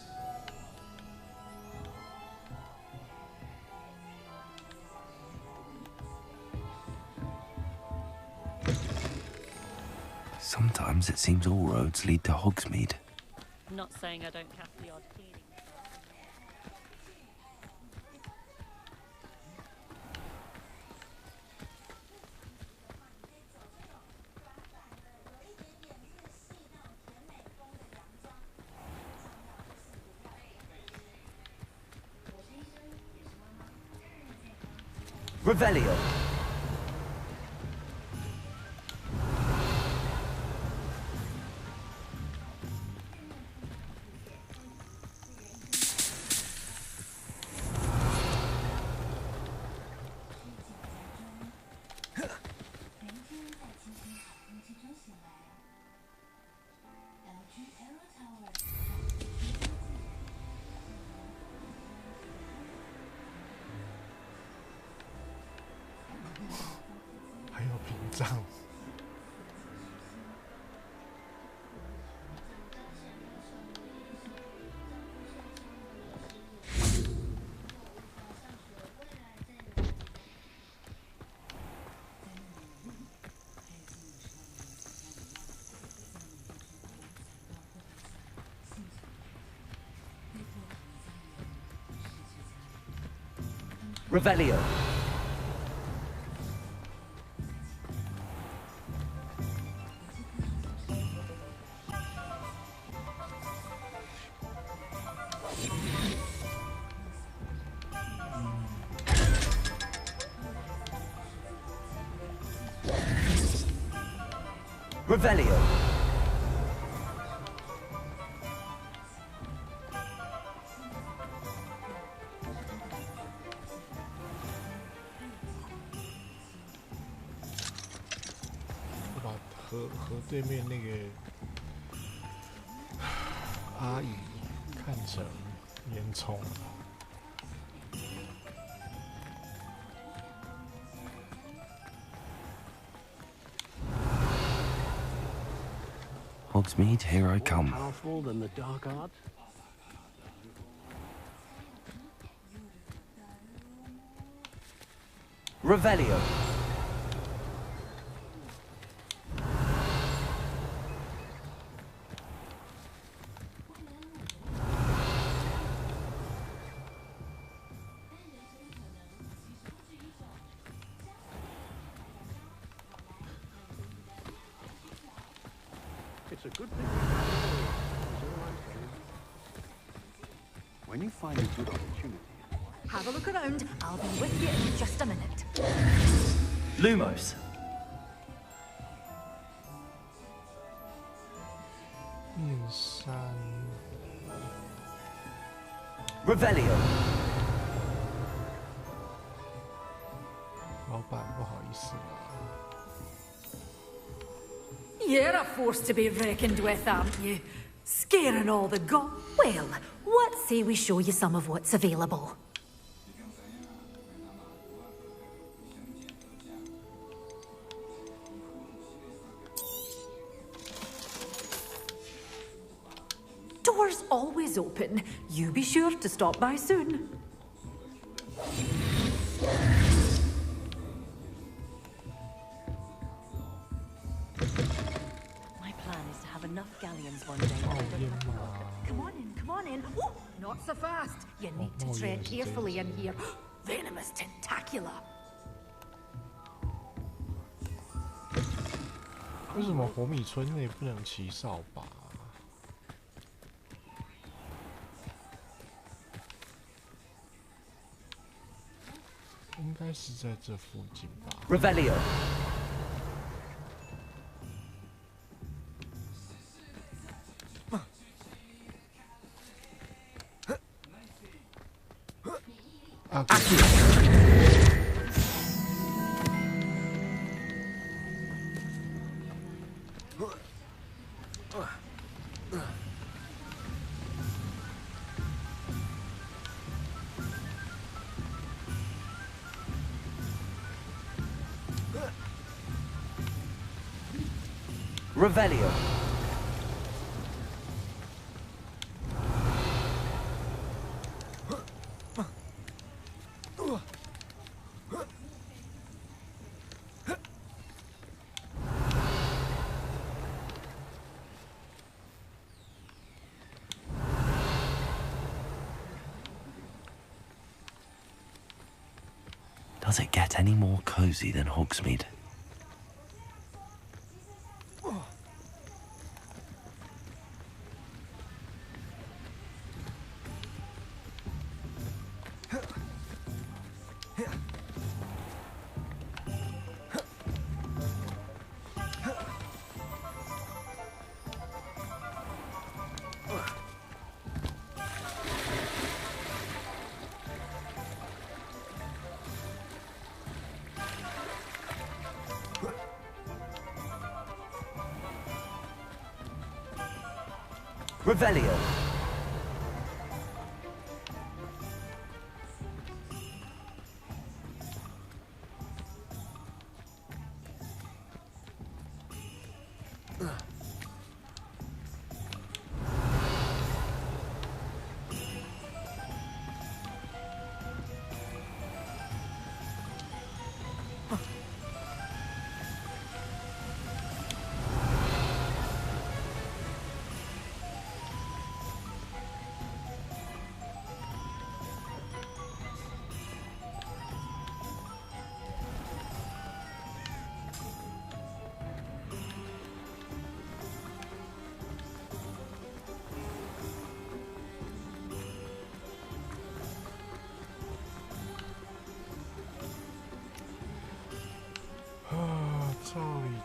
Sometimes it seems all roads lead to Hogsmeade. Not saying I don't have the odd cleaning. Revelio. Revelio. Revelio.和对面那个阿姨看成烟囱。Hogsmeade, here I come. More powerful than the dark art? Revelio. It's a good thing. When you find a good opportunity. Have a look around. I'll be with you in just a minute. Lumos. Revelio. 老板，不好意思。 You're a force to be reckoned with, aren't you? Scaring all the Well, what say we show you some of what's available? Doors always open. You be sure to stop by soon. My plan is to have enough galleons one day. Come on in, come on in. Oh, not so fast. You need to tread carefully in here. Venomous tentacula. 为什么火米村内不能骑扫把？应该是在这附近吧。Revelio. Revelio. Does it get any more cozy than Hogsmeade? Revelio.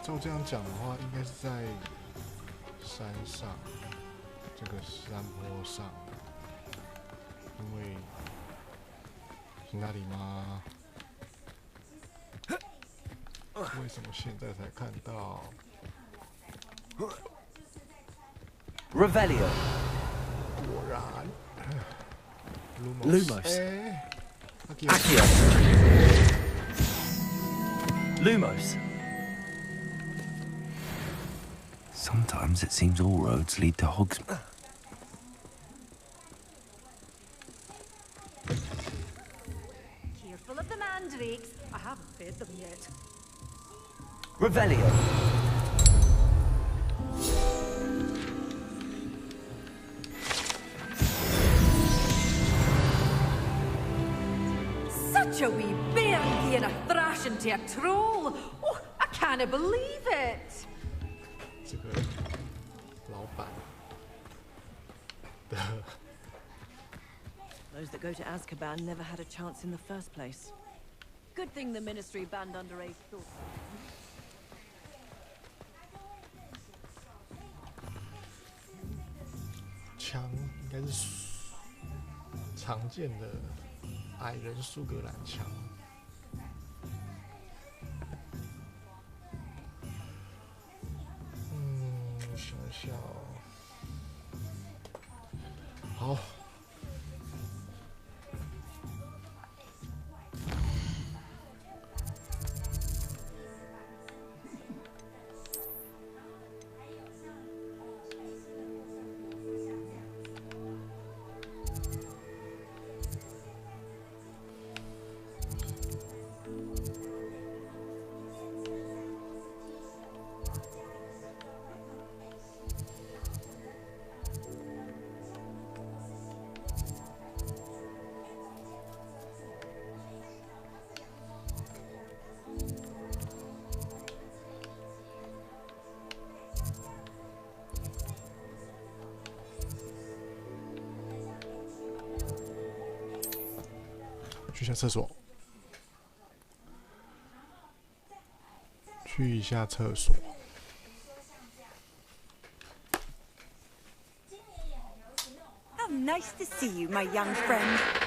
照这样讲的话，应该是在山上，这个山坡上，因为是那里吗？为什么现在才看到 ？Revelio. 果然 Lumos. Accio. Lumos. Sometimes it seems all roads lead to Hogsmeade. Careful of the mandrakes. I haven't fed them yet. Revelio. Such a wee bairn being a thrashing to a troll. Oh, I can't believe it. 这个老板的 Those that go to Azkaban never had a chance in the first place. Good thing the Ministry banned underage thoughts. 枪应该是常见的矮人苏格兰枪。想一下哦。好。去下厕所。去一下厕所。How nice to see you, my young friend.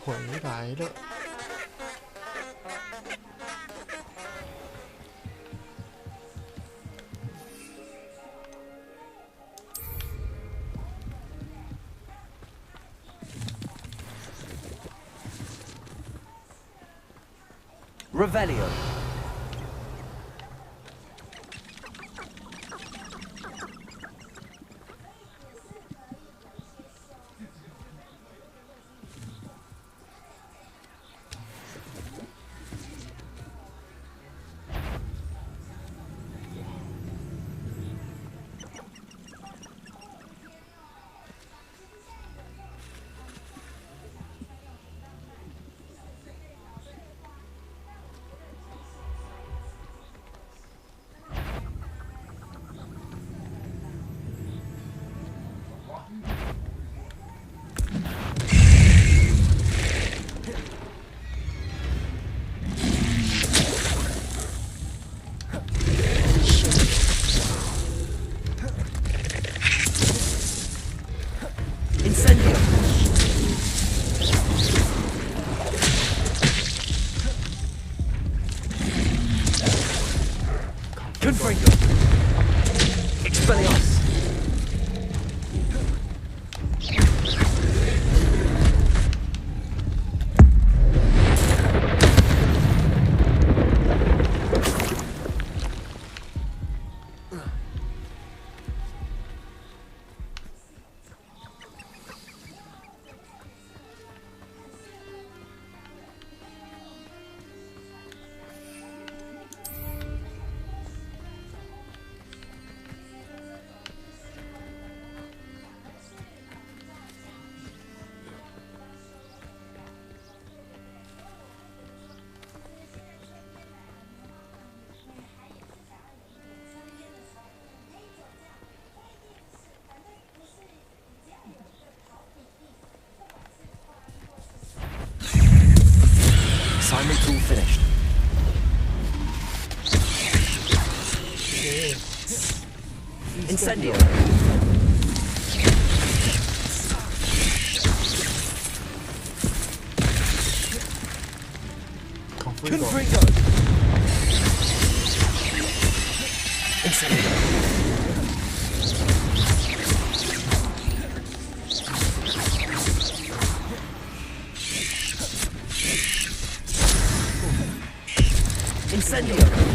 回来了。Revelio. Assignment's all finished. Incendio. Confringo. Incendio. Incendio.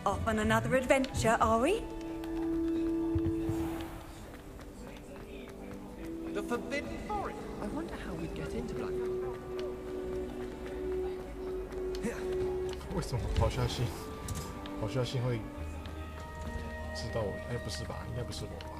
Off on another adventure, are we? The Forbidden Forest. I wonder how we'd get into Black. 为什么跑下信会知道我？哎，不是吧？应该不是我吧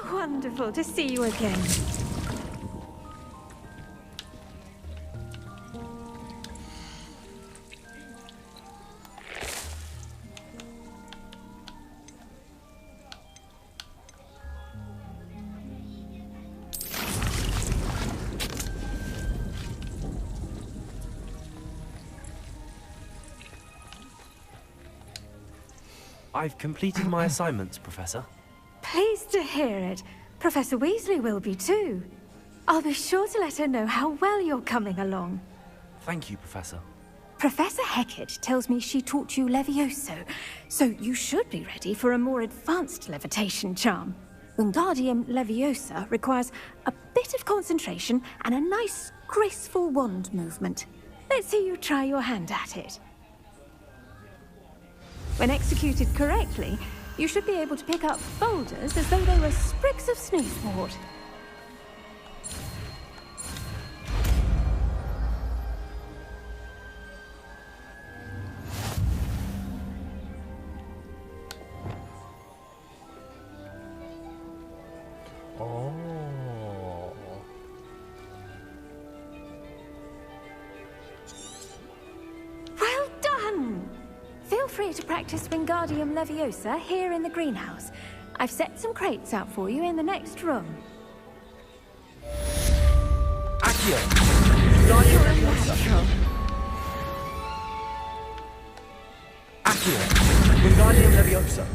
？Wonderful to see you again. I've completed my assignments, Professor. Pleased to hear it. Professor Weasley will be too. I'll be sure to let her know how well you're coming along. Thank you, Professor. Professor Hecat tells me she taught you Levioso, so you should be ready for a more advanced levitation charm. Wingardium Leviosa requires a bit of concentration and a nice, graceful wand movement. Let's see you try your hand at it. When executed correctly, you should be able to pick up boulders as though they were sprigs of snoozewort. Oh. Well done! Feel free to practice Wingardium Leviosa here in the greenhouse. I've set some crates out for you in the next room. Accio! You're a natural. Accio! Wingardium Leviosa!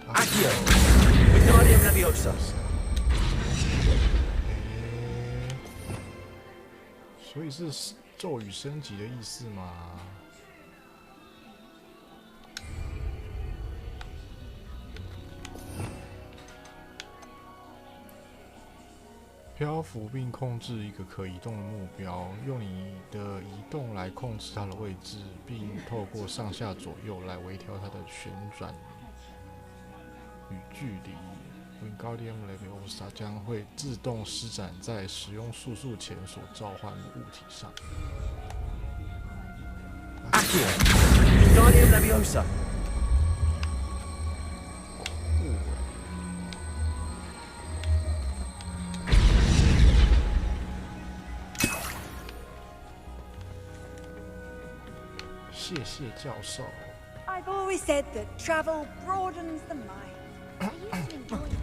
Accio! Wingardium Leviosa! 所以是咒语升级的意思吗？漂浮并控制一个可移动的目标，用你的移动来控制它的位置，并透过上下左右来微调它的旋转与距离。Wingardium Leviosa 将会自动施展在使用术数前所召唤的物体上。Accio! Wingardium Leviosa! 谢谢教授。 I've always said that travel broadens the mind. I used to enjoy it.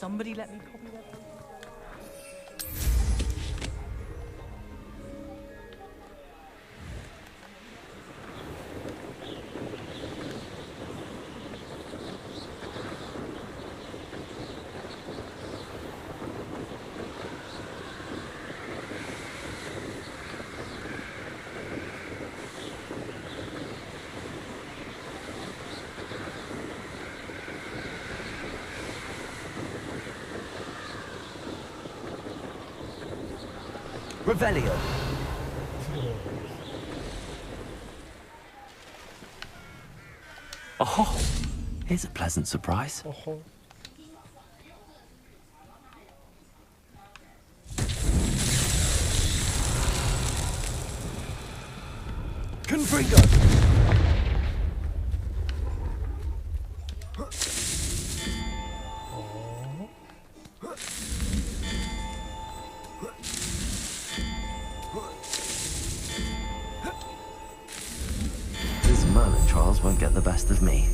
somebody let me copy that? Revelio. Oh, here's a pleasant surprise. Confringo. This man in Charles won't get the best of me.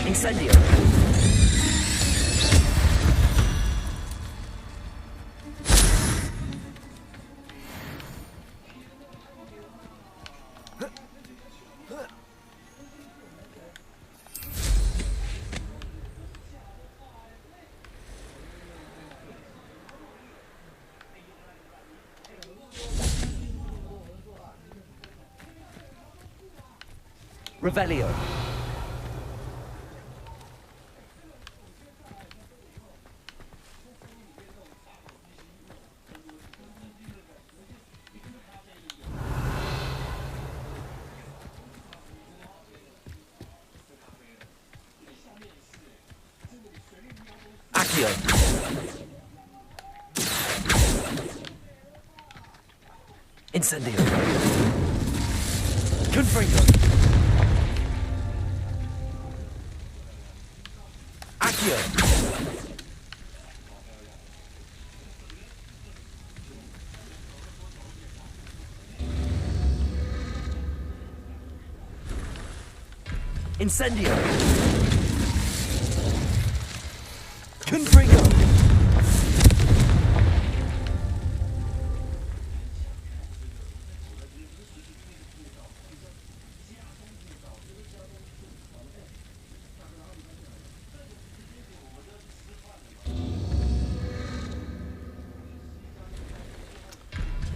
Incendio. Revelio. Accio. Incendio. Confringo. Accio. Incendio. Confringo.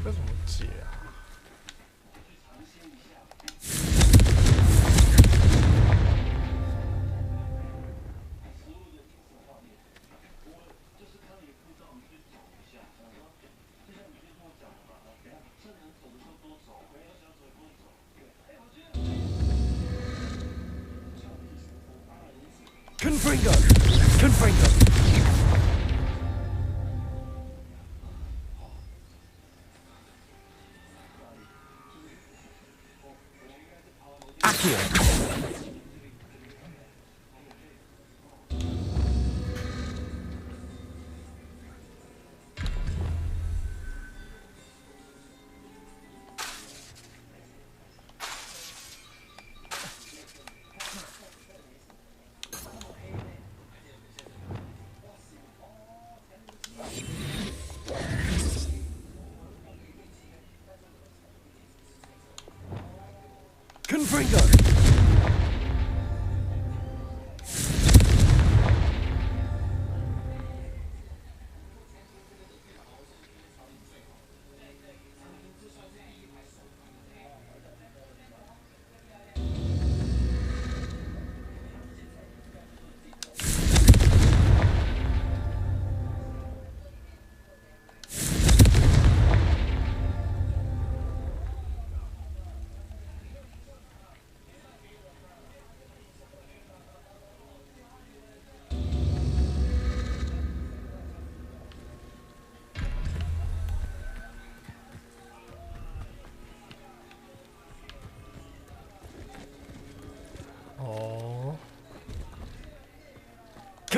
这怎么解啊？Confringo. Confringo. Accio. Confringo.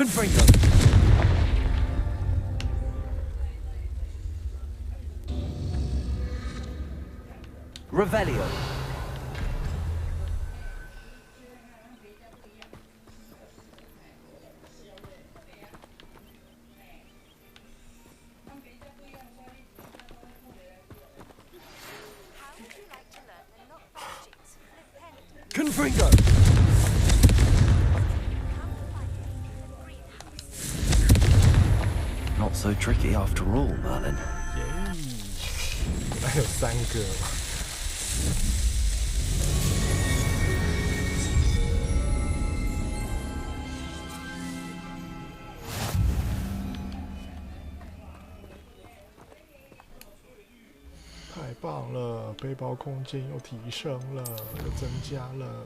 Confringo! Revelio! Confringo! Not so tricky after all, Merlin. 还有3个。太棒了，背包空间又提升了，又增加了。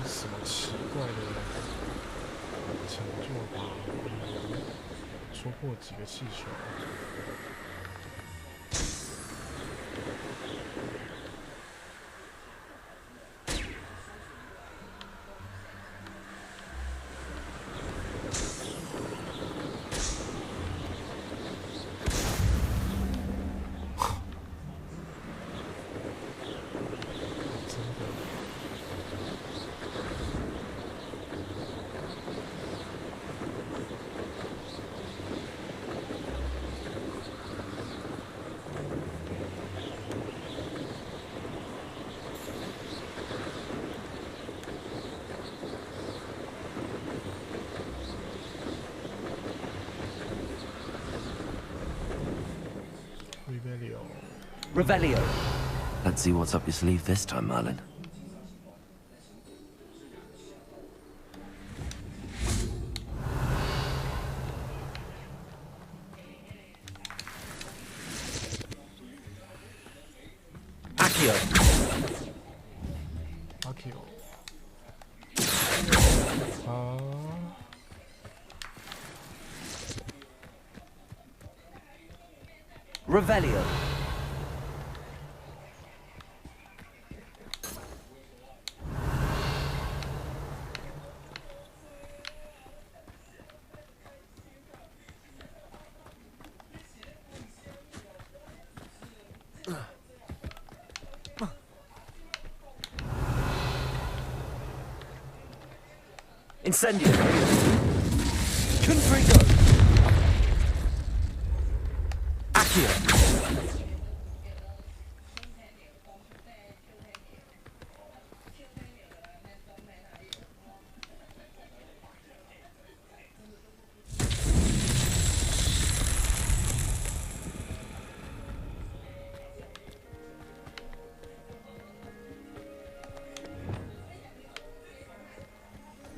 什么奇怪的成就吧？戳破几个气球。Revelio. Let's see what's up your sleeve this time, Merlin. Accio. Accio. Revelio. Incendio. Confringo. Accio.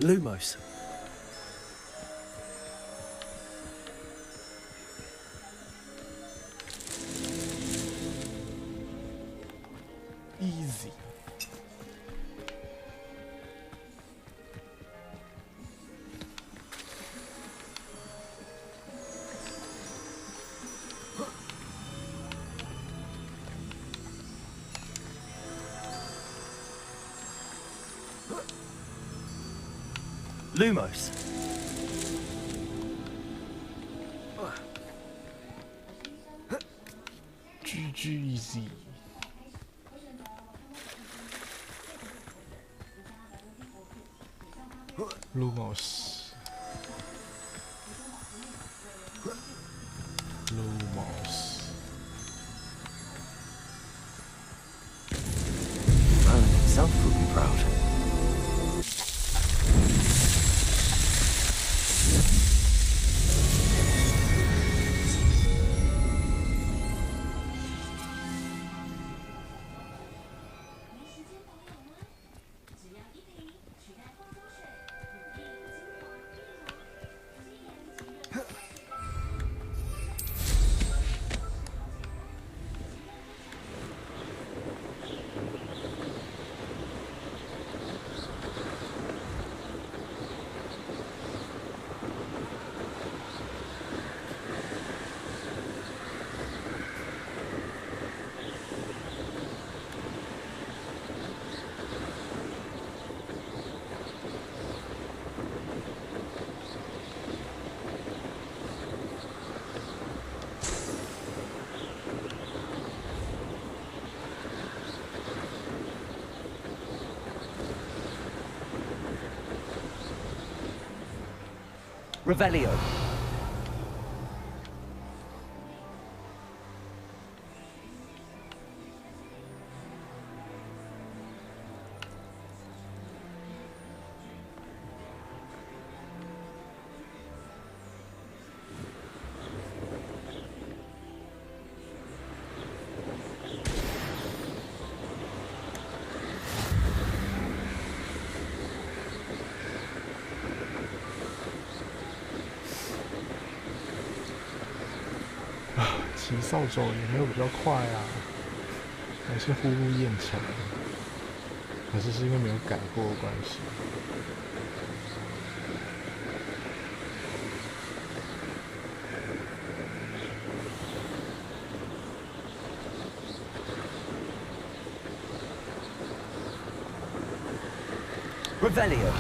Lumos. Easy. Lumos. GG easy. Lumos. Lumos. Merlin himself would be proud. Revelio.啊，骑扫帚也没有比较快啊，还是呼呼燕强，还是因为没有改过的关系。Revelio.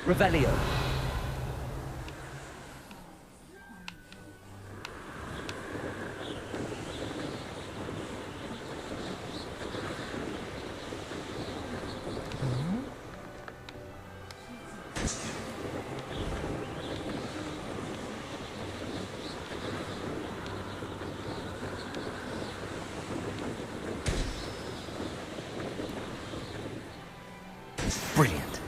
Revelio. Brilliant.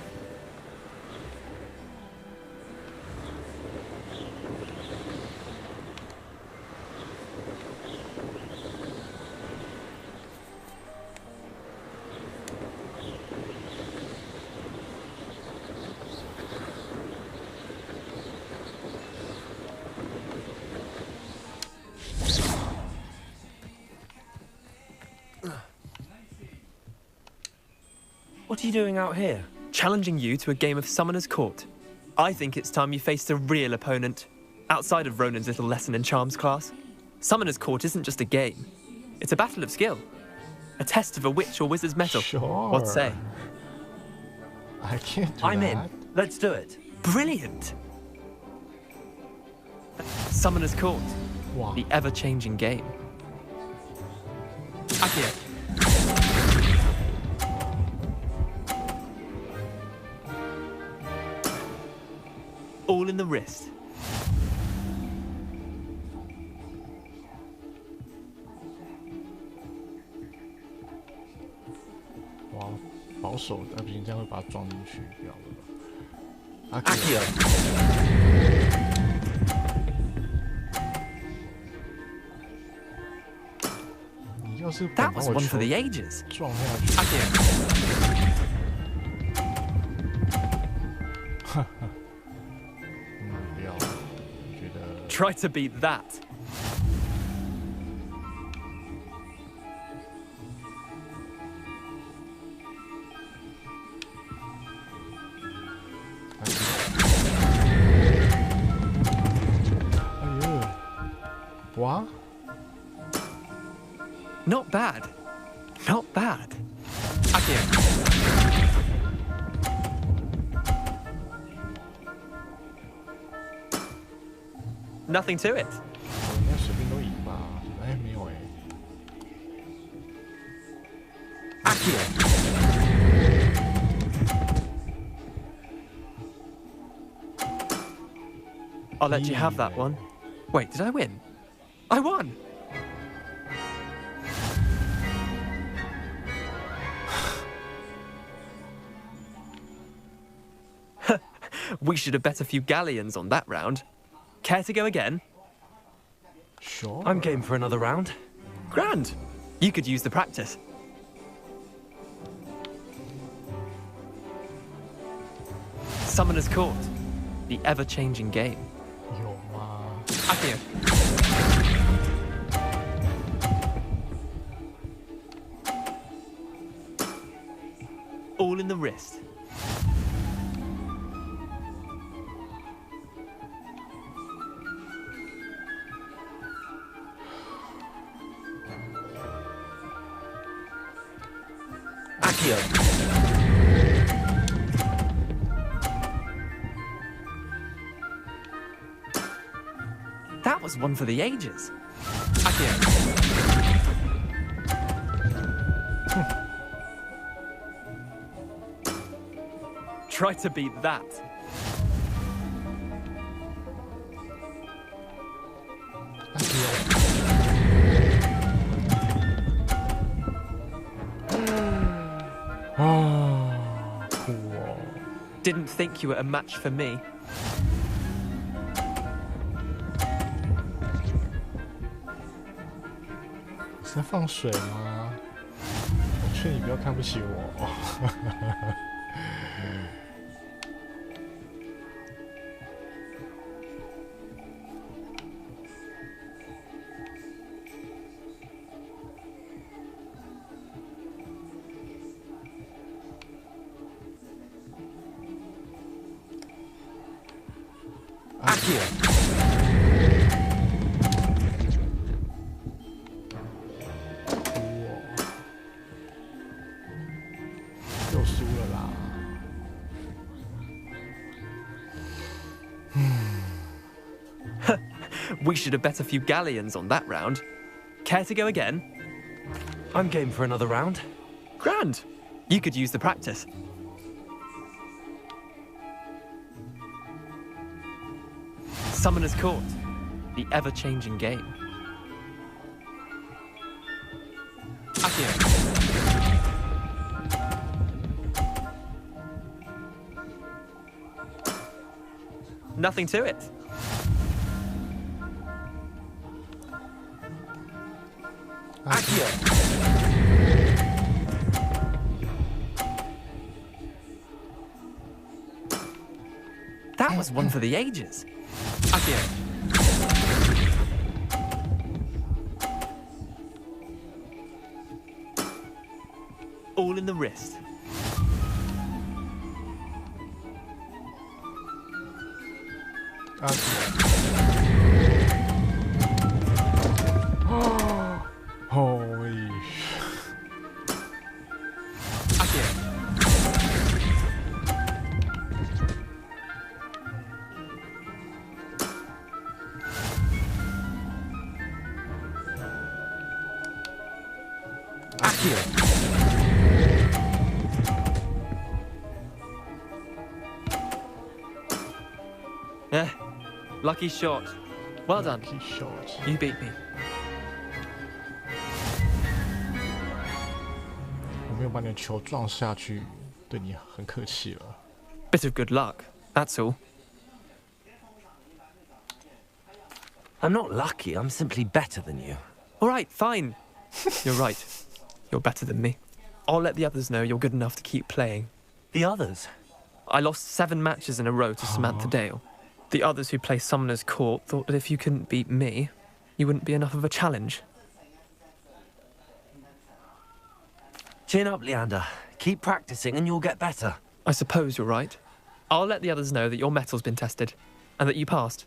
What are you doing out here? Challenging you to a game of Summoner's Court. I think it's time you faced a real opponent, outside of Ronan's little lesson in charms class. Summoner's Court isn't just a game. It's a battle of skill. A test of a witch or wizard's mettle. Sure. What say? I can't do I'm that. in. Let's do it. Brilliant. Summoner's Court. Wow. The ever-changing game. Akio. All in the wrist. 哇，保守的，不行，这样会把它装进去掉了。阿 Akio. 你要是 That was one for the ages. 撞下去。哈哈。不要，我觉得。Try to beat that. What? Not bad. Not bad. Akio. Nothing to it. 应该随便都赢吧？哎，没有哎。Akio. I'll let you have that one. Wait, did I win? I won! We should have bet a few galleons on that round. Care to go again? Sure. I'm game for another round. Grand. You could use the practice. Summoner's Court. The ever-changing game. 有吗？ Akio. All in the wrist. Akio. That was one for the ages. Akio. Try to beat that. Oh, cool. Didn't think you were a match for me. 是在放水吗？我劝你不要看不起我。Akio. We should have bet a few galleons on that round. Care to go again? I'm game for another round. Grand. You could use the practice. Summoner's Court. The ever-changing game. Akio. Nothing to it. Akio. That was one for the ages. Akio. All in the wrist. Holy. Akio. you. Yeah, lucky shot. Well done. Lucky shot. You beat me. 我没有把你的球撞下去，对你很客气了。Bit of good luck, that's all. I'm not lucky, I'm simply better than you. All right, fine. You're right. You're better than me. I'll let the others know you're good enough to keep playing. The others? I lost 7 matches in a row to Samantha Dale. The others who play Summoner's Court thought that if you couldn't beat me, you wouldn't be enough of a challenge. Chin up, Leander. Keep practicing and you'll get better. I suppose you're right. I'll let the others know that your metal's been tested, and that you passed.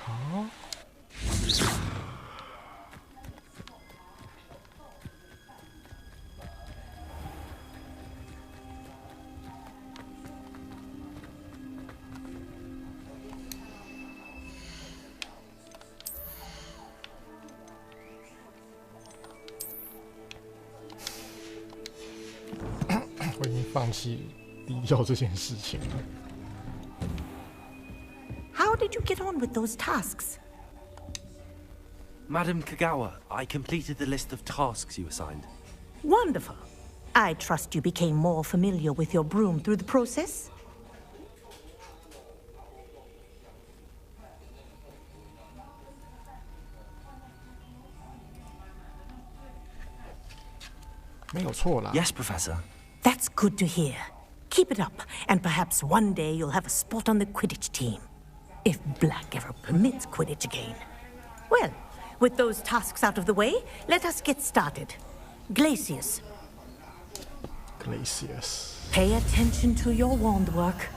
Huh? 我已经放弃低调这件事情了。 How did you get on with those tasks? Madam Kagawa, I completed the list of tasks you assigned. Wonderful. I trust you became more familiar with your broom through the process? 没有错啦。 Yes, Professor. That's good to hear. Keep it up, and perhaps one day you'll have a spot on the Quidditch team. If Black ever permits Quidditch again. Well, with those tasks out of the way, let us get started. Glacius. Glacius. Pay attention to your wand work.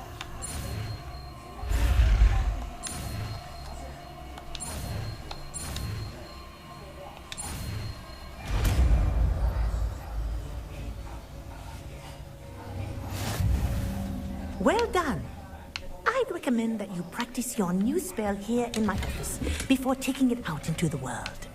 Well done. I'd recommend that you practice your new spell here in my office before taking it out into the world.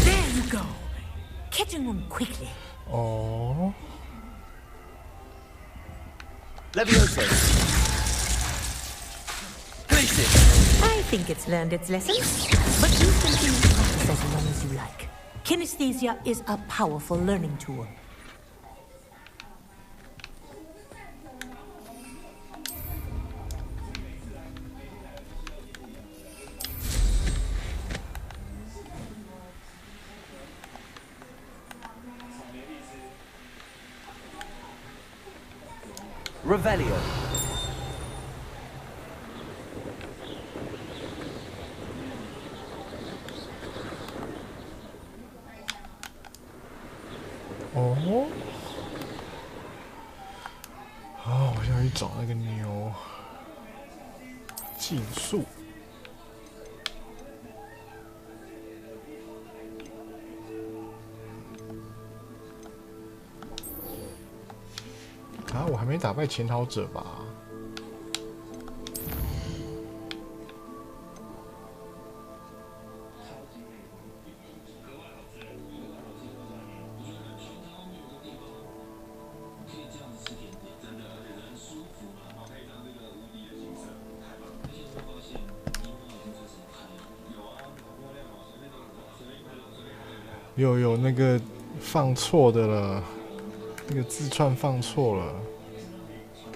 There you go. Catching on quickly. Oh. Levioso. impressive. I think it's learned its lesson, but you continue to practice as long as you like. Kinesthesia is a powerful learning tool. Revelio.哦，好，我要去找那个牛。竞速。啊，我还没打败潜逃者吧？有那个放错的了，那个字串放错了。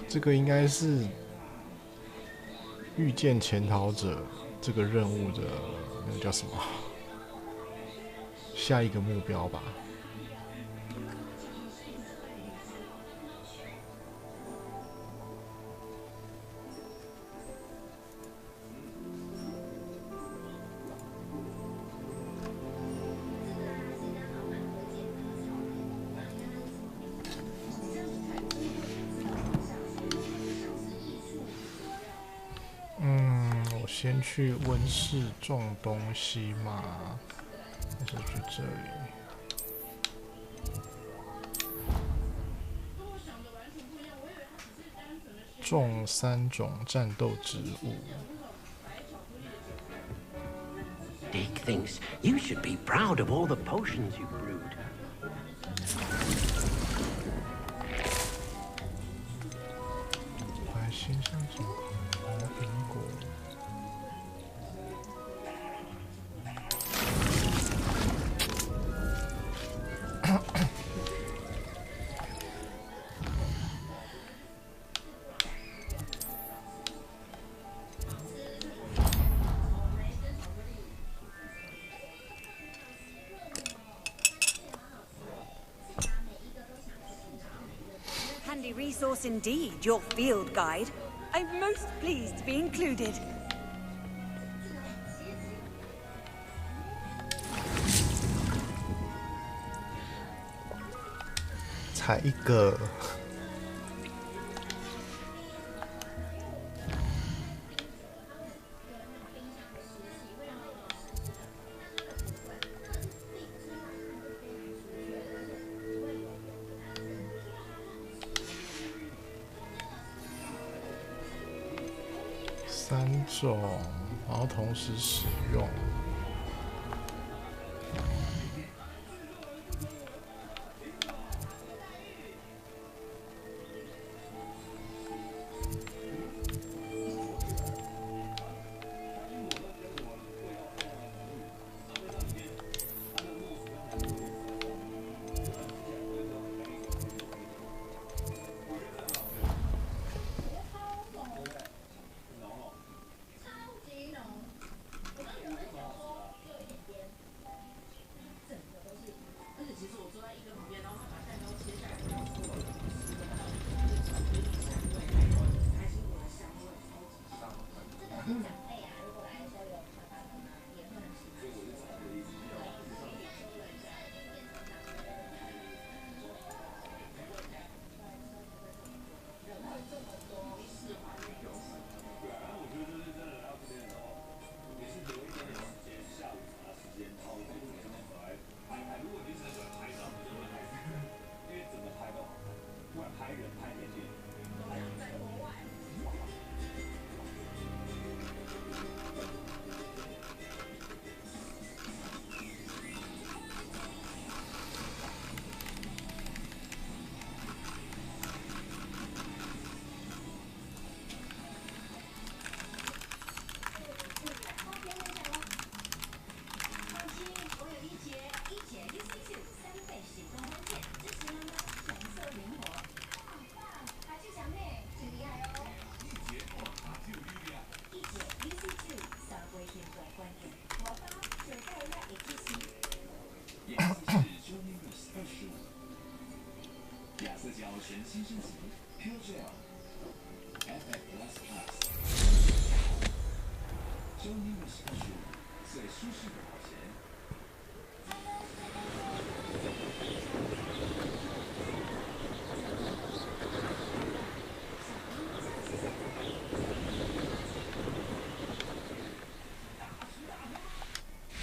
这个应该是遇见潜逃者这个任务的那个叫什么？下一个目标吧。我先去温室种东西嘛，还是去这里？种3种战斗植物。Dick thinks you should be proud of all the potions you brewed. 白心香草、红苹果。Handy resource indeed, your field guide. I'm most pleased to be included. 才一个。3种，然后同时使用。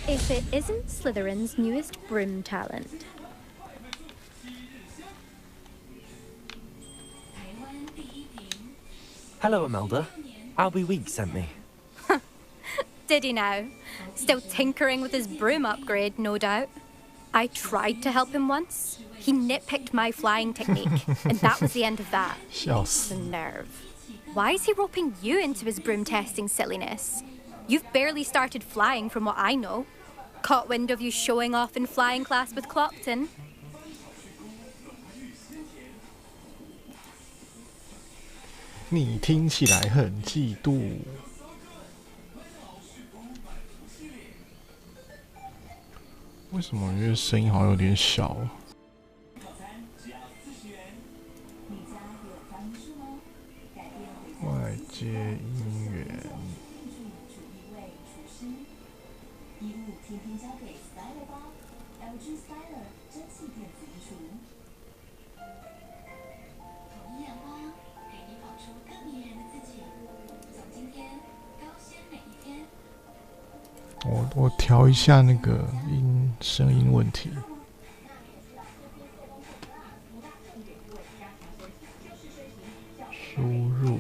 If it isn't Slytherin's newest broom talent. Hello, Imelda. Albie Week sent me. Did he now? Still tinkering with his broom upgrade, no doubt. I tried to help him once. He nitpicked my flying technique, and that was the end of that. The nerve. Why is he roping you into his broom testing silliness? You've barely started flying from what I know. Caught wind of you showing off in flying class with Clopton. 你听起来很嫉妒。为什么觉得声音好像有点小？外接音源。我调一下那个声音问题。输入。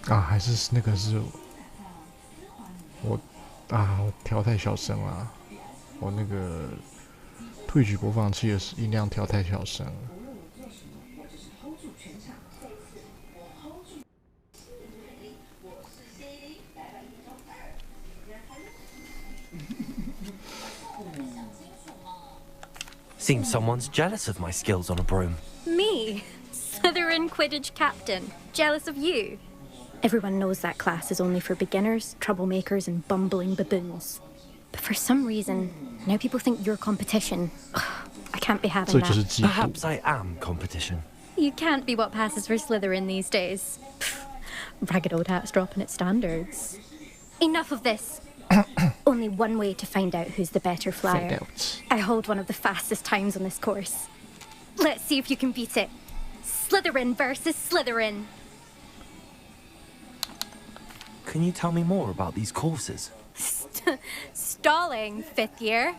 还是那个是我调太小声了，我那个退取播放器的音量调太小声了。Seems someone's jealous of my skills on a broom. Me? Slytherin Quidditch captain. Jealous of you? Everyone knows that class is only for beginners, troublemakers, and bumbling baboons. But for some reason, now people think you're competition. I can't be having that. Perhaps I am competition. You can't be what passes for Slytherin these days. Ragged old hat's dropping its standards. Enough of this. Only one way to find out who's the better flyer. I hold one of the fastest times on this course. Let's see if you can beat it. Slytherin versus Slytherin. Can you tell me more about these courses? Stalling, 5th year.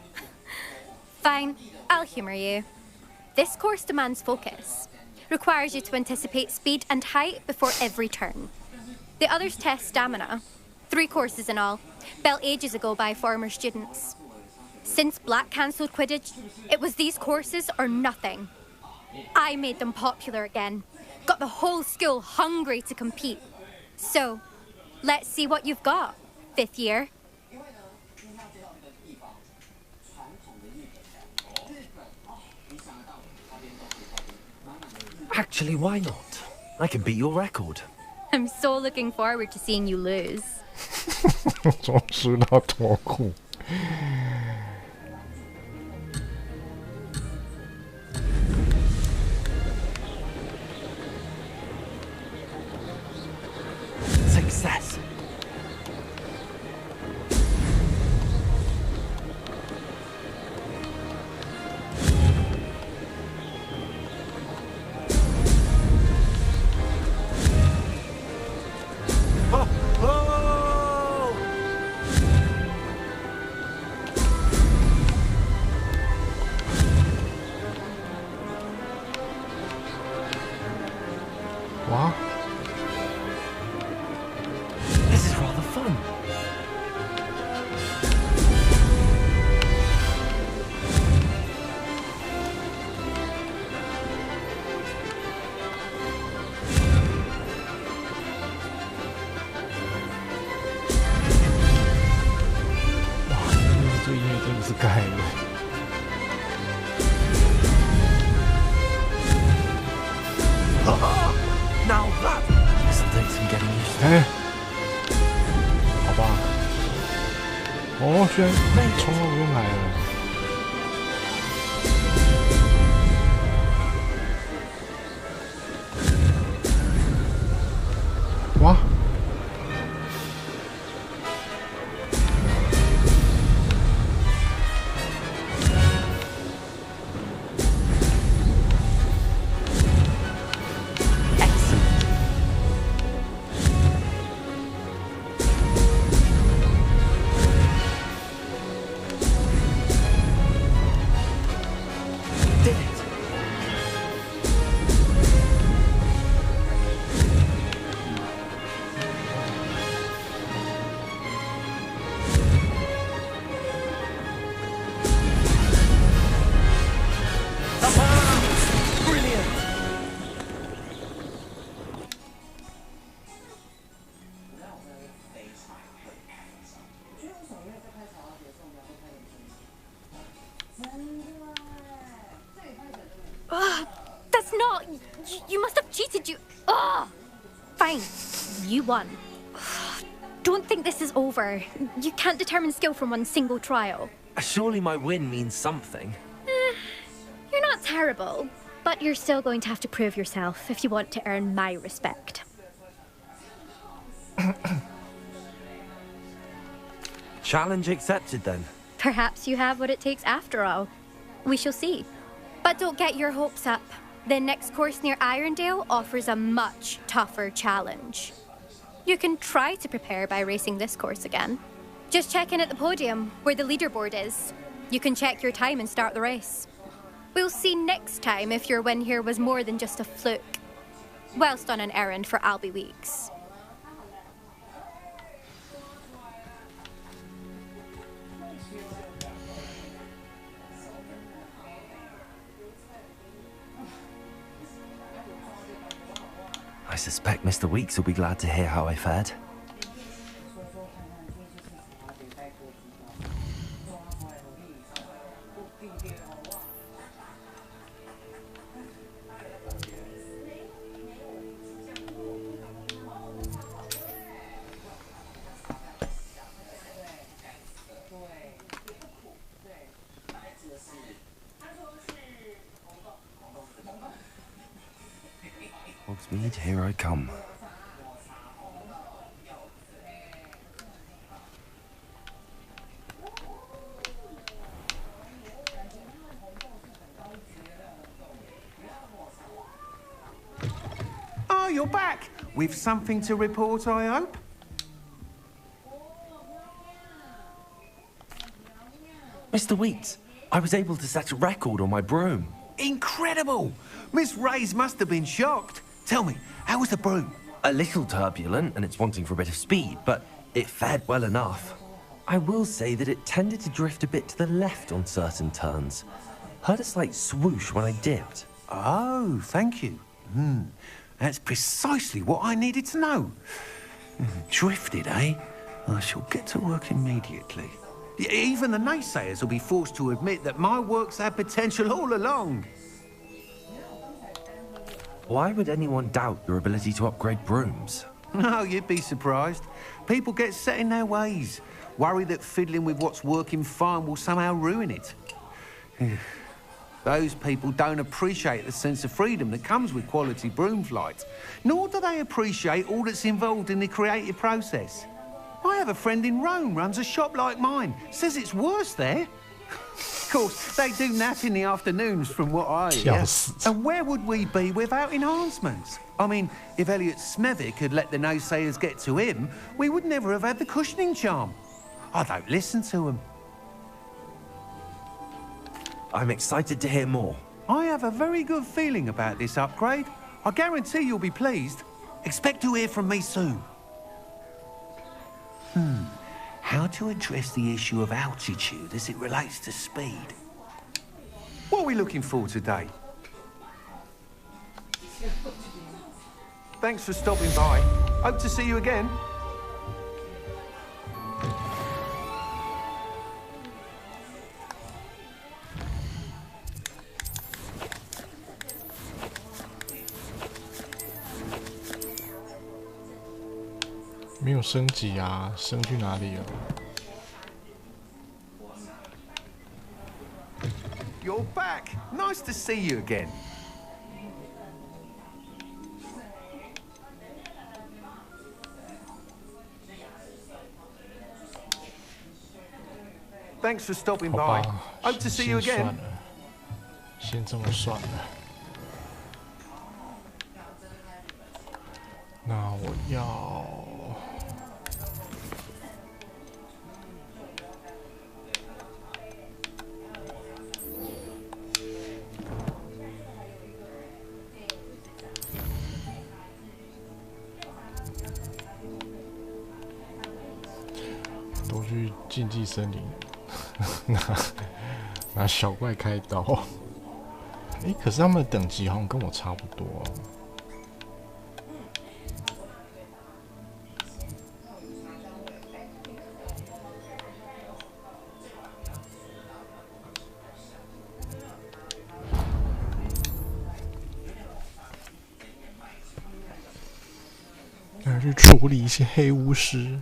Fine, I'll humour you. This course demands focus. Requires you to anticipate speed and height before every turn. The others test stamina. 3 courses in all, built ages ago by former students. Since Black cancelled Quidditch, it was these courses or nothing. I made them popular again. Got the whole school hungry to compete. So, let's see what you've got, 5th year. Actually, why not? I can beat your record. I'm so looking forward to seeing you lose. 总输到脱裤。Success. Wow. This is rather fun. Wow, 这音乐真的是盖了。Now that this will take some getting used to. 好吧，我哦，居然冲到这边来了。哇！That's not... You must have cheated, you... Ugh! Fine. You won. Don't think this is over. You can't determine skill from one single trial. Surely my win means something. You're not terrible, but you're still going to have to prove yourself if you want to earn my respect. Challenge accepted then. Perhaps you have what it takes after all. We shall see. But don't get your hopes up. The next course near Irondale offers a much tougher challenge. You can try to prepare by racing this course again. Just check in at the podium, where the leaderboard is. You can check your time and start the race. We'll see next time if your win here was more than just a fluke. Whilst on an errand for Albie Weeks. I suspect Mr. Weeks will be glad to hear how I fared. Hogsmeade, here I come. Oh, you're back! With something to report, I hope? Mr. Weeks, I was able to set a record on my broom. Incredible! Miss Reyes must have been shocked. Tell me, how was the broom? A little turbulent, and it's wanting for a bit of speed, but it fared well enough. I will say that it tended to drift a bit to the left on certain turns. Heard a slight swoosh when I dipped. Oh, thank you. That's precisely what I needed to know. Drifted, eh? I shall get to work immediately. Even the naysayers will be forced to admit that my work's had potential all along. Why would anyone doubt your ability to upgrade brooms? No, you'd be surprised. People get set in their ways, worry that fiddling with what's working fine will somehow ruin it. Those people don't appreciate the sense of freedom that comes with quality broom flight, nor do they appreciate all that's involved in the creative process. I have a friend in Rome runs a shop like mine, says it's worse there. Of course, they do nap in the afternoons from what I hear. Yes. And where would we be without enhancements? I mean, if Elliot Smethwick had let the naysayers get to him, we would never have had the cushioning charm. I don't listen to them. I'm excited to hear more. I have a very good feeling about this upgrade. I guarantee you'll be pleased. Expect to hear from me soon. How to address the issue of altitude as it relates to speed? What are we looking for today? Thanks for stopping by. Hope to see you again.没有升级啊，升去哪里了？ you're back. Nice to see you again. Thanks for stopping 好 by. 吧， Hope to see you 先 again. 算了，先这么算了。那我要。 都去禁忌森林拿小怪开刀。可是他们的等级好像跟我差不多哦。要去处理一些黑巫师。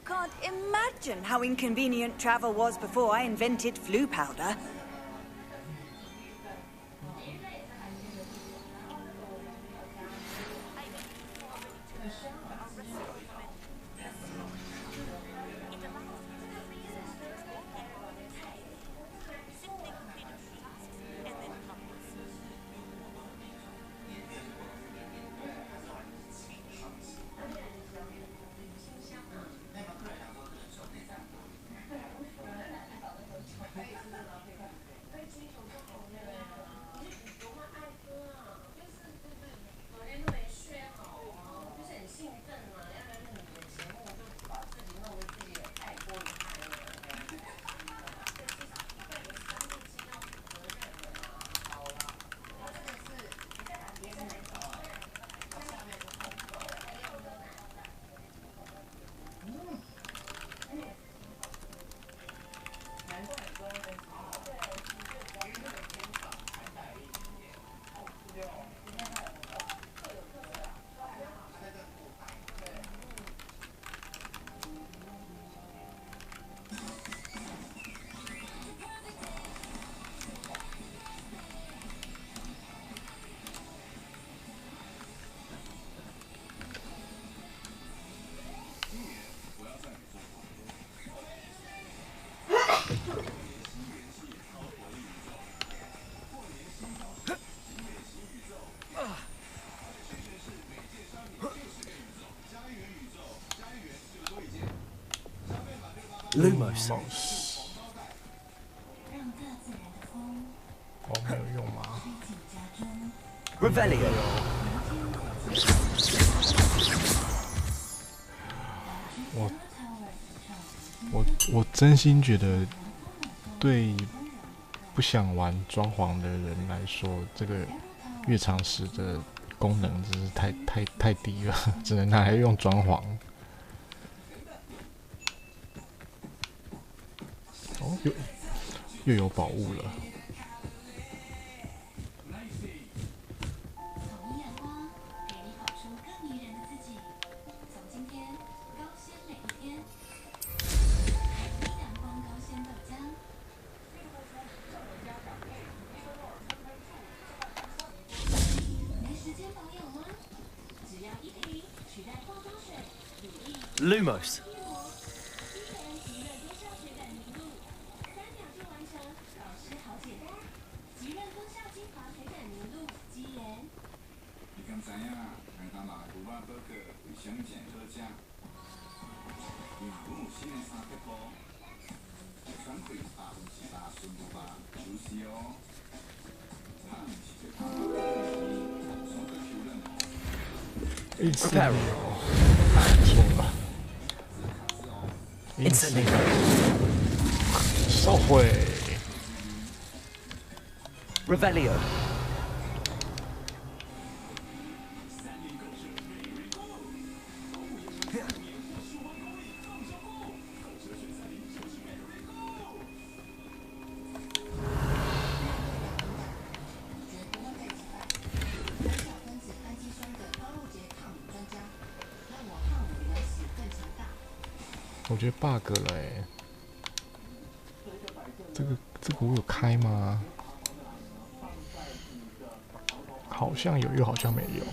Can't imagine how inconvenient travel was before I invented flu powder. Lumos. 哦，没有用吗 Revelio. 我真心觉得，对不想玩装潢的人来说，这个越长时的功能真是太低了，只能拿来用装潢。哦，又有宝物了。 Lumos. Instantly. 烧毁。Revelio. 我觉得 bug 了欸。这个我有开吗？好像有，又好像没有。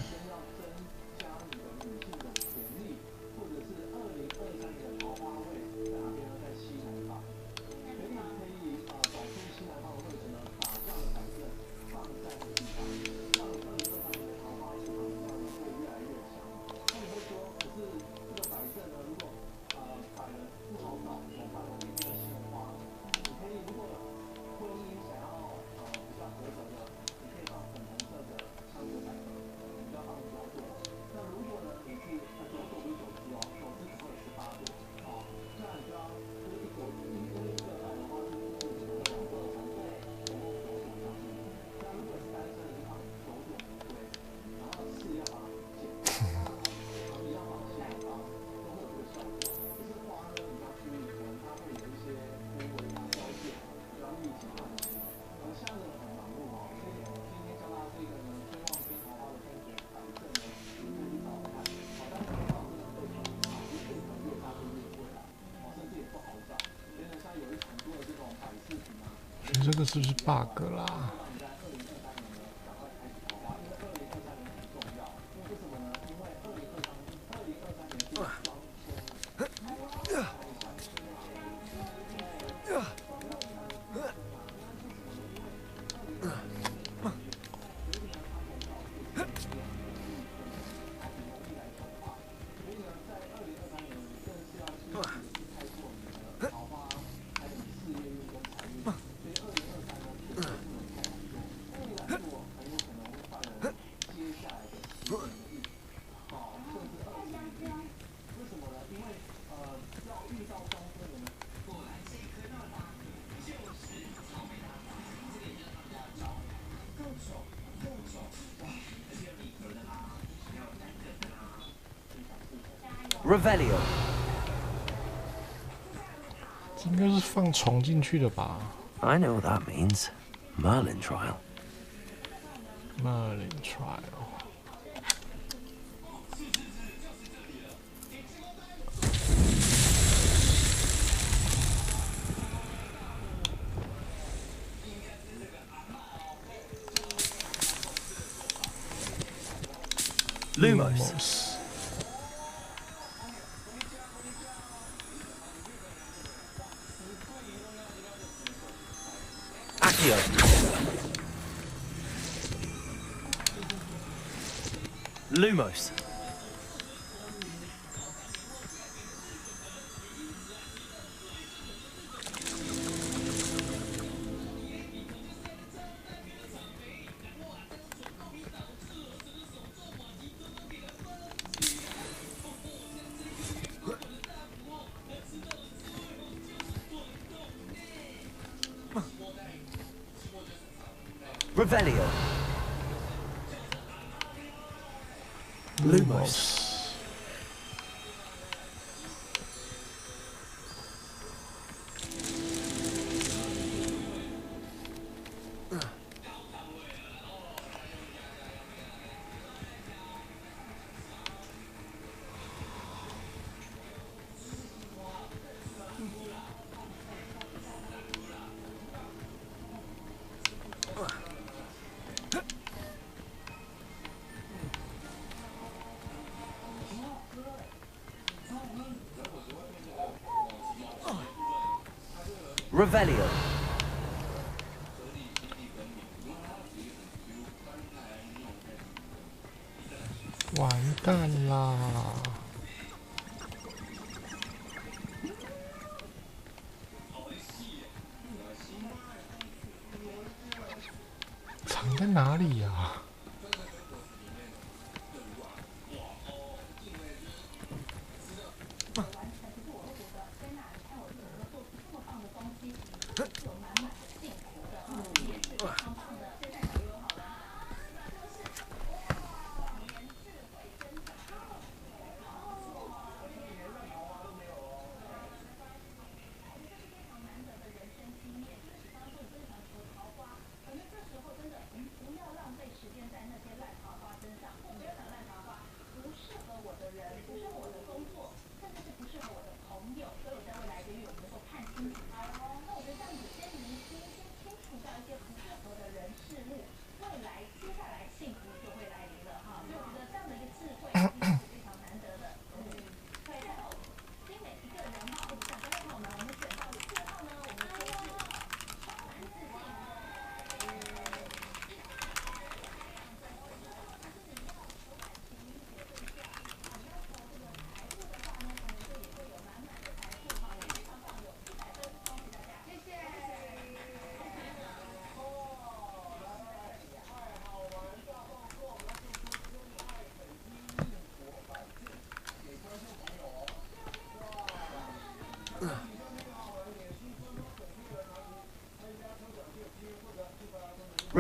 这个是不是 bug 啦？Revelio 应该是放虫进去的吧 I know what that means. Merlin trial. Merlin trial. Lumos. Accio. Lumos. Revelio. Lumos. Revelio. 完蛋啦！藏在哪里呀？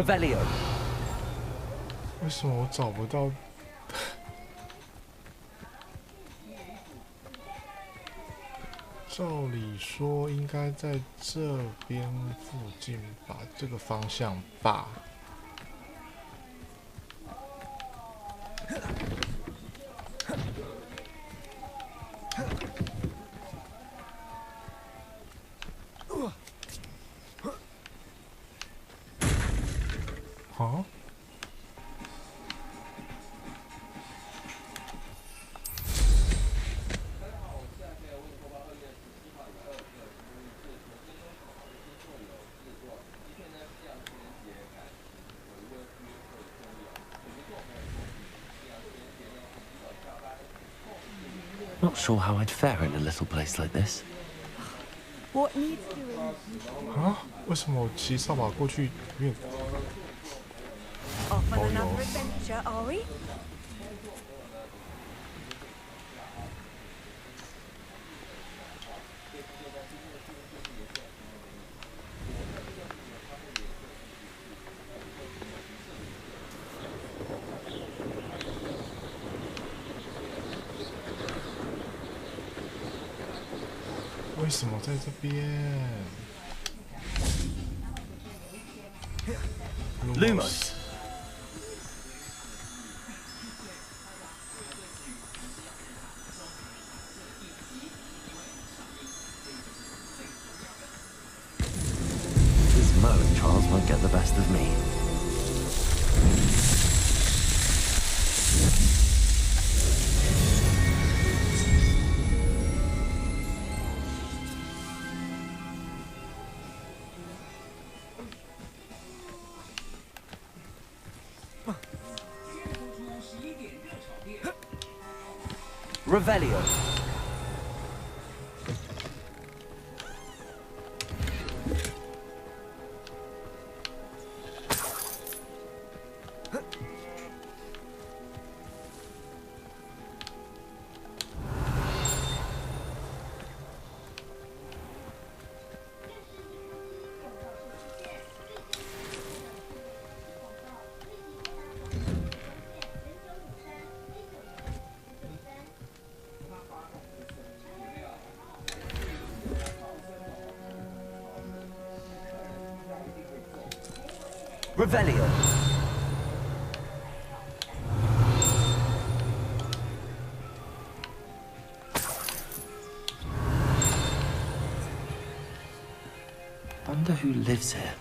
Revelio. 为什么我找不到？照理说应该在这边附近吧，这个方向吧。啊？Not sure how I'd fare in a little place like this. What needs doing? 啊？为什么我骑扫把过去没有？ Off on another adventure, are we? 为什么在这边 Lumos. These Merlin trials won't get the best of me. Revelio. Revelio. Wonder who lives here.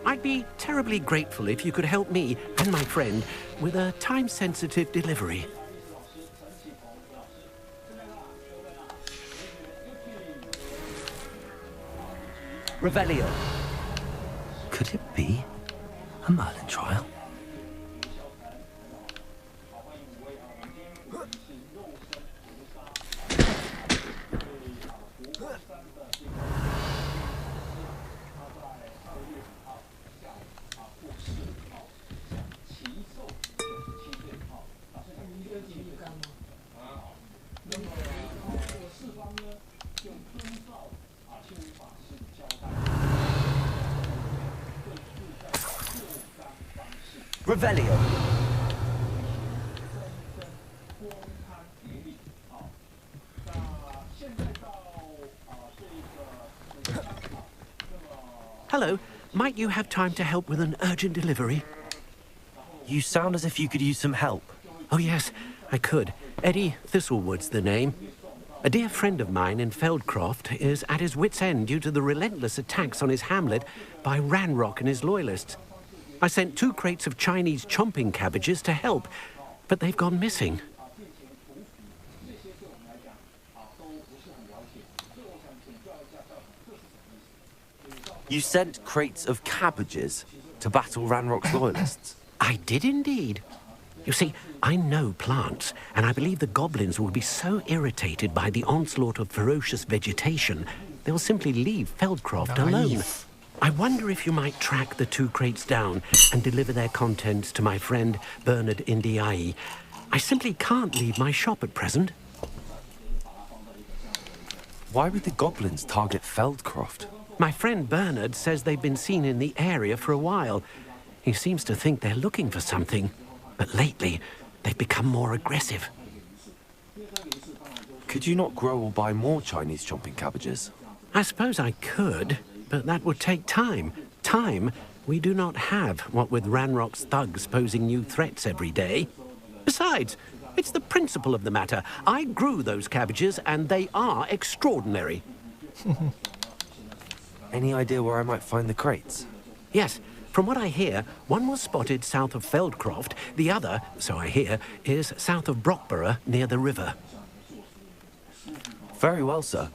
I'd be terribly grateful if you could help me and my friend with a time-sensitive delivery. Revelio. Could it be a Merlin trial? Revelio. Hello, might you have time to help with an urgent delivery? You sound as if you could use some help. Oh yes, I could. Eddie Thistlewood's the name. A dear friend of mine in Feldcroft is at his wit's end due to the relentless attacks on his hamlet by Ranrock and his loyalists. I sent 2 crates of Chinese chomping cabbages to help, but they've gone missing. You sent crates of cabbages to battle Ranrock's loyalists? I did indeed. You see, I know plants, and I believe the goblins will be so irritated by the onslaught of ferocious vegetation, they'll simply leave Feldcroft alone. I wonder if you might track the 2 crates down and deliver their contents to my friend Bernard Indiai. I simply can't leave my shop at present. Why would the goblins target Feldcroft? My friend Bernard says they've been seen in the area for a while. He seems to think they're looking for something, but lately they've become more aggressive. Could you not grow or buy more Chinese chomping cabbages? I suppose I could, but that would take time. Time we do not have, what with Ranrock's thugs posing new threats every day. Besides, it's the principle of the matter. I grew those cabbages, and they are extraordinary. Any idea where I might find the crates? Yes. From what I hear, one was spotted south of Feldcroft. The other, so I hear, is south of Brockborough, near the river. Very well, sir.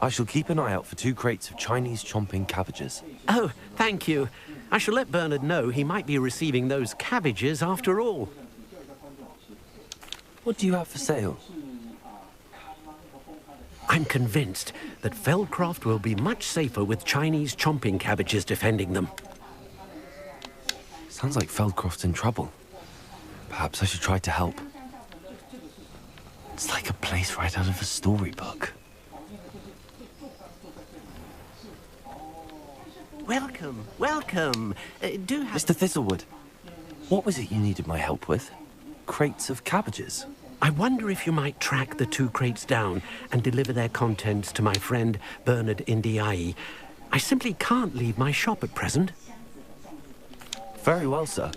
I shall keep an eye out for 2 crates of Chinese chomping cabbages. Oh, thank you. I shall let Bernard know he might be receiving those cabbages after all. What do you have for sale? I'm convinced that Feldcroft will be much safer with Chinese chomping cabbages defending them. Sounds like Feldcroft's in trouble. Perhaps I should try to help. It's like a place right out of a storybook. Welcome, welcome. Do have... Mr. Thistlewood, what was it you needed my help with? Crates of cabbages? I wonder if you might track the 2 crates down and deliver their contents to my friend Bernard Indiai. I simply can't leave my shop at present. Very well, sir.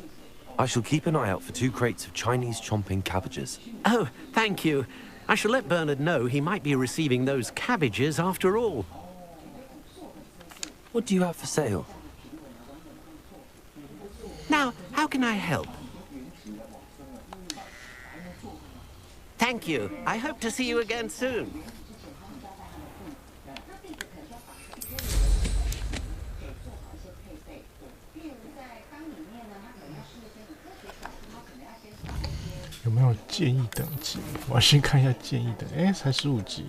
I shall keep an eye out for 2 crates of Chinese chomping cabbages. Oh, thank you. I shall let Bernard know he might be receiving those cabbages after all. What do you have for sale? Now, how can I help? Thank you. I hope to see you again soon.有没有建议等级？我要先看一下建议等。哎，才15级。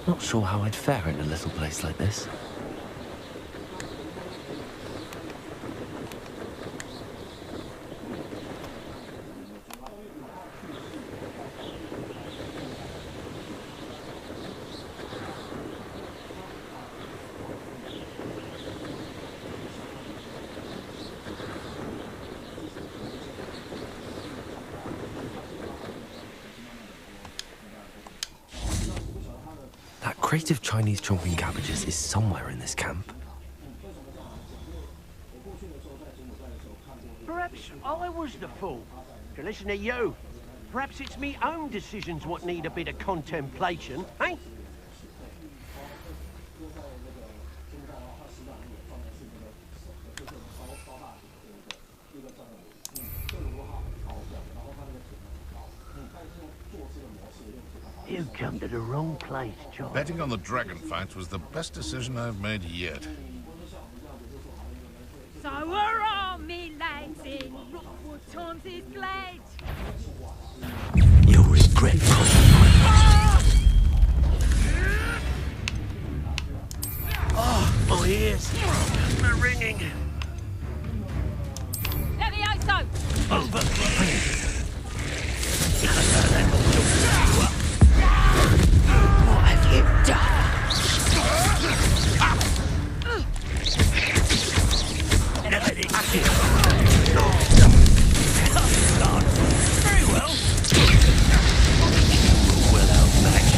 Not sure how I'd fare in a little place like this. That crate of Chinese chomping cabbages is somewhere in this camp. Perhaps I was the fool. To listen to you. Perhaps it's me own decisions what need a bit of contemplation, eh? You come to the wrong place, John. Betting on the dragon fights was the best decision I've made yet. So we're all me lads in Rookwood Tom's glad. You'll regret crossing my path. Oh, my ears. They're ringing. Levioso! Over. What have you done? Very well. Well outmatched.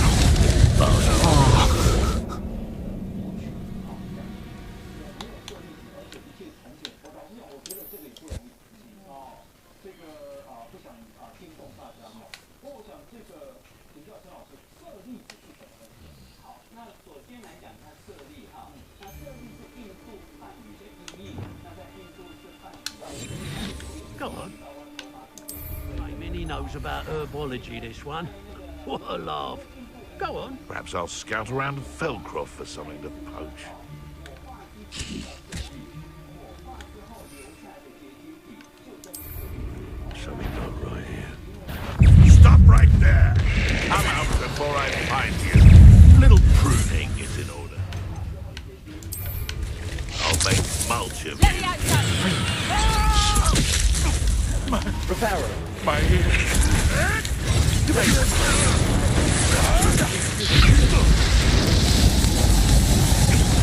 Go on. Ain't many knows about herbology, this one. What a laugh. Go on. Perhaps I'll scout around Felcroft for something to poach. Something not right here. Stop right there! Come out before I find you. Little pruning is in order. I'll make mulch of you. Reparo. My ears.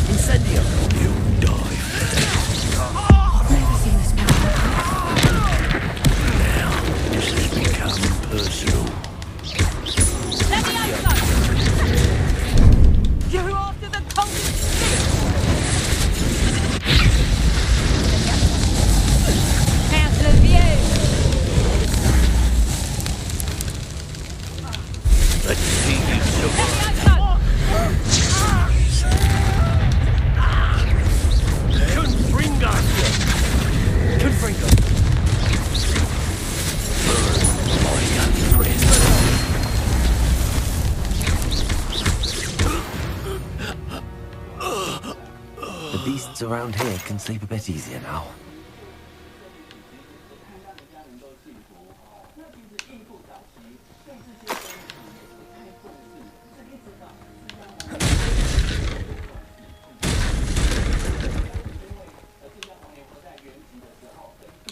Incendio. You die. Now, this has become personal. You're after the coldest stick! How's the view? Let's see you survive. Confringo. My young friend. The beasts around here can sleep a bit easier now.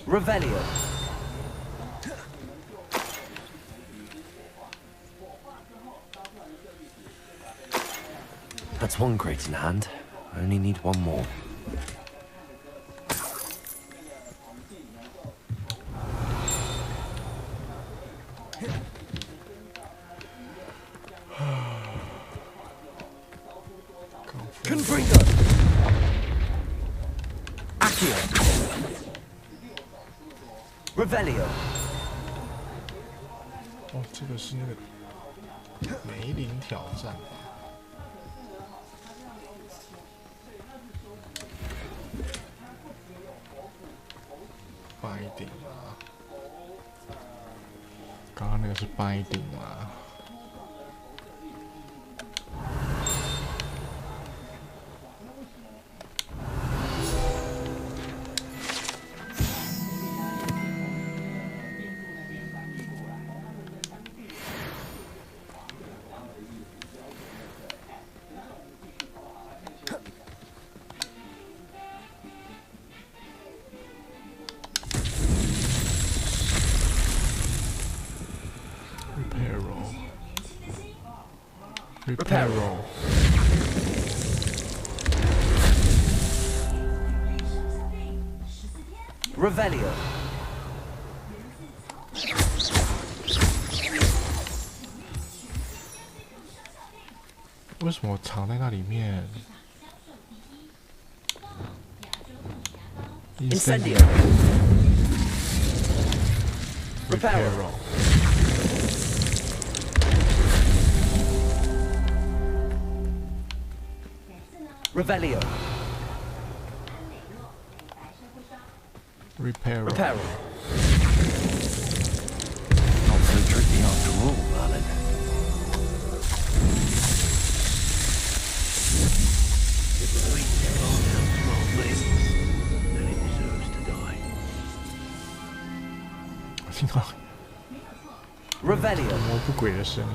Revelio. That's one crate in hand. I only need one more. Confringo. Accio. Revelio. 哦，这个是那个梅林挑战吧？binding 啊，刚刚那个是 binding 啊。Reparo. Revelio. 为什么藏在那里面 ？Incendio. Reparo. Revelio. Reparo. Reparo. Not so tricky after all, Merlin. 魔不轨的声音。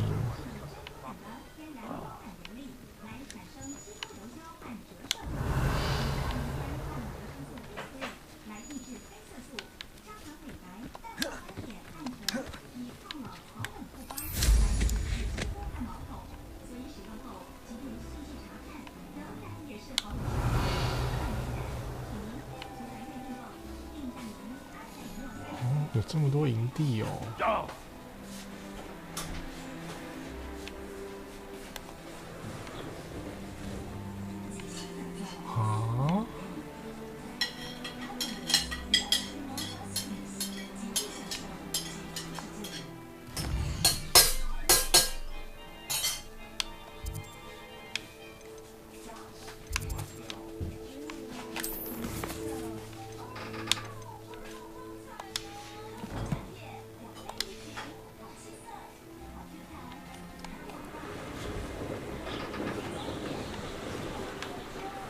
有这么多营地哦！啊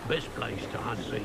！Best place to hunt these.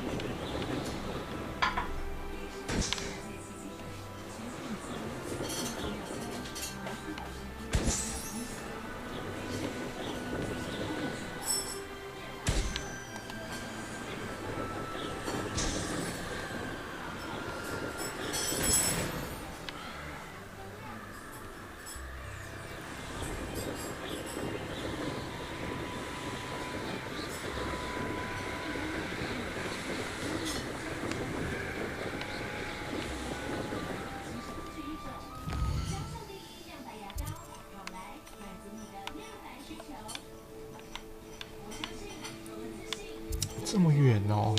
这么远哦！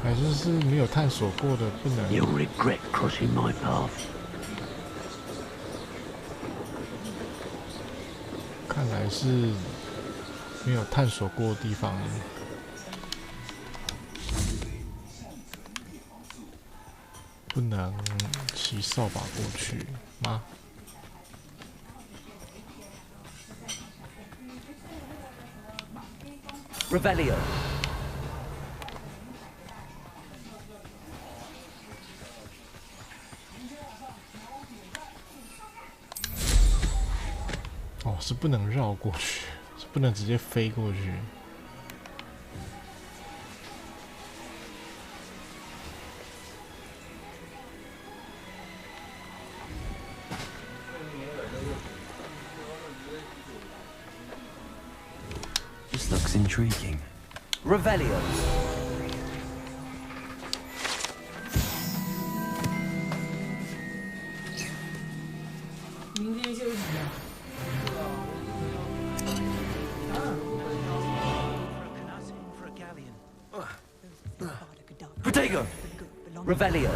还是没有探索过的不能。You'll regret crossing my path. 看来是没有探索过的地方，不能骑扫把过去吗？Revelio。哦，是不能绕过去，是不能直接飞过去。This looks intriguing. Revelio. 明天休息啊。 Protego! Revelio.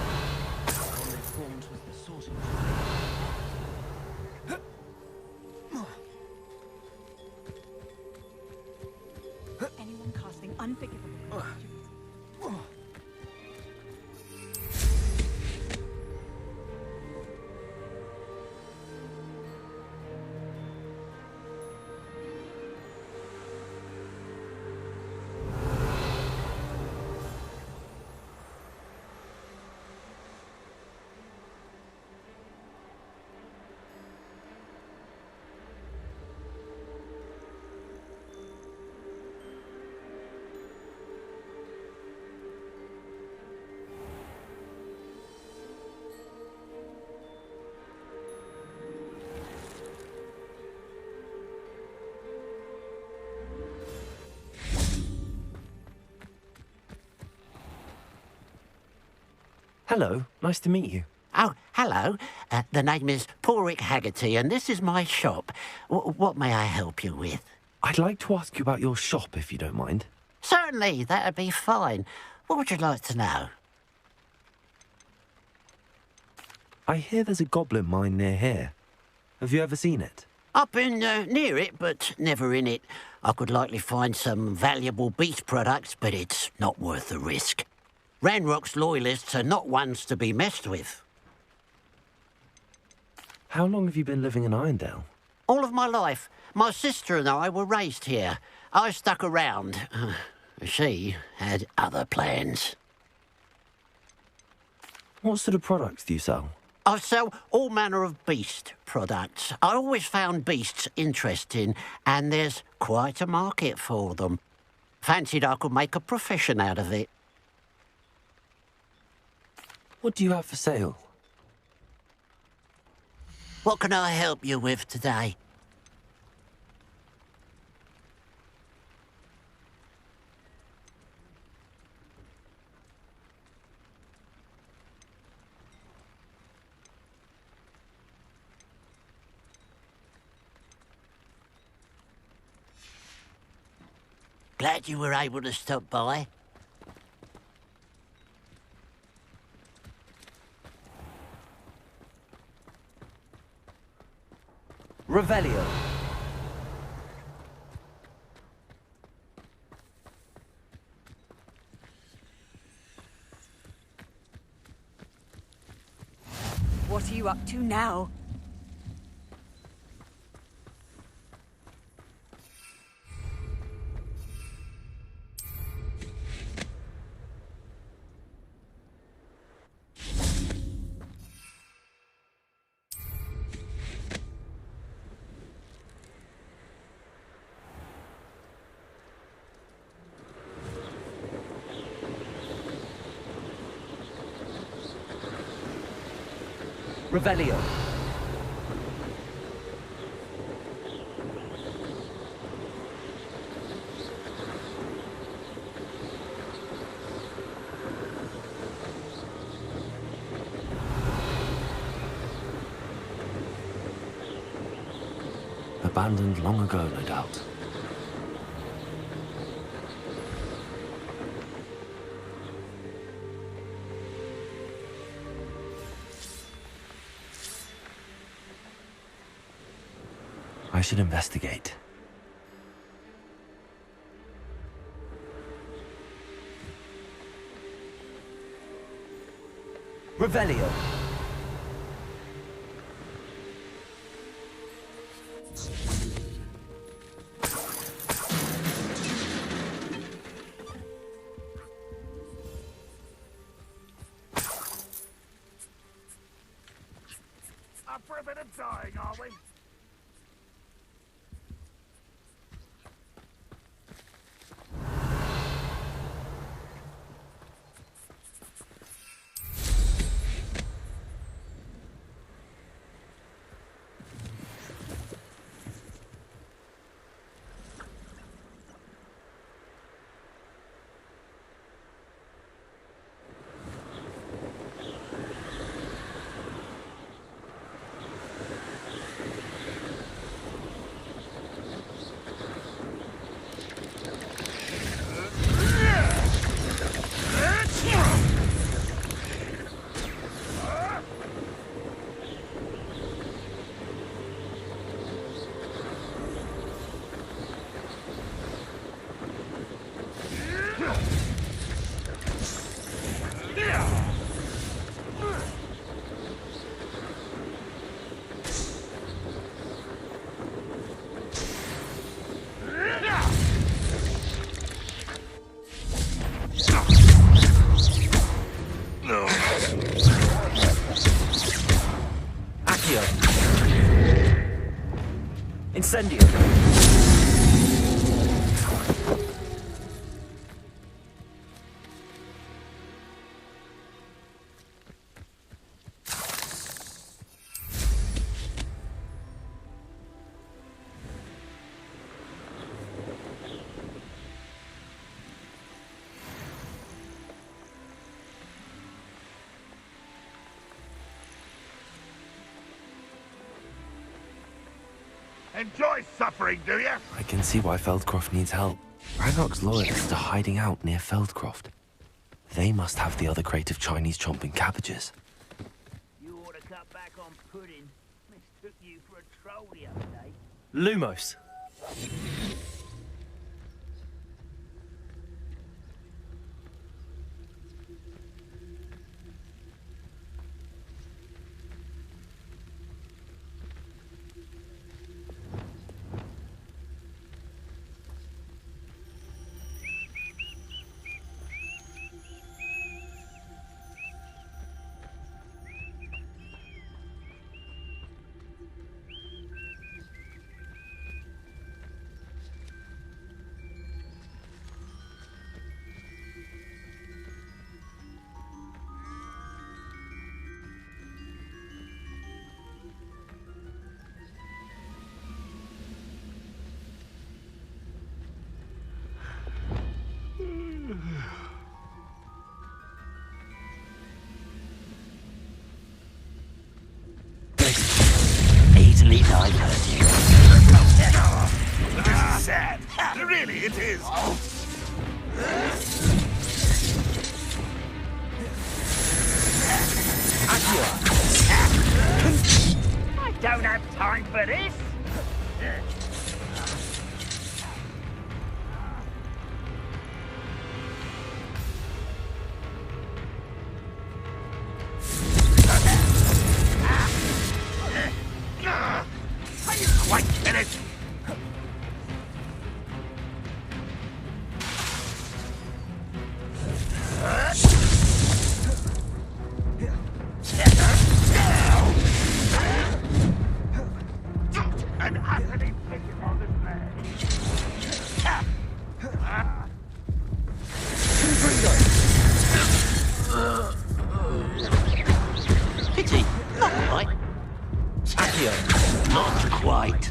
Anyone casting unforgivable. Hello, nice to meet you. Oh, hello. The name is Porrick Haggerty, and this is my shop. What may I help you with? I'd like to ask you about your shop, if you don't mind. Certainly, that'd be fine. What would you like to know? I hear there's a goblin mine near here. Have you ever seen it? I've been near it, but never in it. I could likely find some valuable beast products, but it's not worth the risk. Ranrock's loyalists are not ones to be messed with. How long have you been living in Irondale? All of my life. My sister and I were raised here. I stuck around. She had other plans. What sort of products do you sell? I sell all manner of beast products. I always found beasts interesting, and there's quite a market for them. Fancied I could make a profession out of it. What do you have for sale? What can I help you with today? Glad you were able to stop by. Revelio. What are you up to now? Revelio. Abandoned long ago, no doubt. I should investigate. Revelio. Up for a bit of dying, are we? Incendio. Enjoy suffering, do you? I can see why Feldcroft needs help. Ranrock's loyalists are hiding out near Feldcroft. They must have the other crate of Chinese chomping cabbages. You ought to cut back on pudding. Mistook you for a troll the other day. Lumos. I've heard you. This is sad. Really, it is. I don't have time for this. Are you quite finished? And happily picking on this man. Pity, not quite. Accio, not quite.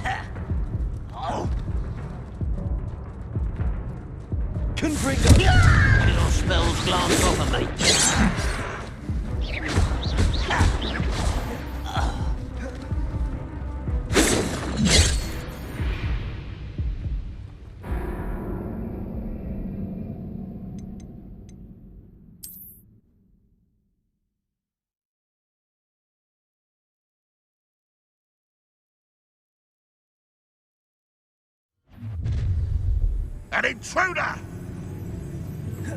Confringo! Your spells glance off of me. An intruder! You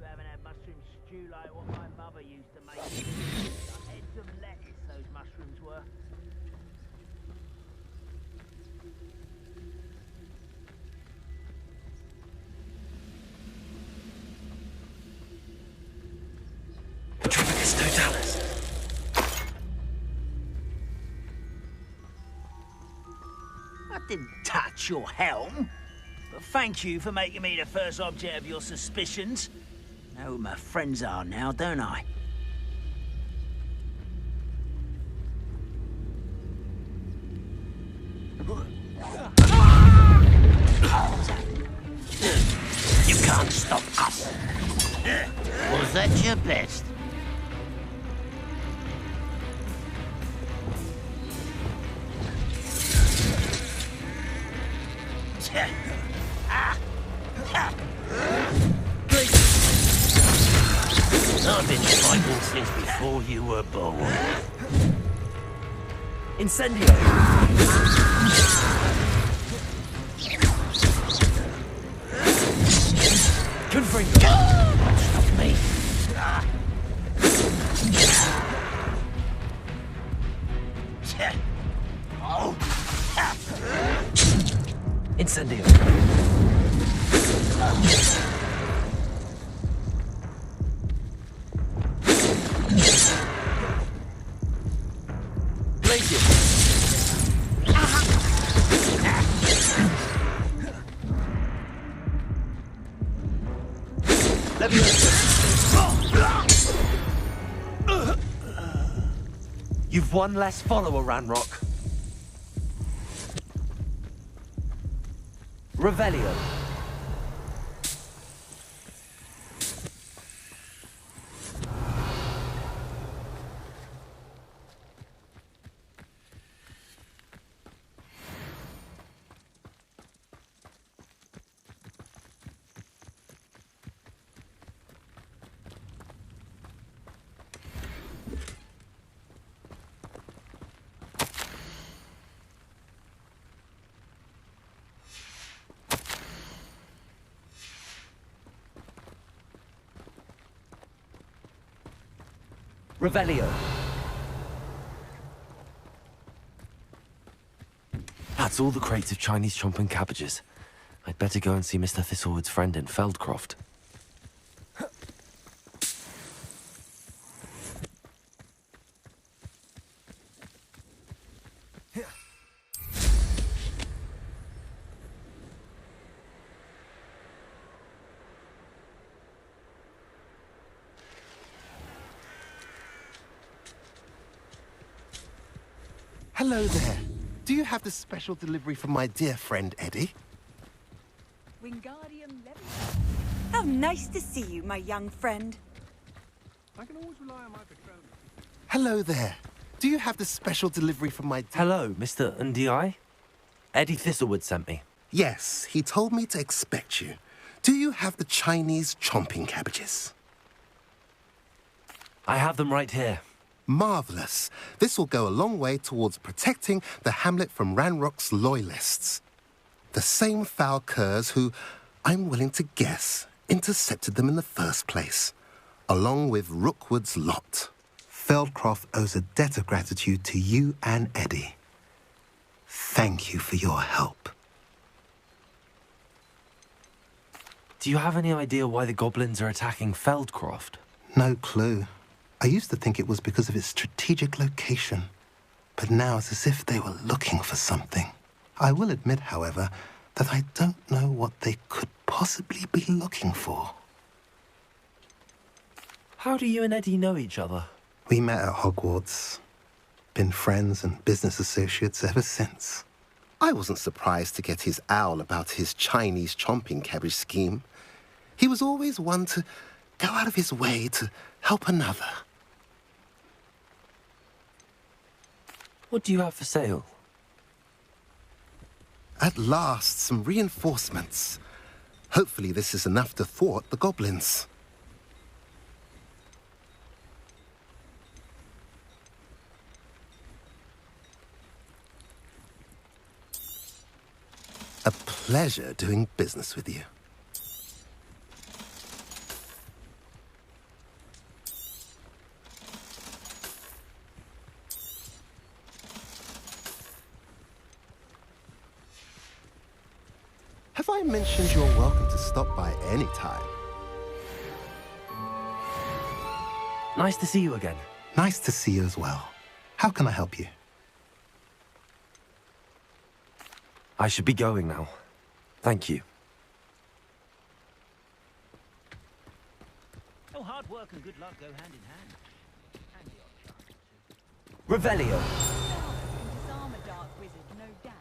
haven't had mushroom stew like what my mother used to make. Heads of lettuce, those mushrooms were. Tremendous Totalis. I didn't touch your helm, but thank you for making me the first object of your suspicions. I know who my friends are now, don't I? You can't stop us. Was that your best? I've been fighting since before you were born. Incendio! Confringo! Stop me. Incendio! You've one less follower, Ranrock. Revelio. Revelio. That's all the crates of Chinese chomp and cabbages. I'd better go and see Mr. Thistlewood's friend in Feldcroft. Hello there. Do you have the special delivery from my dear friend Eddie? Wingardium Leviosa. How nice to see you, my young friend. I can always rely on my Patronus. Hello there. Do you have the special delivery from my... Hello, Mr. Ndi? Eddie Thistlewood sent me. Yes, he told me to expect you. Do you have the Chinese chomping cabbages? I have them right here. Marvellous. This will go a long way towards protecting the hamlet from Ranrock's loyalists. The same foul curs who, I'm willing to guess, intercepted them in the first place, along with Rookwood's lot. Feldcroft owes a debt of gratitude to you and Eddie. Thank you for your help. Do you have any idea why the goblins are attacking Feldcroft? No clue. I used to think it was because of its strategic location, but now it's as if they were looking for something. I will admit, however, that I don't know what they could possibly be looking for. How do you and Eddie know each other? We met at Hogwarts. Been friends and business associates ever since. I wasn't surprised to get his owl about his Chinese chomping cabbage scheme. He was always one to go out of his way to help another. What do you have for sale? At last, some reinforcements. Hopefully this is enough to thwart the goblins. A pleasure doing business with you. Have I mentioned you're welcome to stop by any time? Nice to see you again. Nice to see you as well. How can I help you? I should be going now. Thank you. Oh, hard work and good luck go hand in hand. And the odd chance. Revelio. Disarm a dark wizard, no doubt.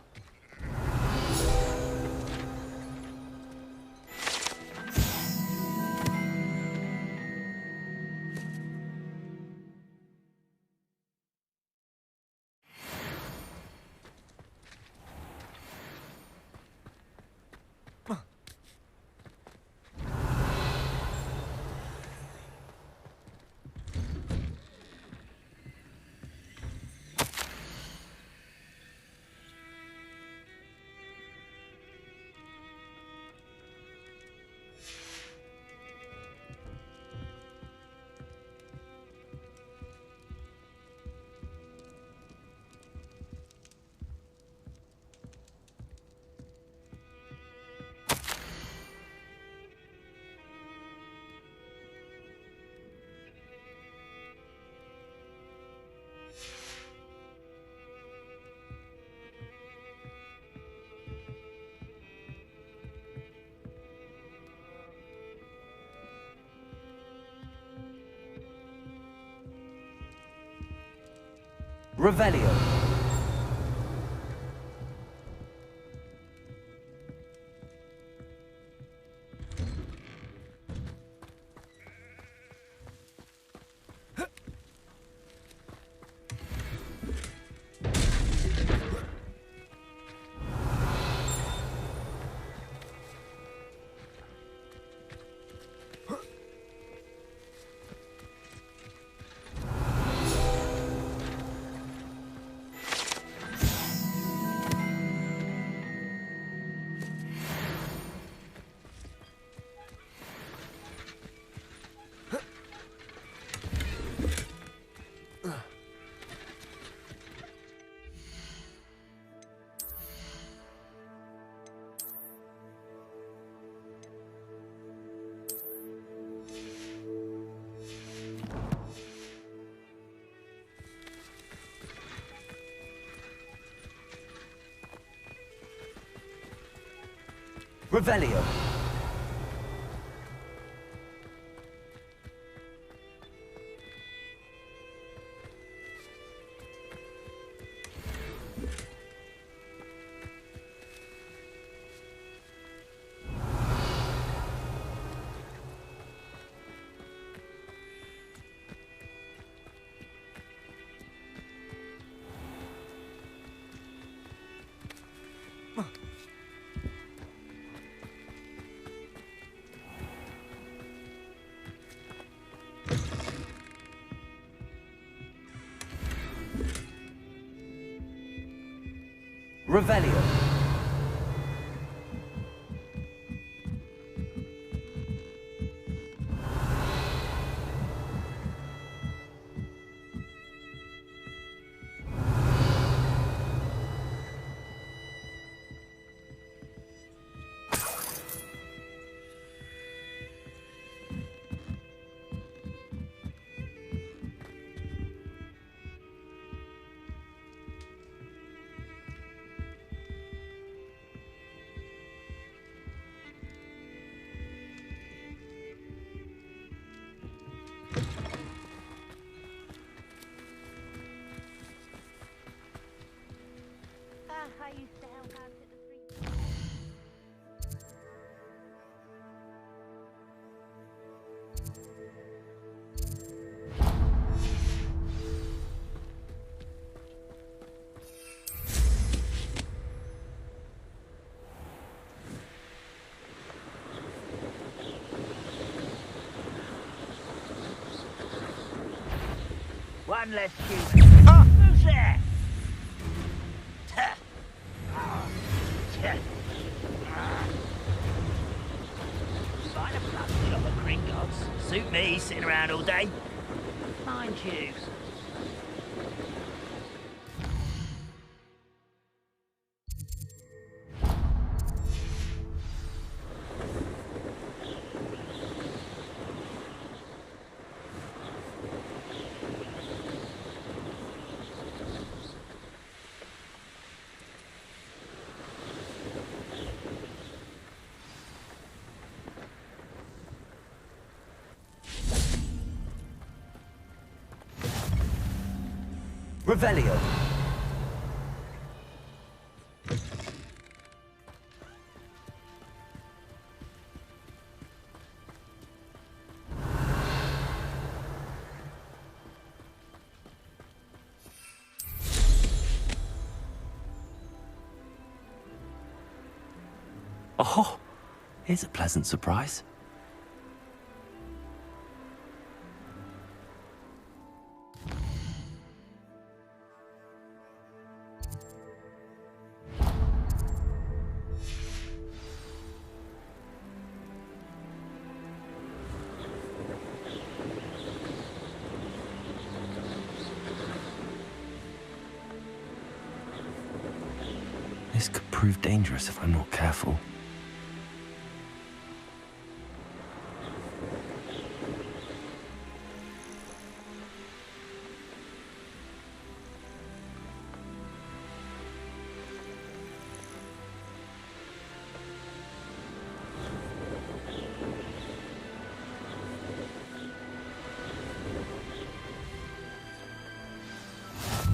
Revelio. Revelio. Revelio. I used to help out at the free... One less human. Oh, who's there? Find a blood shop at Gringotts. Suit me, sitting around all day. Mind you. Revelio. Oh, here's a pleasant surprise. This could prove dangerous if I'm not careful.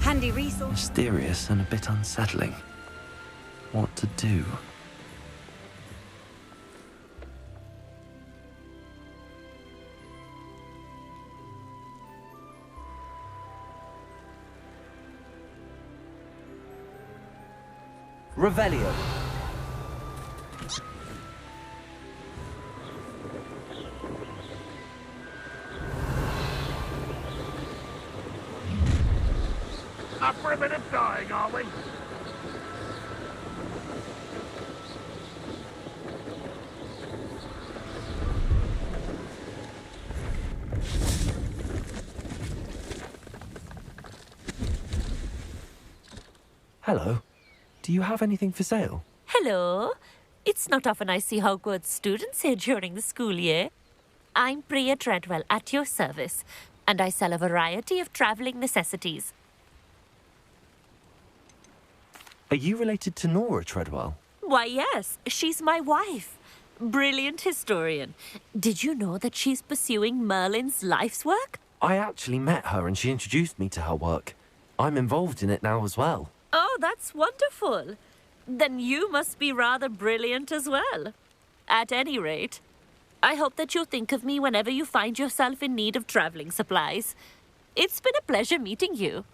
Handy resource. Mysterious and a bit unsettling. What to do? Revelio. Up for a bit of dying, are we? Hello. Do you have anything for sale? Hello. It's not often I see Hogwarts students here during the school year. I'm Bria Treadwell at your service, and I sell a variety of travelling necessities. Are you related to Nora Treadwell? Why, yes. She's my wife. Brilliant historian. Did you know that she's pursuing Merlin's life's work? I actually met her and she introduced me to her work. I'm involved in it now as well. Oh, that's wonderful. Then you must be rather brilliant as well. At any rate, I hope that you'll think of me whenever you find yourself in need of travelling supplies. It's been a pleasure meeting you.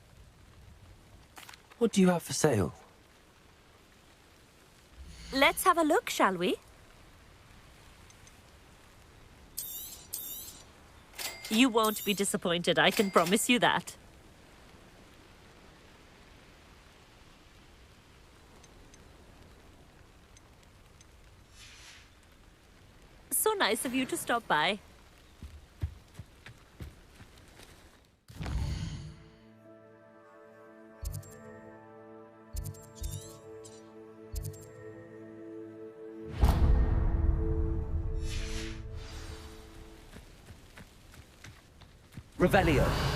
What do you have for sale? Let's have a look, shall we? You won't be disappointed, I can promise you that. nice of you to stop by. Revelio.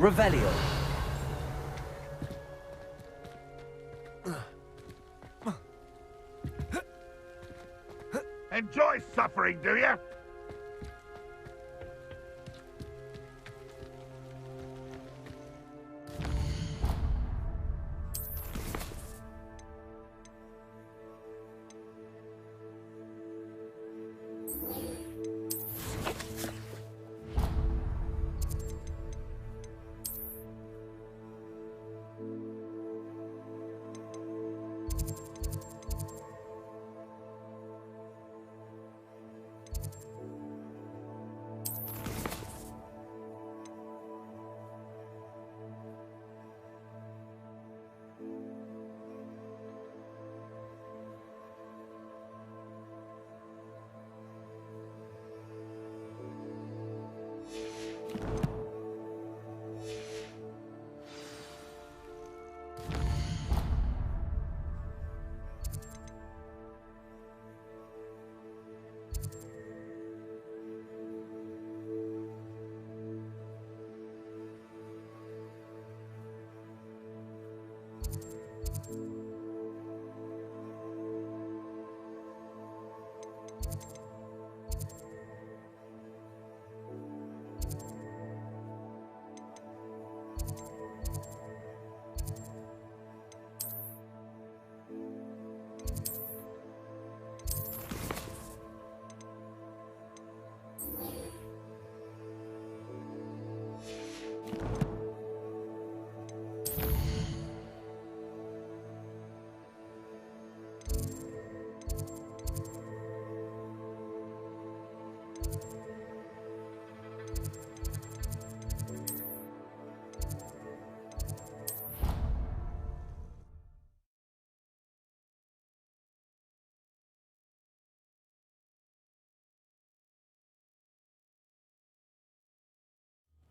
Revelio. Enjoy suffering, do you?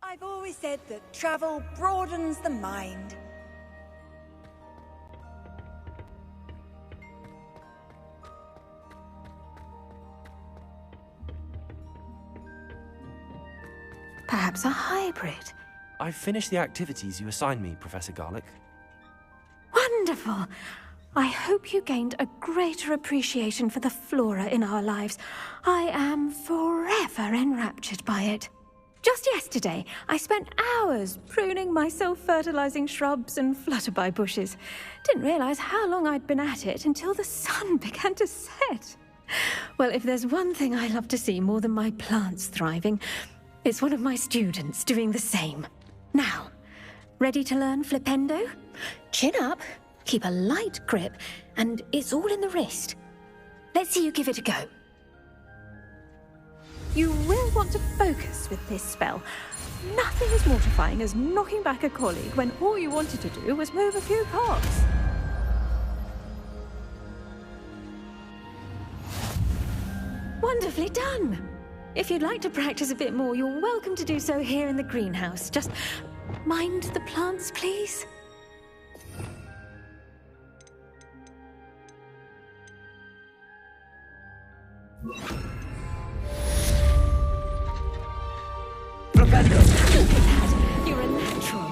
I've always said that travel broadens the mind. Perhaps a hybrid. I've finished the activities you assigned me, Professor Garlick. Wonderful! I hope you gained a greater appreciation for the flora in our lives. I am forever enraptured by it. Just yesterday, I spent hours pruning my self-fertilizing shrubs and flutterby bushes. Didn't realize how long I'd been at it until the sun began to set. Well, if there's one thing I love to see more than my plants thriving, it's one of my students doing the same. Now, ready to learn flipendo? Chin up, keep a light grip, and it's all in the wrist. Let's see you give it a go. You will want to focus with this spell. Nothing as mortifying as knocking back a colleague when all you wanted to do was move a few parts. Wonderfully done! If you'd like to practice a bit more, you're welcome to do so here in the greenhouse. Just mind the plants, please. You're a natural.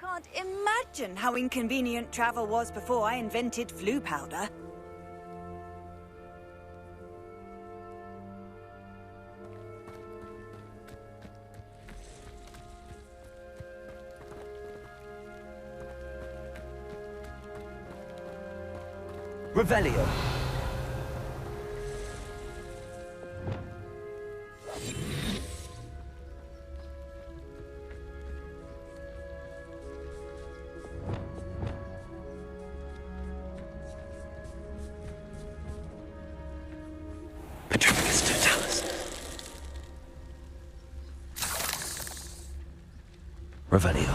Can't imagine how inconvenient travel was before I invented flu powder. Revelio. Petricus totalis. Revelio.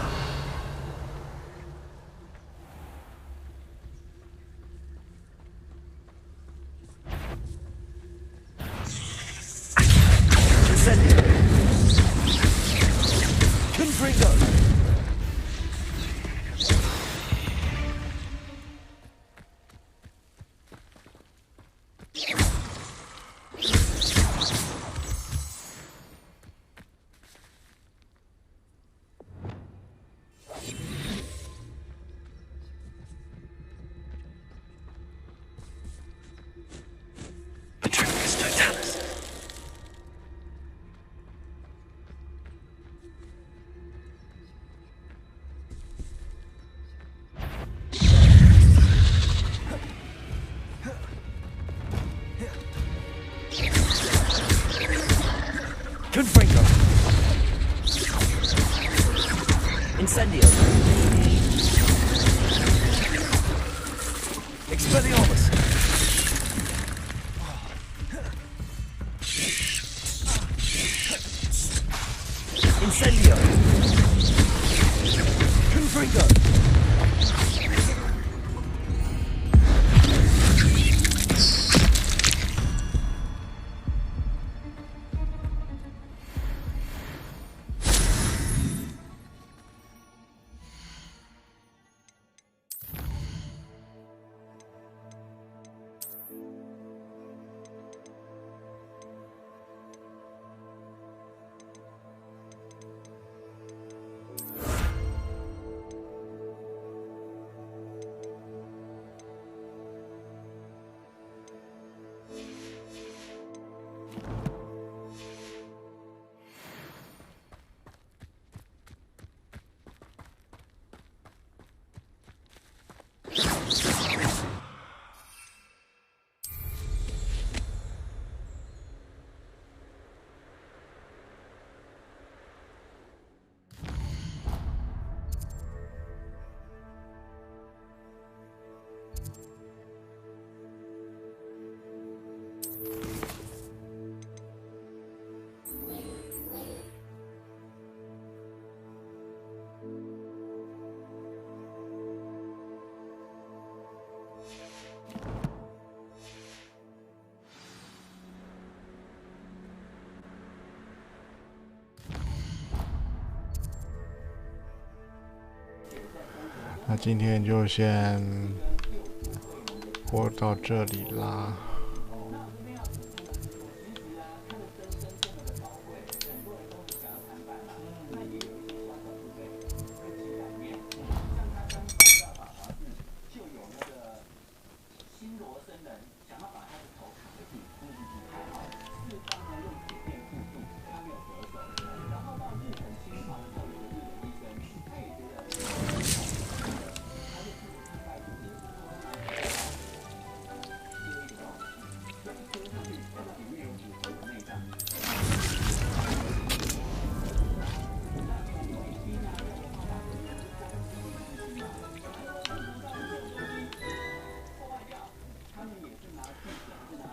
Confringo. Incendio. Expelliarmus. Incendio. Confringo.那今天就先播到这里啦。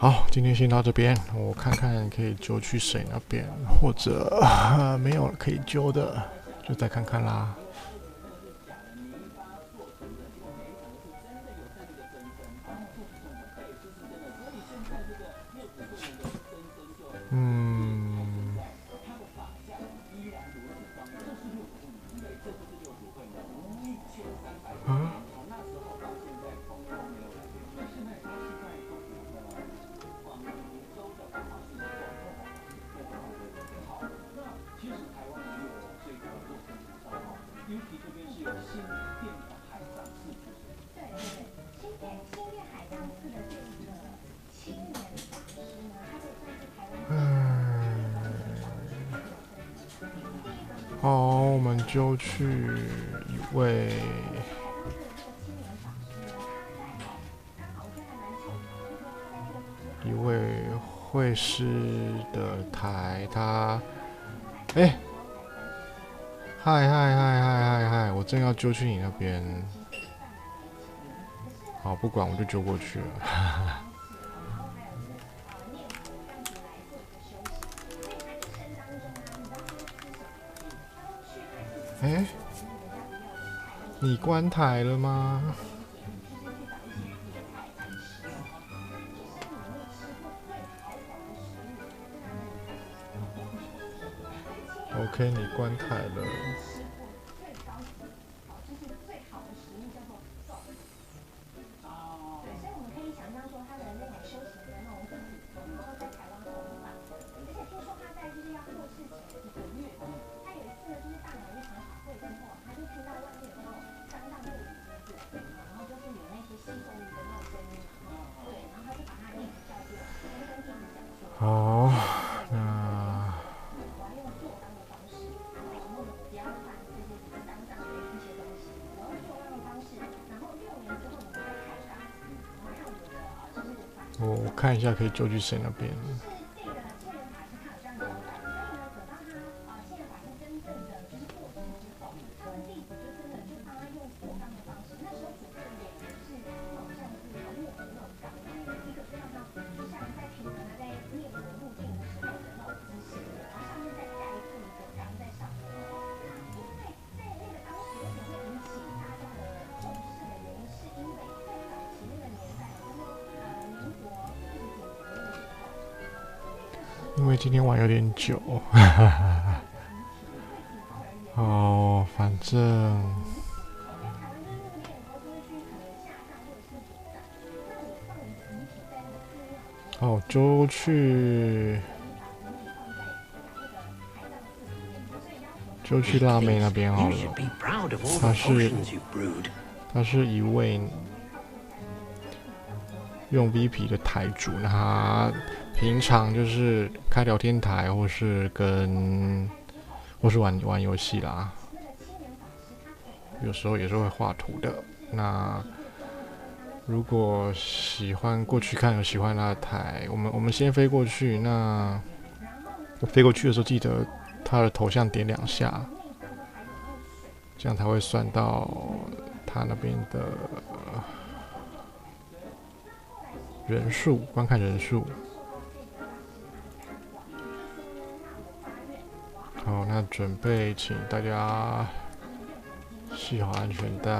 好，今天先到这边，我看看可以揪去谁那边，或者没有可以揪的，就再看看啦。尤其这边是有好，我们就去一位会师的台，他，哎，嗨，我正要揪去你那边。好，不管，我就揪过去了。哎，你关台了吗？OK， 你关台了。好，那我看一下可以揪去谁那边。因为今天玩有点久，哦，反正哦，就去辣妹那边好了。他是一位用 VP 的台主，那他平常就是开聊天台，或是玩游戏啦，有时候也是会画图的。那如果喜欢过去看，有喜欢他的台，我们先飞过去。那飞过去的时候，记得他的头像点2下，这样才会算到他那边的人数，观看人数。好，那准备，请大家系好安全带。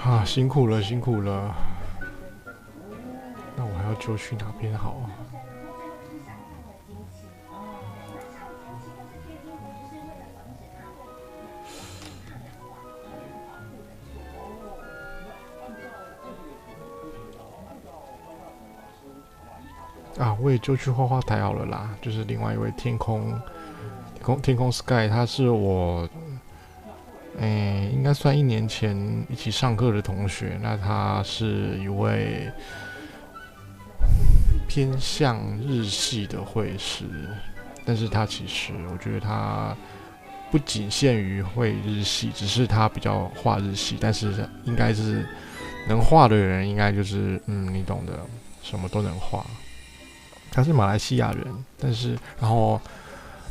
啊，辛苦了，辛苦了。那我还要揪去哪边好啊？我也就去画画台好了啦。就是另外一位天空 Sky， 他是我，应该算1年前一起上课的同学。那他是一位偏向日系的绘师，但是他其实我觉得他不仅限于会日系，只是他比较画日系，但是应该是能画的人，应该就是你懂的，什么都能画。他是马来西亚人，然后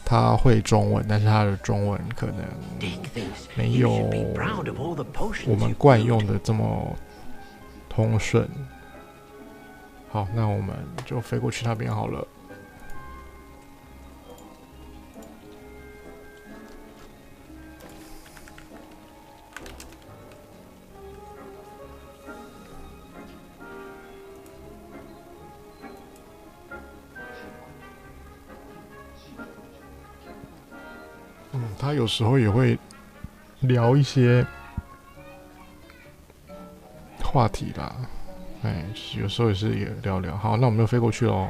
他会中文，但是他的中文可能没有我们惯用的这么通顺。好，那我们就飞过去那边好了。他有时候也会聊一些话题啦，有时候也是聊聊。好，那我们就飞过去喽。